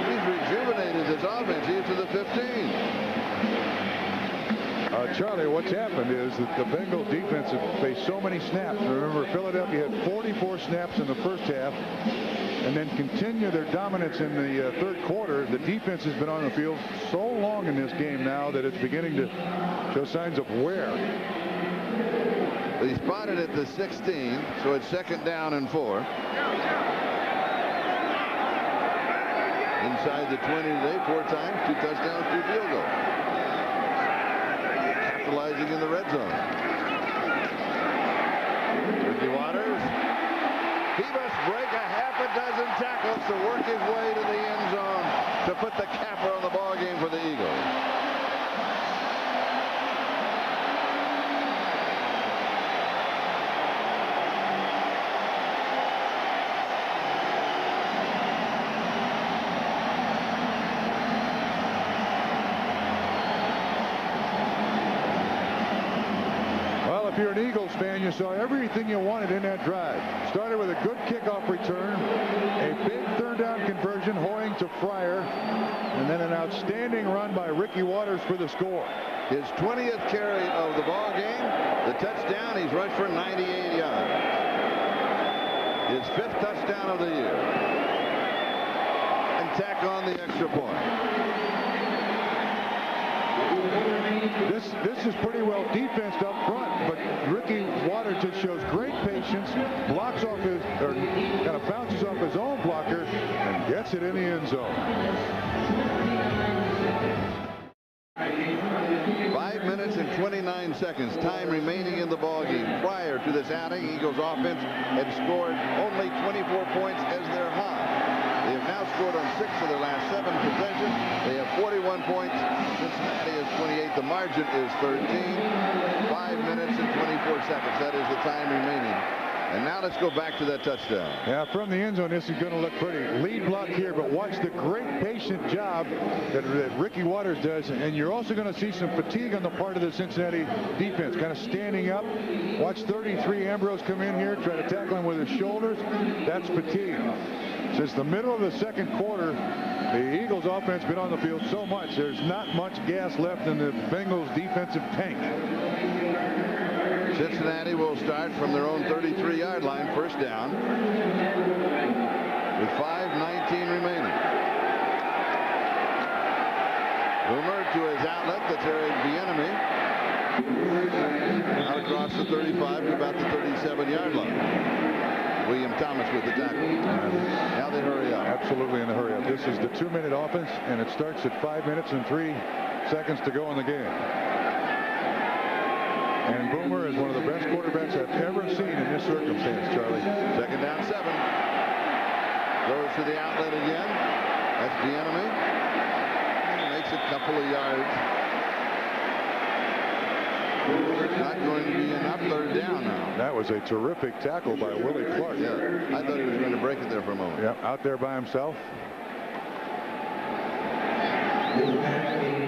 He's rejuvenated this offense. He's to the 15. Charlie, what's happened is that the Bengals defense have faced so many snaps. Remember, Philadelphia had 44 snaps in the first half. and then continue their dominance in the third quarter. The defense has been on the field so long in this game now that it's beginning to show signs of wear. He spotted at the 16, so it's 2nd down and 4. Inside the 20 today, 4 times, 2 touchdowns, 2 field goals. Capitalizing in the red zone. Ricky Waters. He must break a half a dozen tackles to work his way to the end zone to put the capper on the ball game for the Eagles. If you're an Eagles fan, you saw everything you wanted in that drive. Started with a good kickoff return, a big third down conversion, Hoying to Fryer, and then an outstanding run by Ricky Waters for the score. His 20th carry of the ball game, the touchdown. He's rushed for 98 yards. His 5th touchdown of the year. And tack on the extra point. This is pretty well defensed up front, but Ricky Waters just shows great patience, blocks off his, or kind of bounces off his own blocker, and gets it in the end zone. 5 minutes and 29 seconds, time remaining in the ballgame. Prior to this outing, Eagles offense had scored only 24 points as their high. They have now scored on 6 of their last 7 possessions. They have 41 points. Cincinnati is 28. The margin is 13. 5 minutes and 24 seconds. That is the time remaining. And now let's go back to that touchdown. Yeah, from the end zone, this is going to look pretty. Lead block here, but watch the great patient job that Ricky Waters does. And you're also going to see some fatigue on the part of the Cincinnati defense, kind of standing up. Watch 33 Ambrose come in here, try to tackle him with his shoulders. That's fatigue. Since the middle of the second quarter, the Eagles offense has been on the field so much, there's not much gas left in the Bengals defensive tank. Cincinnati will start from their own 33-yard line, 1st down, with 5:19 remaining. Boomer to his outlet, that's Eric Bieniemy. Out across the 35 to about the 37-yard line. William Thomas with the tackle. Now they hurry up. Absolutely in a hurry up. This is the 2-minute offense, and it starts at 5 minutes and 3 seconds to go in the game. And Boomer is one of the best quarterbacks I've ever seen in this circumstance, Charlie. 2nd down, 7. Goes to the outlet again. That's Bieniemy. Makes a couple of yards. Not going to be enough. 3rd down now. That was a terrific tackle by Willie Clark. Yeah, I thought he was going to break it there for a moment. Yeah, out there by himself.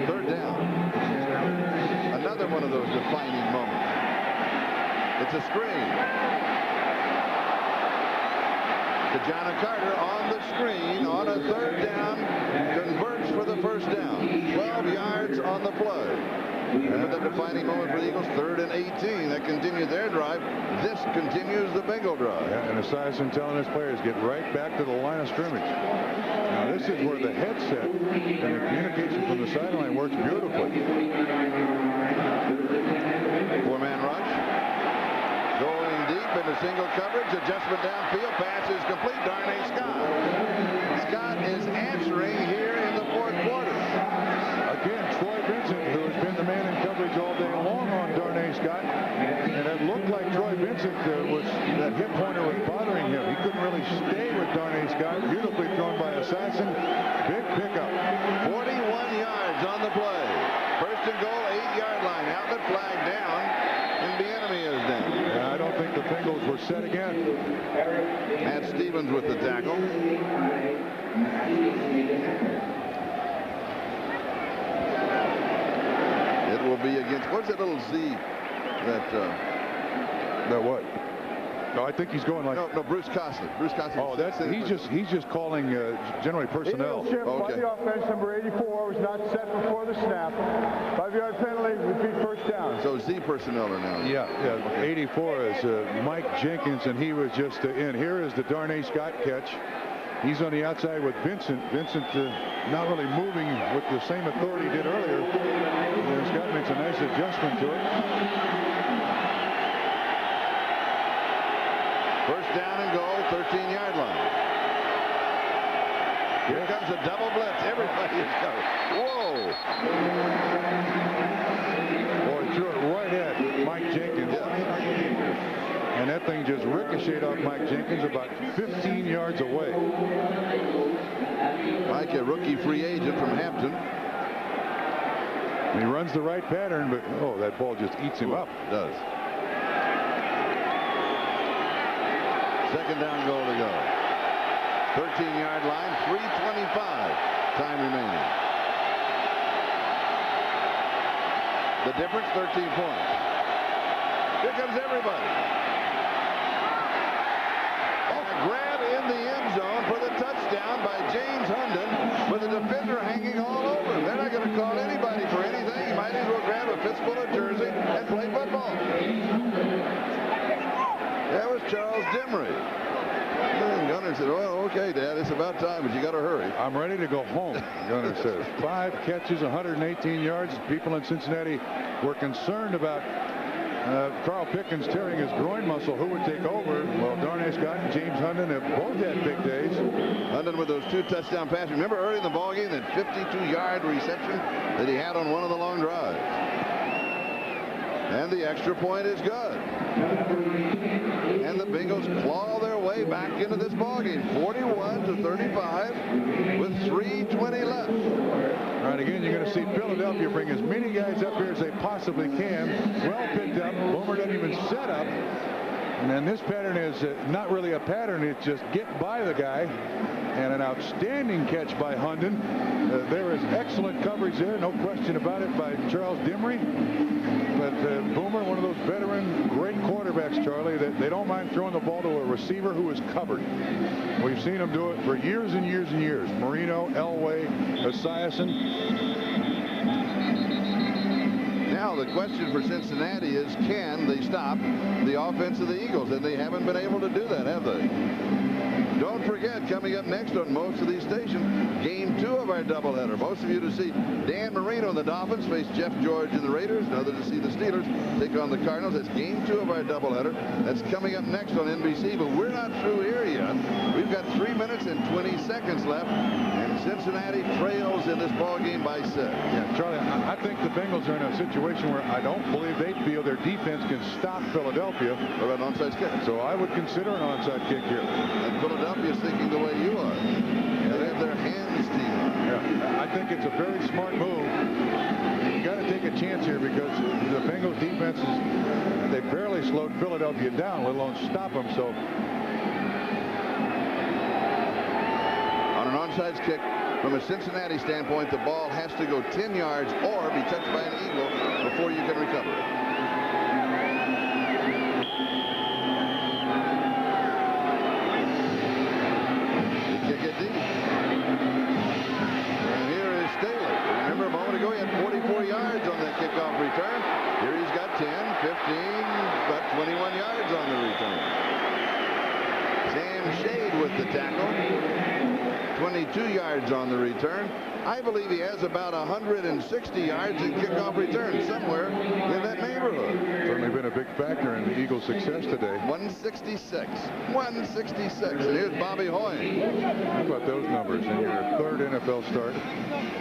3rd down. Another one of those defining moments. It's a screen. Tajana Carter on the screen on a 3rd down. Converts for the 1st down. 12 yards on the play. Another defining moment for the Eagles. 3rd and 18. That continued their drive. This continues the Bengal drive. Yeah, and Esiason telling his players, get right back to the line of scrimmage. Now this is where the headset and the communication from the sideline works beautifully. 4-man rush. Going deep into single coverage. Adjustment downfield. Pass is complete. Darnay Scott. Scott is answering here in the 4th quarter. Again, Troy Vincent, who has been the man in coverage all day long on Darnay Scott. And it looked like Troy Vincent that hip pointer was bothering him. He couldn't really stay with Darnay Scott. Beautifully thrown by Esiason. Big pickup. 41 yards on the play. 1st and goal, 8-yard line. Outlet flag down, and Bieniemy is down. Yeah, I don't think the Bengals were set again. Matt Stevens with the tackle. It will be against, what's that little Z that That what? No, I think he's going like. No, Bruce Cosley. Bruce Cosley. Oh, he's just calling generally personnel. Illegal shift by the offense. Number 84 was not set before the snap. 5-yard penalty would be 1st down. So Z personnel are now. Yeah. 84 is Mike Jenkins, and he was just in. Here is the Darnay Scott catch. He's on the outside with Vincent. Vincent not really moving with the same authority he did earlier. Scott makes a nice adjustment to it. First down and goal, 13-yard line. Here comes a double blitz. Everybody is covered. Whoa! Boy, threw it right at Mike Jenkins. And that thing just ricocheted off Mike Jenkins about 15 yards away. Mike, a rookie free agent from Hampton. And he runs the right pattern, but oh, that ball just eats him up. It does. Second down goal to go. 13-yard line, 3:25 time remaining. The difference, 13 points. Here comes everybody. And a grab in the end zone for the touchdown by James Hunden, with the defender hanging all over him. They're not going to call anybody for anything. You might as well grab a fistful of jersey and play football. That was Charles Dimry. And Gunner said, well, okay, Dad, it's about time, but you got to hurry. I'm ready to go home, Gunner says. 5 catches, 118 yards. People in Cincinnati were concerned about Carl Pickens tearing his groin muscle. Who would take over? Well, Darnay Scott and James Hunden have both had big days. Hunden with those 2 touchdown passes. Remember early in the ballgame that 52-yard reception that he had on one of the long drives. And the extra point is good. And the Bengals claw their way back into this ballgame, 41-35, with 3:20 left. All right, again, you're going to see Philadelphia bring as many guys up here as they possibly can. Well picked up. Boomer doesn't even set up. And then this pattern is not really a pattern. It's just get by the guy. And an outstanding catch by Hunden. There is excellent coverage there, no question about it, by Charles Dimry. But Boomer, one of those veteran great quarterbacks, Charlie, that they don't mind throwing the ball to a receiver who is covered. We've seen him do it for years and years and years. Marino, Elway, Esiason. Now the question for Cincinnati is, can they stop the offense of the Eagles? And they haven't been able to do that, have they? Don't forget, coming up next on most of these stations, game 2 of our doubleheader. Most of you to see Dan Marino and the Dolphins face Jeff George and the Raiders. And others to see the Steelers take on the Cardinals. That's game 2 of our doubleheader. That's coming up next on NBC. But we're not through here yet. We've got 3 minutes and 20 seconds left. And Cincinnati trails in this ball game by 6. Yeah, Charlie, I think the Bengals are in a situation where I don't believe they feel their defense can stop Philadelphia. Or an onside kick. So I would consider an onside kick here. And Philadelphia's thinking the way you are. They have their hands team up. Yeah, I think it's a very smart move. You got to take a chance here because the Bengals defense is, they barely slowed Philadelphia down, let alone stop them. So on an onside kick, from a Cincinnati standpoint, the ball has to go 10 yards or be touched by an Eagle before you can recover it. Kickoff return. Here he's got 10, 15, about 21 yards on the return. Sam Shade with the tackle. 22 yards on the return. I believe he has about 160 yards in kickoff return somewhere in that neighborhood. Certainly been a big factor in the Eagles' success today. 166. 166. And here's Bobby Hoying. How about those numbers in your 3rd NFL start?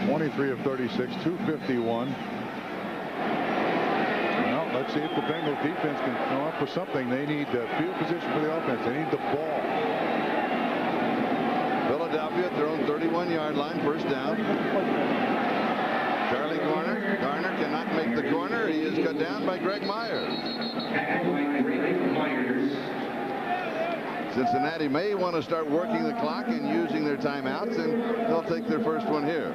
23 of 36, 251. Let's see if the Bengals defense can come up with something. They need field position for the offense. They need the ball. Philadelphia at their own 31-yard line, first down. Charlie Garner. Garner cannot make the corner. He is cut down by Greg Myers. Cincinnati may want to start working the clock and using their timeouts, and they'll take their first one here.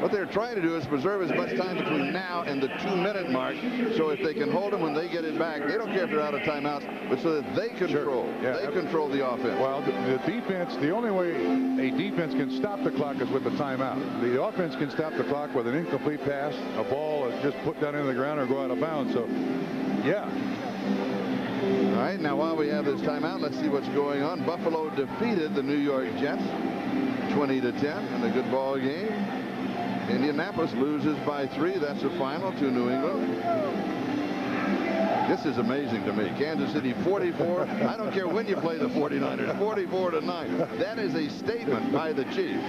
What they're trying to do is preserve as much time between now and the 2-minute mark, so if they can hold them when they get it back, they don't care if they're out of timeouts, but so that they control. Sure. Yeah. They control the offense. Well, the defense, the only way a defense can stop the clock is with the timeout. The offense can stop the clock with an incomplete pass, a ball just put down into the ground or go out of bounds. So, yeah. All right. right, now while we have this timeout, let's see what's going on. Buffalo defeated the New York Jets 20-10 in a good ball game. Indianapolis loses by 3. That's the final to New England. This is amazing to me. Kansas City 44. I don't care when you play the 49ers. 44-9. That is a statement by the Chiefs.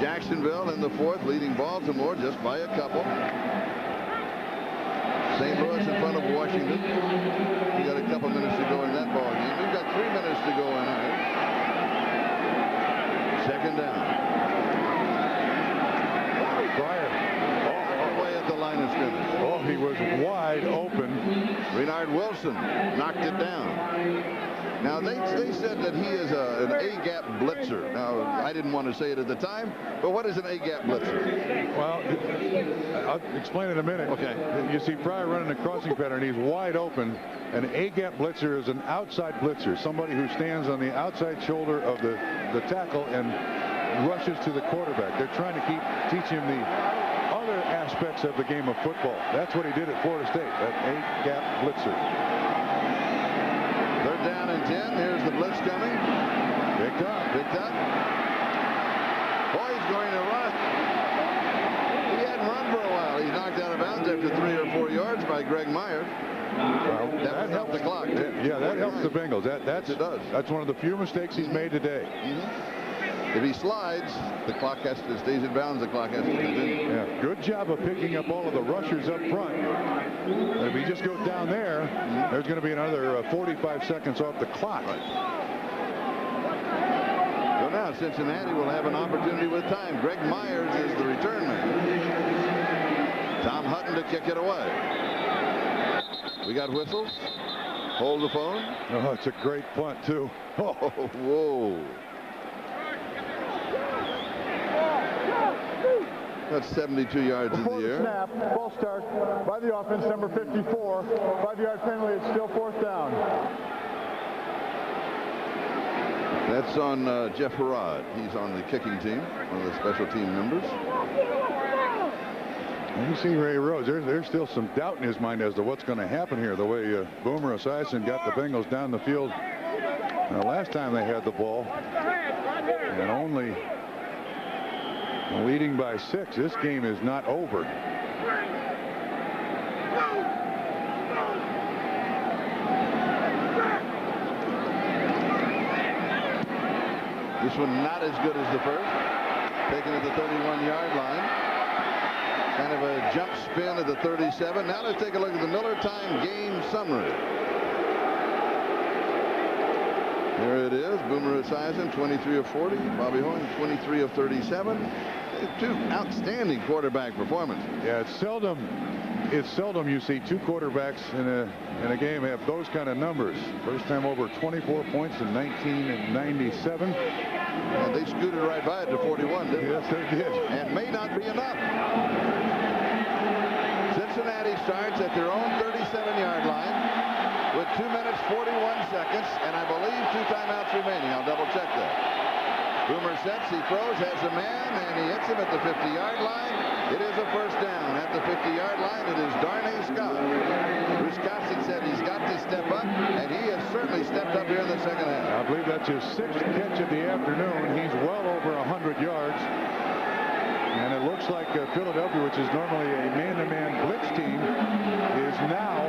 Jacksonville in the 4th, leading Baltimore just by a couple. St. Louis in front of Washington. We got a couple minutes to go in that ball game. We've got 3 minutes to go in it. Second down. All the way at the line of scrimmage. Oh, he was wide open. Renard Wilson knocked it down. Now, they said that he is an A-gap blitzer. Now, I didn't want to say it at the time, but what is an A-gap blitzer? Well, I'll explain in a minute. Okay. You see Pryor running a crossing pattern. He's wide open. An A-gap blitzer is an outside blitzer, somebody who stands on the outside shoulder of the tackle and rushes to the quarterback. They're trying to teach him the other aspects of the game of football. That's what he did at Florida State, that A-gap blitzer. Third down and 10. Here's the blitz coming. Picked up. Boy, he's going to run. He hadn't run for a while. He's knocked out of bounds after 3 or 4 yards by Greg Myers. Well, that helped the clock. Yeah, that helps the Bengals. That's it does. That's one of the few mistakes he's made today. If he slides, the clock stays in bounds. The clock has to continue. Yeah, good job of picking up all of the rushers up front. And if he just goes down there, there's going to be another 45 seconds off the clock. Right. So now Cincinnati will have an opportunity with time. Greg Myers is the return man. Tom Hutton to kick it away. We got whistles. Hold the phone. Oh, it's a great punt, too. Oh, whoa. That's 72 yards in the air. Snap, ball start by the offense, number 54. 5-yard penalty. It's still 4th down. That's on Jeff Harrod. He's on the kicking team, one of the special team members. You see Ray Rhodes. There's still some doubt in his mind as to what's going to happen here. The way Boomer Esiason got the Bengals down the field last time they had the ball, and only leading by 6. This game is not over. This one not as good as the first. Taken at the 31-yard line. Kind of a jump spin at the 37. Now let's take a look at the Miller Time game summary. Here it is. Boomer Esiason, 23 of 40. Bobby Hoying, 23 of 37. 2 outstanding quarterback performances. Yeah, it's seldom you see 2 quarterbacks in a game have those kind of numbers. First time over 24 points in 1997. And they scooted right by it to 41, didn't they? Yes, they did. And may not be enough. Cincinnati starts at their own 37-yard line with 2 minutes 41 seconds, and I believe 2 timeouts remaining. I'll double check that. Boomer sets, he throws, has a man, and he hits him at the 50-yard line. It is a first down at the 50-yard line. It is Darnay Scott. Bruce Costin said he's got to step up, and he has certainly stepped up here in the second half. I believe that's his 6th catch of the afternoon. He's well over 100 yards. And it looks like Philadelphia, which is normally a man-to-man blitz team, is now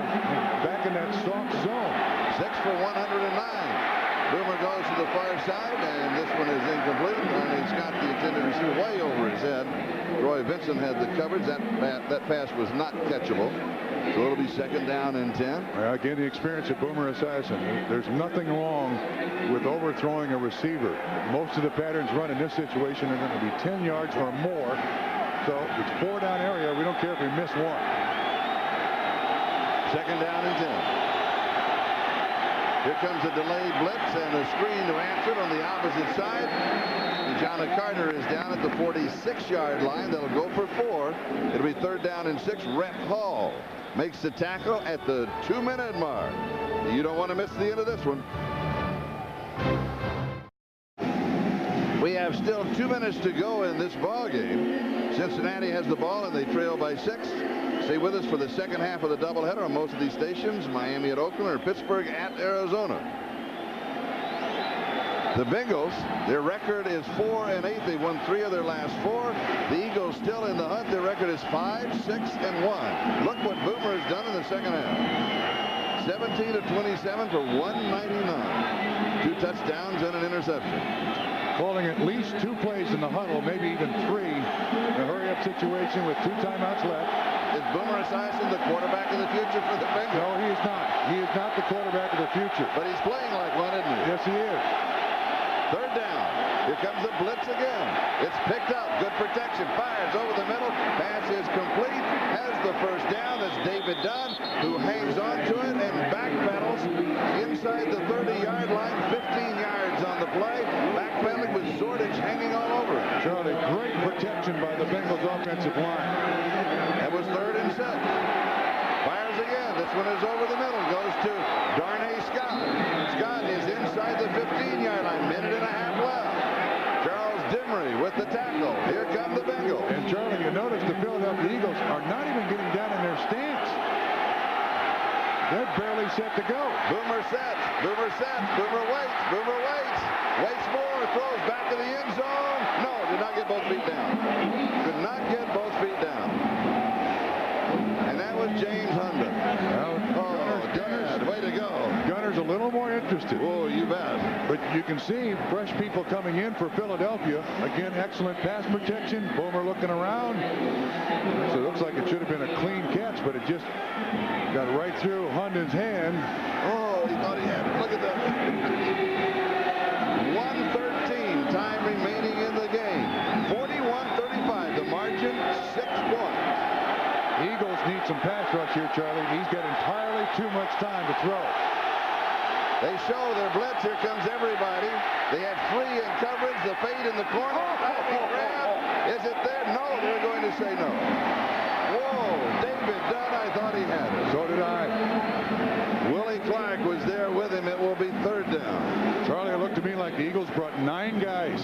back in that soft zone. 6 for 109. Boomer goes to the far side, and this one is incomplete. Darnay Scott, the intended receiver, way over his head. Roy Vincent had the coverage. That pass was not catchable. So it'll be second down and 10. Again, the experience of Boomer Esiason. There's nothing wrong with overthrowing a receiver. Most of the patterns run in this situation are going to be 10 yards or more. So it's 4-down area. We don't care if we miss one. Second down and 10. Here comes a delayed blitz and a screen to answer it on the opposite side. And John Carter is down at the 46-yard line. That'll go for 4. It'll be 3rd down and 6. Rhett Hall makes the tackle at the 2-minute mark. You don't want to miss the end of this one. We have still 2 minutes to go in this ball game. Cincinnati has the ball and they trail by 6. Stay with us for the second half of the doubleheader on most of these stations. Miami at Oakland or Pittsburgh at Arizona. The Bengals, their record is 4-8. They've won 3 of their last 4. The Eagles still in the hunt. Their record is 5-6-1. Look what Boomer has done in the second half. 17 of 27 for 199. 2 touchdowns and an interception. Calling at least 2 plays in the huddle, maybe even 3. A hurry-up situation with 2 timeouts left. Is Boomer Esiason the quarterback of the future for the Bengals? No, he is not. He is not the quarterback of the future. But he's playing like one, isn't he? Yes, he is. Third down. Here comes the blitz again. It's picked up. Good protection. Fires over the middle. Pass is complete. Has the first down. That's David Dunn, who hangs on to it and backpedals inside the 30-yard line. 15 yards on the play. Backpedaling with Zordich hanging all over it. Charlie, great protection by the Bengals offensive line. That was 3rd and 6. Fires again. This one is over the middle. Goes to Darnay Scott. Scott is inside the 15-yard line. Minute and a half left. Charles Dimry with the tackle. Here come the Bengals. And Charlie, you notice the Philadelphia Eagles are not even getting down in their stance. They're barely set to go. Boomer sets. Boomer sets. Boomer waits. Boomer waits. Waits more. Throws back to the end zone. No, did not get both feet down. Could not get both feet down. And that was James Hunden. Gunners, way to go. Gunner's a little more interested. Oh, you bet. But you can see fresh people coming in for Philadelphia. Again, excellent pass protection. Boomer looking around. So it looks like it should have been a clean catch, but it just got right through Hunden's hand. Oh, he thought he had it. Look at that. 1:13 time remaining in the game. 41-35. The margin, 6 points. Eagles need some pass rush here, Charlie. He's got entirely too much time to throw. They show their blitz. Here comes everybody. They have 3 in coverage. The fade in the corner. Grab. Is it there? No, they're going to say no. Whoa, David Dunn, I thought he had it. So did I. Willie Clark was there with him. It will be 3rd down. Charlie, it looked to me like the Eagles brought 9 guys.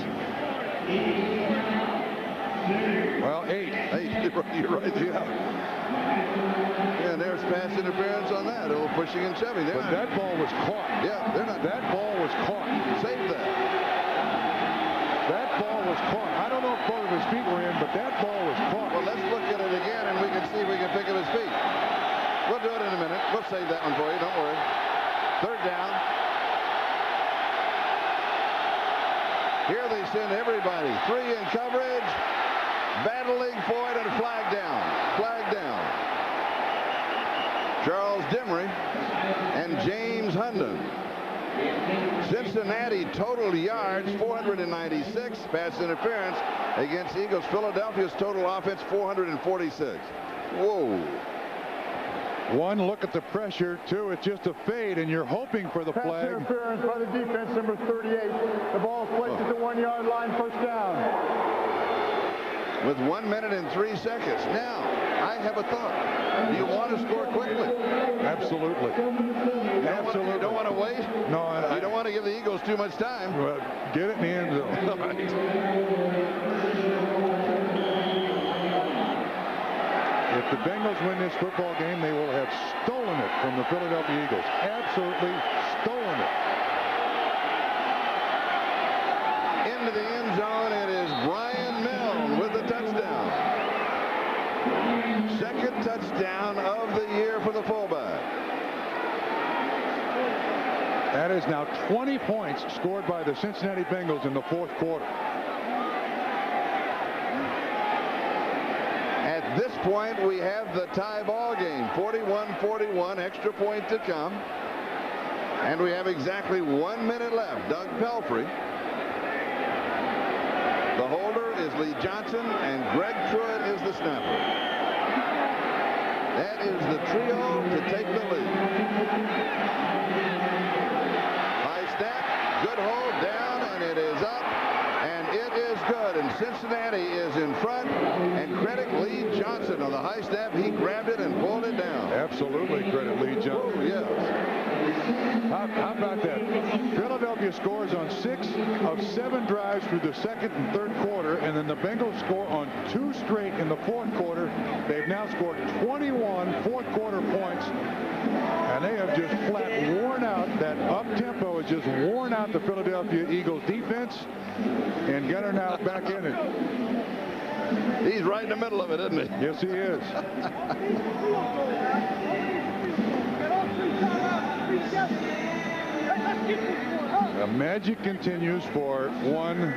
Well, 8. 8. You're right. Yeah. And there's pass interference on that. A little pushing and shoving. But that ball was caught. Yeah, they're not. That ball was caught. Save that. That ball was caught. I don't know if both of his feet were in, but that ball was caught. Well, let's look at it again, and we can see if we can pick up his feet. We'll do it in a minute. We'll save that one for you. Don't worry. 3rd down. Here they send everybody. 3 in coverage. Battling for it, and flag down. Flag down. Charles Dimry and James Hunden. Cincinnati total yards 496. Pass interference against Eagles. Philadelphia's total offense 446. Whoa. 1, look at the pressure. 2, it's just a fade, and you're hoping for the Pass flag. interference by the defense, number 38. The ball is placed at the 1-yard line, 1st down. With 1 minute and 3 seconds. Now, I have a thought. Do you want to score quickly? Absolutely. You don't want to wait? No, you don't want to give the Eagles too much time. Well, get it in the end zone. If the Bengals win this football game, they will have stolen it from the Philadelphia Eagles. Absolutely stolen it. Into the end zone, it is Brian Milne with the touchdown. 2nd touchdown of the year for the fullback. That is now 20 points scored by the Cincinnati Bengals in the 4th quarter. At this point, we have the tie ball game. 41-41, extra point to come. And we have exactly 1 minute left. Doug Pelfrey. The holder is Lee Johnson, and Greg Truitt is the snapper. That is the trio to take the lead. High snap, good hold, down, and it is up, and it is good. And Cincinnati is in front, and credit Lee Johnson on the high snap. He grabbed it and pulled it down. Absolutely credit Lee Johnson. Oh, yes. How How about that? Philadelphia scores on 6 of 7 drives through the second and third quarter, and then the Bengals score on 2 straight in the fourth quarter. They've now scored 21 fourth quarter points, and they have just flat worn out. That up-tempo has just worn out the Philadelphia Eagles defense, and Gunner now back in it. He's right in the middle of it, isn't he? Yes, he is. The magic continues for one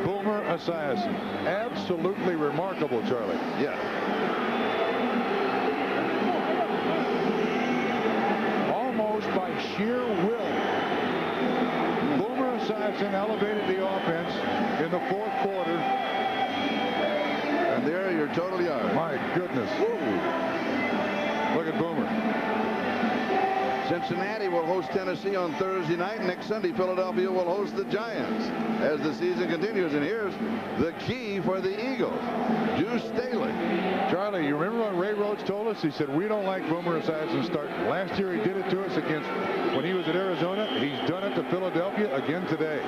Boomer Esiason. Absolutely remarkable, Charlie. Yeah. Almost by sheer will, Boomer Esiason elevated the offense in the fourth quarter. And there are your total yards. My goodness. Woo. Look at Boomer. Cincinnati will host Tennessee on Thursday night. Next Sunday, Philadelphia will host the Giants as the season continues. And here's the key for the Eagles. Deuce Staley. Charlie, you remember what Ray Rhodes told us? He said, we don't like Boomer Esiason starting. Last year he did it to us against when he was at Arizona. He's done it to Philadelphia again today.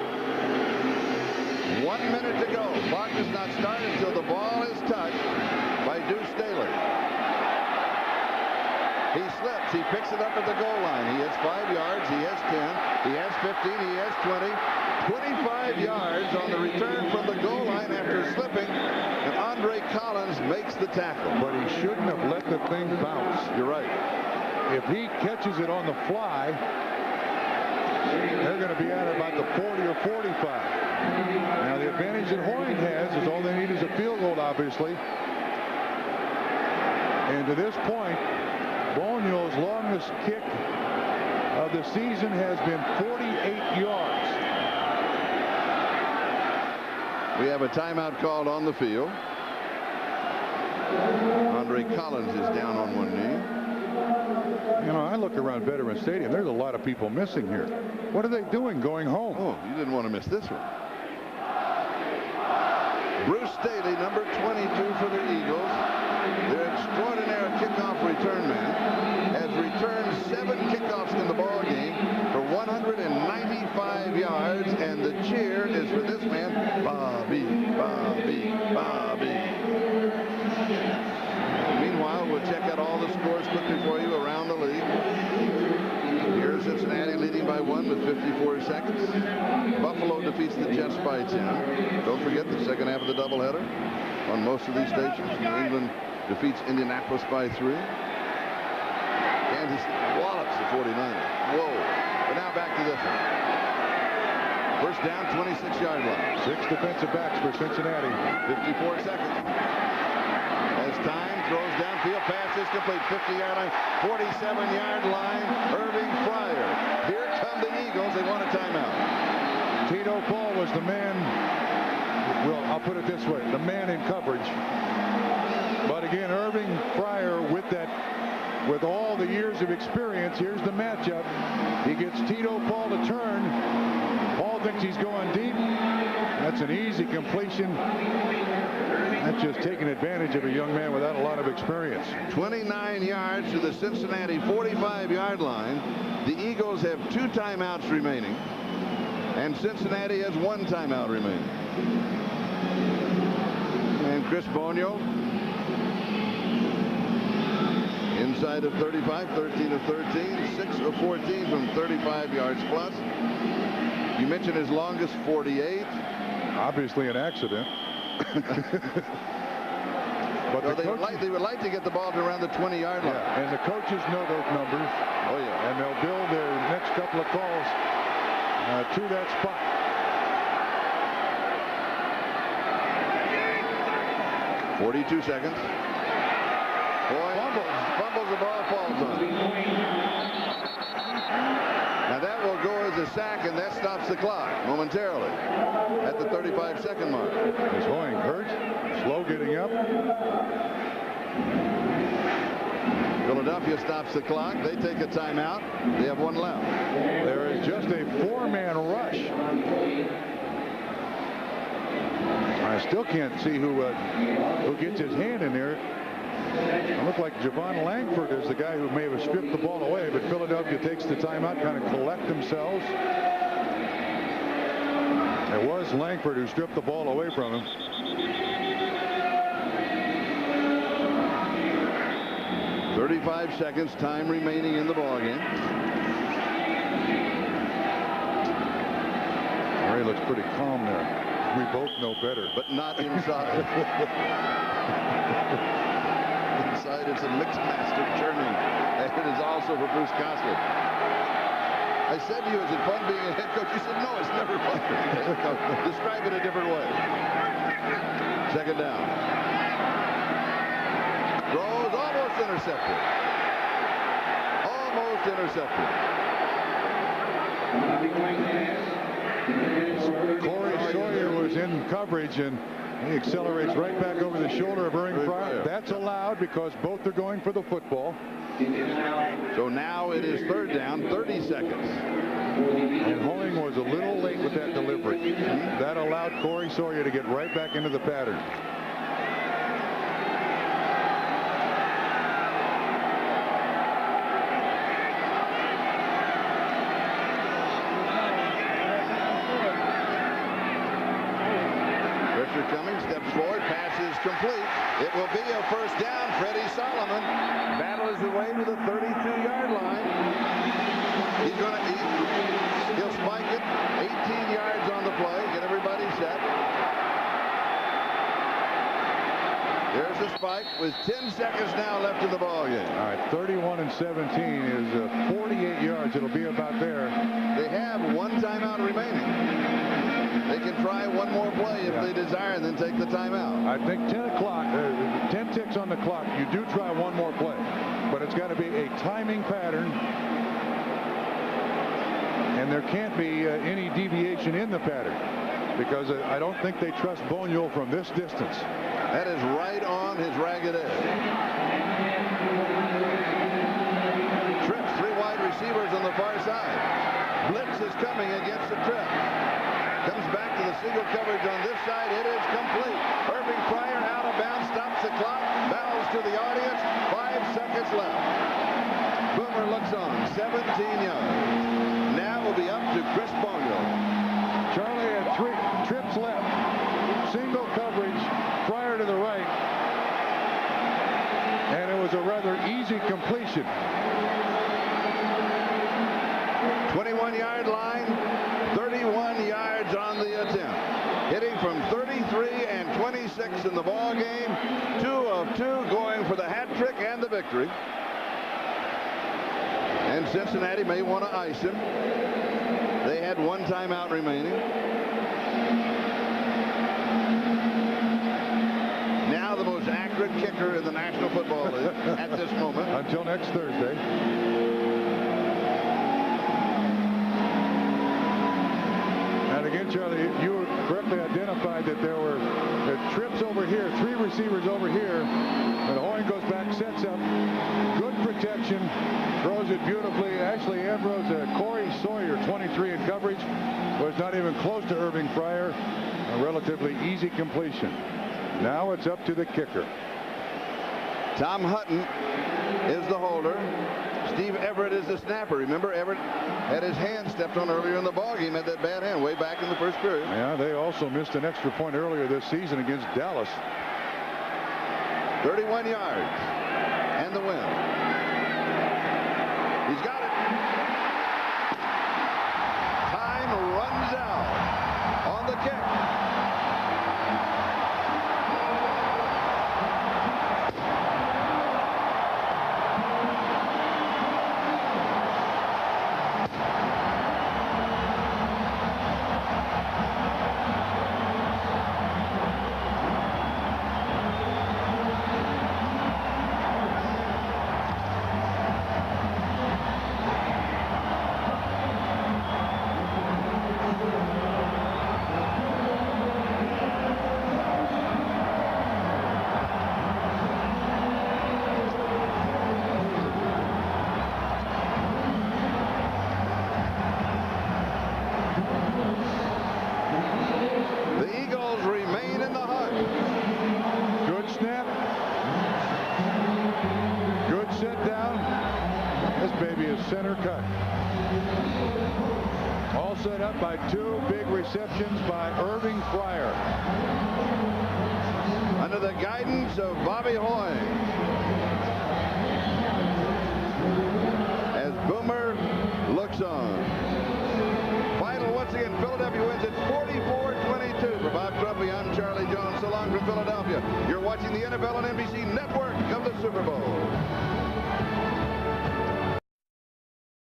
1 minute to go. Clock does not start until the ball is touched by Deuce Staley. He slips. He picks it up at the goal line. He has 5 yards. He has 10. He has 15. He has 20. 25 yards on the return from the goal line after slipping. And Andre Collins makes the tackle. But he shouldn't have let the thing bounce. You're right. If he catches it on the fly, they're going to be at about the 40 or 45. Now, the advantage that Hoying has is all they need is a field goal, obviously. And to this point, Bonio's longest kick of the season has been 48 yards. We have a timeout called on the field. Andre Collins is down on one knee. You know, I look around Veterans Stadium. There's a lot of people missing here. What are they doing going home? Oh, you didn't want to miss this one. Bruce Staley, number 22 for the Eagles. Their extraordinary kickoff return man has returned 7 kickoffs in the ball game for 195 yards, and the cheer is for this man, Bobby, Bobby, Bobby. Meanwhile, we'll check out all the scores quickly for you around the league. Here's Cincinnati leading by 1 with 54 seconds. Buffalo defeats the Jets by 10. Don't forget the second half of the doubleheader on most of these stations. New England defeats Indianapolis by 3. Kansas wallops the 49ers. Whoa. But now back to this one. First down, 26-yard line. 6 defensive backs for Cincinnati. 54 seconds. As time throws downfield, pass is complete. 50-yard line, 47-yard line. Irving Fryer. Here come the Eagles. They want a timeout. Tito Paul was the man. Well, I'll put it this way: the man in coverage. But again, Irving Fryer with all the years of experience. Here's the matchup. He gets Tito Paul to turn. Paul thinks he's going deep. That's an easy completion. That's just taking advantage of a young man without a lot of experience. 29 yards to the Cincinnati 45-yard line. The Eagles have 2 timeouts remaining, and Cincinnati has 1 timeout remaining. And Chris Bonio inside of 35, 13 of 13, 6 of 14 from 35 yards plus. You mentioned his longest 48. Obviously an accident. But well, they would like to get the ball to around the 20-yard line. Yeah, and the coaches know those numbers. Oh, yeah. And they'll build their next couple of calls to that spot. .42 seconds. Boy, fumbles the ball, falls on it. Now that will go as a sack, and that stops the clock momentarily at the 35-second mark. Is Hoying hurt? Slow getting up. Philadelphia stops the clock. They take a timeout. They have 1 left. There is just a 4-man rush. I still can't see who gets his hand in there. It looked like Javon Langford is the guy who may have stripped the ball away, but Philadelphia takes the timeout, kind of collect themselves. It was Langford who stripped the ball away from him. .35 seconds, time remaining in the ball game. Ray looks pretty calm there. We both know better. But not inside. Inside, it's a mixed master churning. And it is also for Bruce Coslet. I said to you, is it fun being a head coach? You said, no, it's never fun being a head coach. Describe it a different way. Second down. Throws almost intercepted. Almost intercepted. Corey Sawyer was in coverage, and he accelerates right back over the shoulder of Irving Fryer. That's allowed because both are going for the football. So now it is third down, 30 seconds. And Hoying was a little late with that delivery. That allowed Corey Sawyer to get right back into the pattern. Coming, steps forward, pass is complete. It will be a first down. Freddie Solomon battles his way to the 32-yard line. He'll spike it. 18 yards on the play. Get everybody set. There's the spike with 10 seconds now left in the ball game. All right, 31-17 is 48 yards. It'll be about there. They have one timeout remaining. They can try one more play if they desire and then take the timeout. I think 10 o'clock, 10 ticks on the clock. You do try one more play, but it's got to be a timing pattern, and there can't be any deviation in the pattern because I don't think they trust Boniol from this distance. That is right on his ragged edge. Trips, 3 wide receivers on the far side. Blitz is coming against the trip. Comes back to the single coverage on this side. It is complete. Irving Fryer out of bounds, stops the clock, bows to the audience. 5 seconds left. Boomer looks on. 17 yards. Now will be up to Chris Boniol. Charlie had 3 trips left. Single coverage. Fryer to the right. And it was a rather easy completion. 21-yard line. 31 yards on the attempt. Hitting from 33 and 26 in the ball game. 2 of 2 going for the hat trick and the victory. And Cincinnati may want to ice him. They had one timeout remaining. Now the most accurate kicker in the National Football League at this moment. Until next Thursday. Again, Charlie, you correctly identified that there were trips over here, 3 receivers over here, and Hoying goes back, sets up, good protection, throws it beautifully. Ashley Ambrose, Corey Sawyer, 23 in coverage, was not even close to Irving Fryer. A relatively easy completion. Now it's up to the kicker. Tom Hutton is the holder. Steve Everett is the snapper. Remember, Everett had his hand stepped on earlier in the ballgame, had that bad hand way back in the first period. Yeah, they also missed an extra point earlier this season against Dallas. 31 yards and the win. He's got it. Time runs out on the kick. center cut. All set up by 2 big receptions by Irving Fryer. Under the guidance of Bobby Hoying. As Boomer looks on. Final once again, Philadelphia wins at 44-22. For Bob Trumpy, I'm Charlie Jones. So long from Philadelphia. You're watching the NFL on NBC Network of the Super Bowl.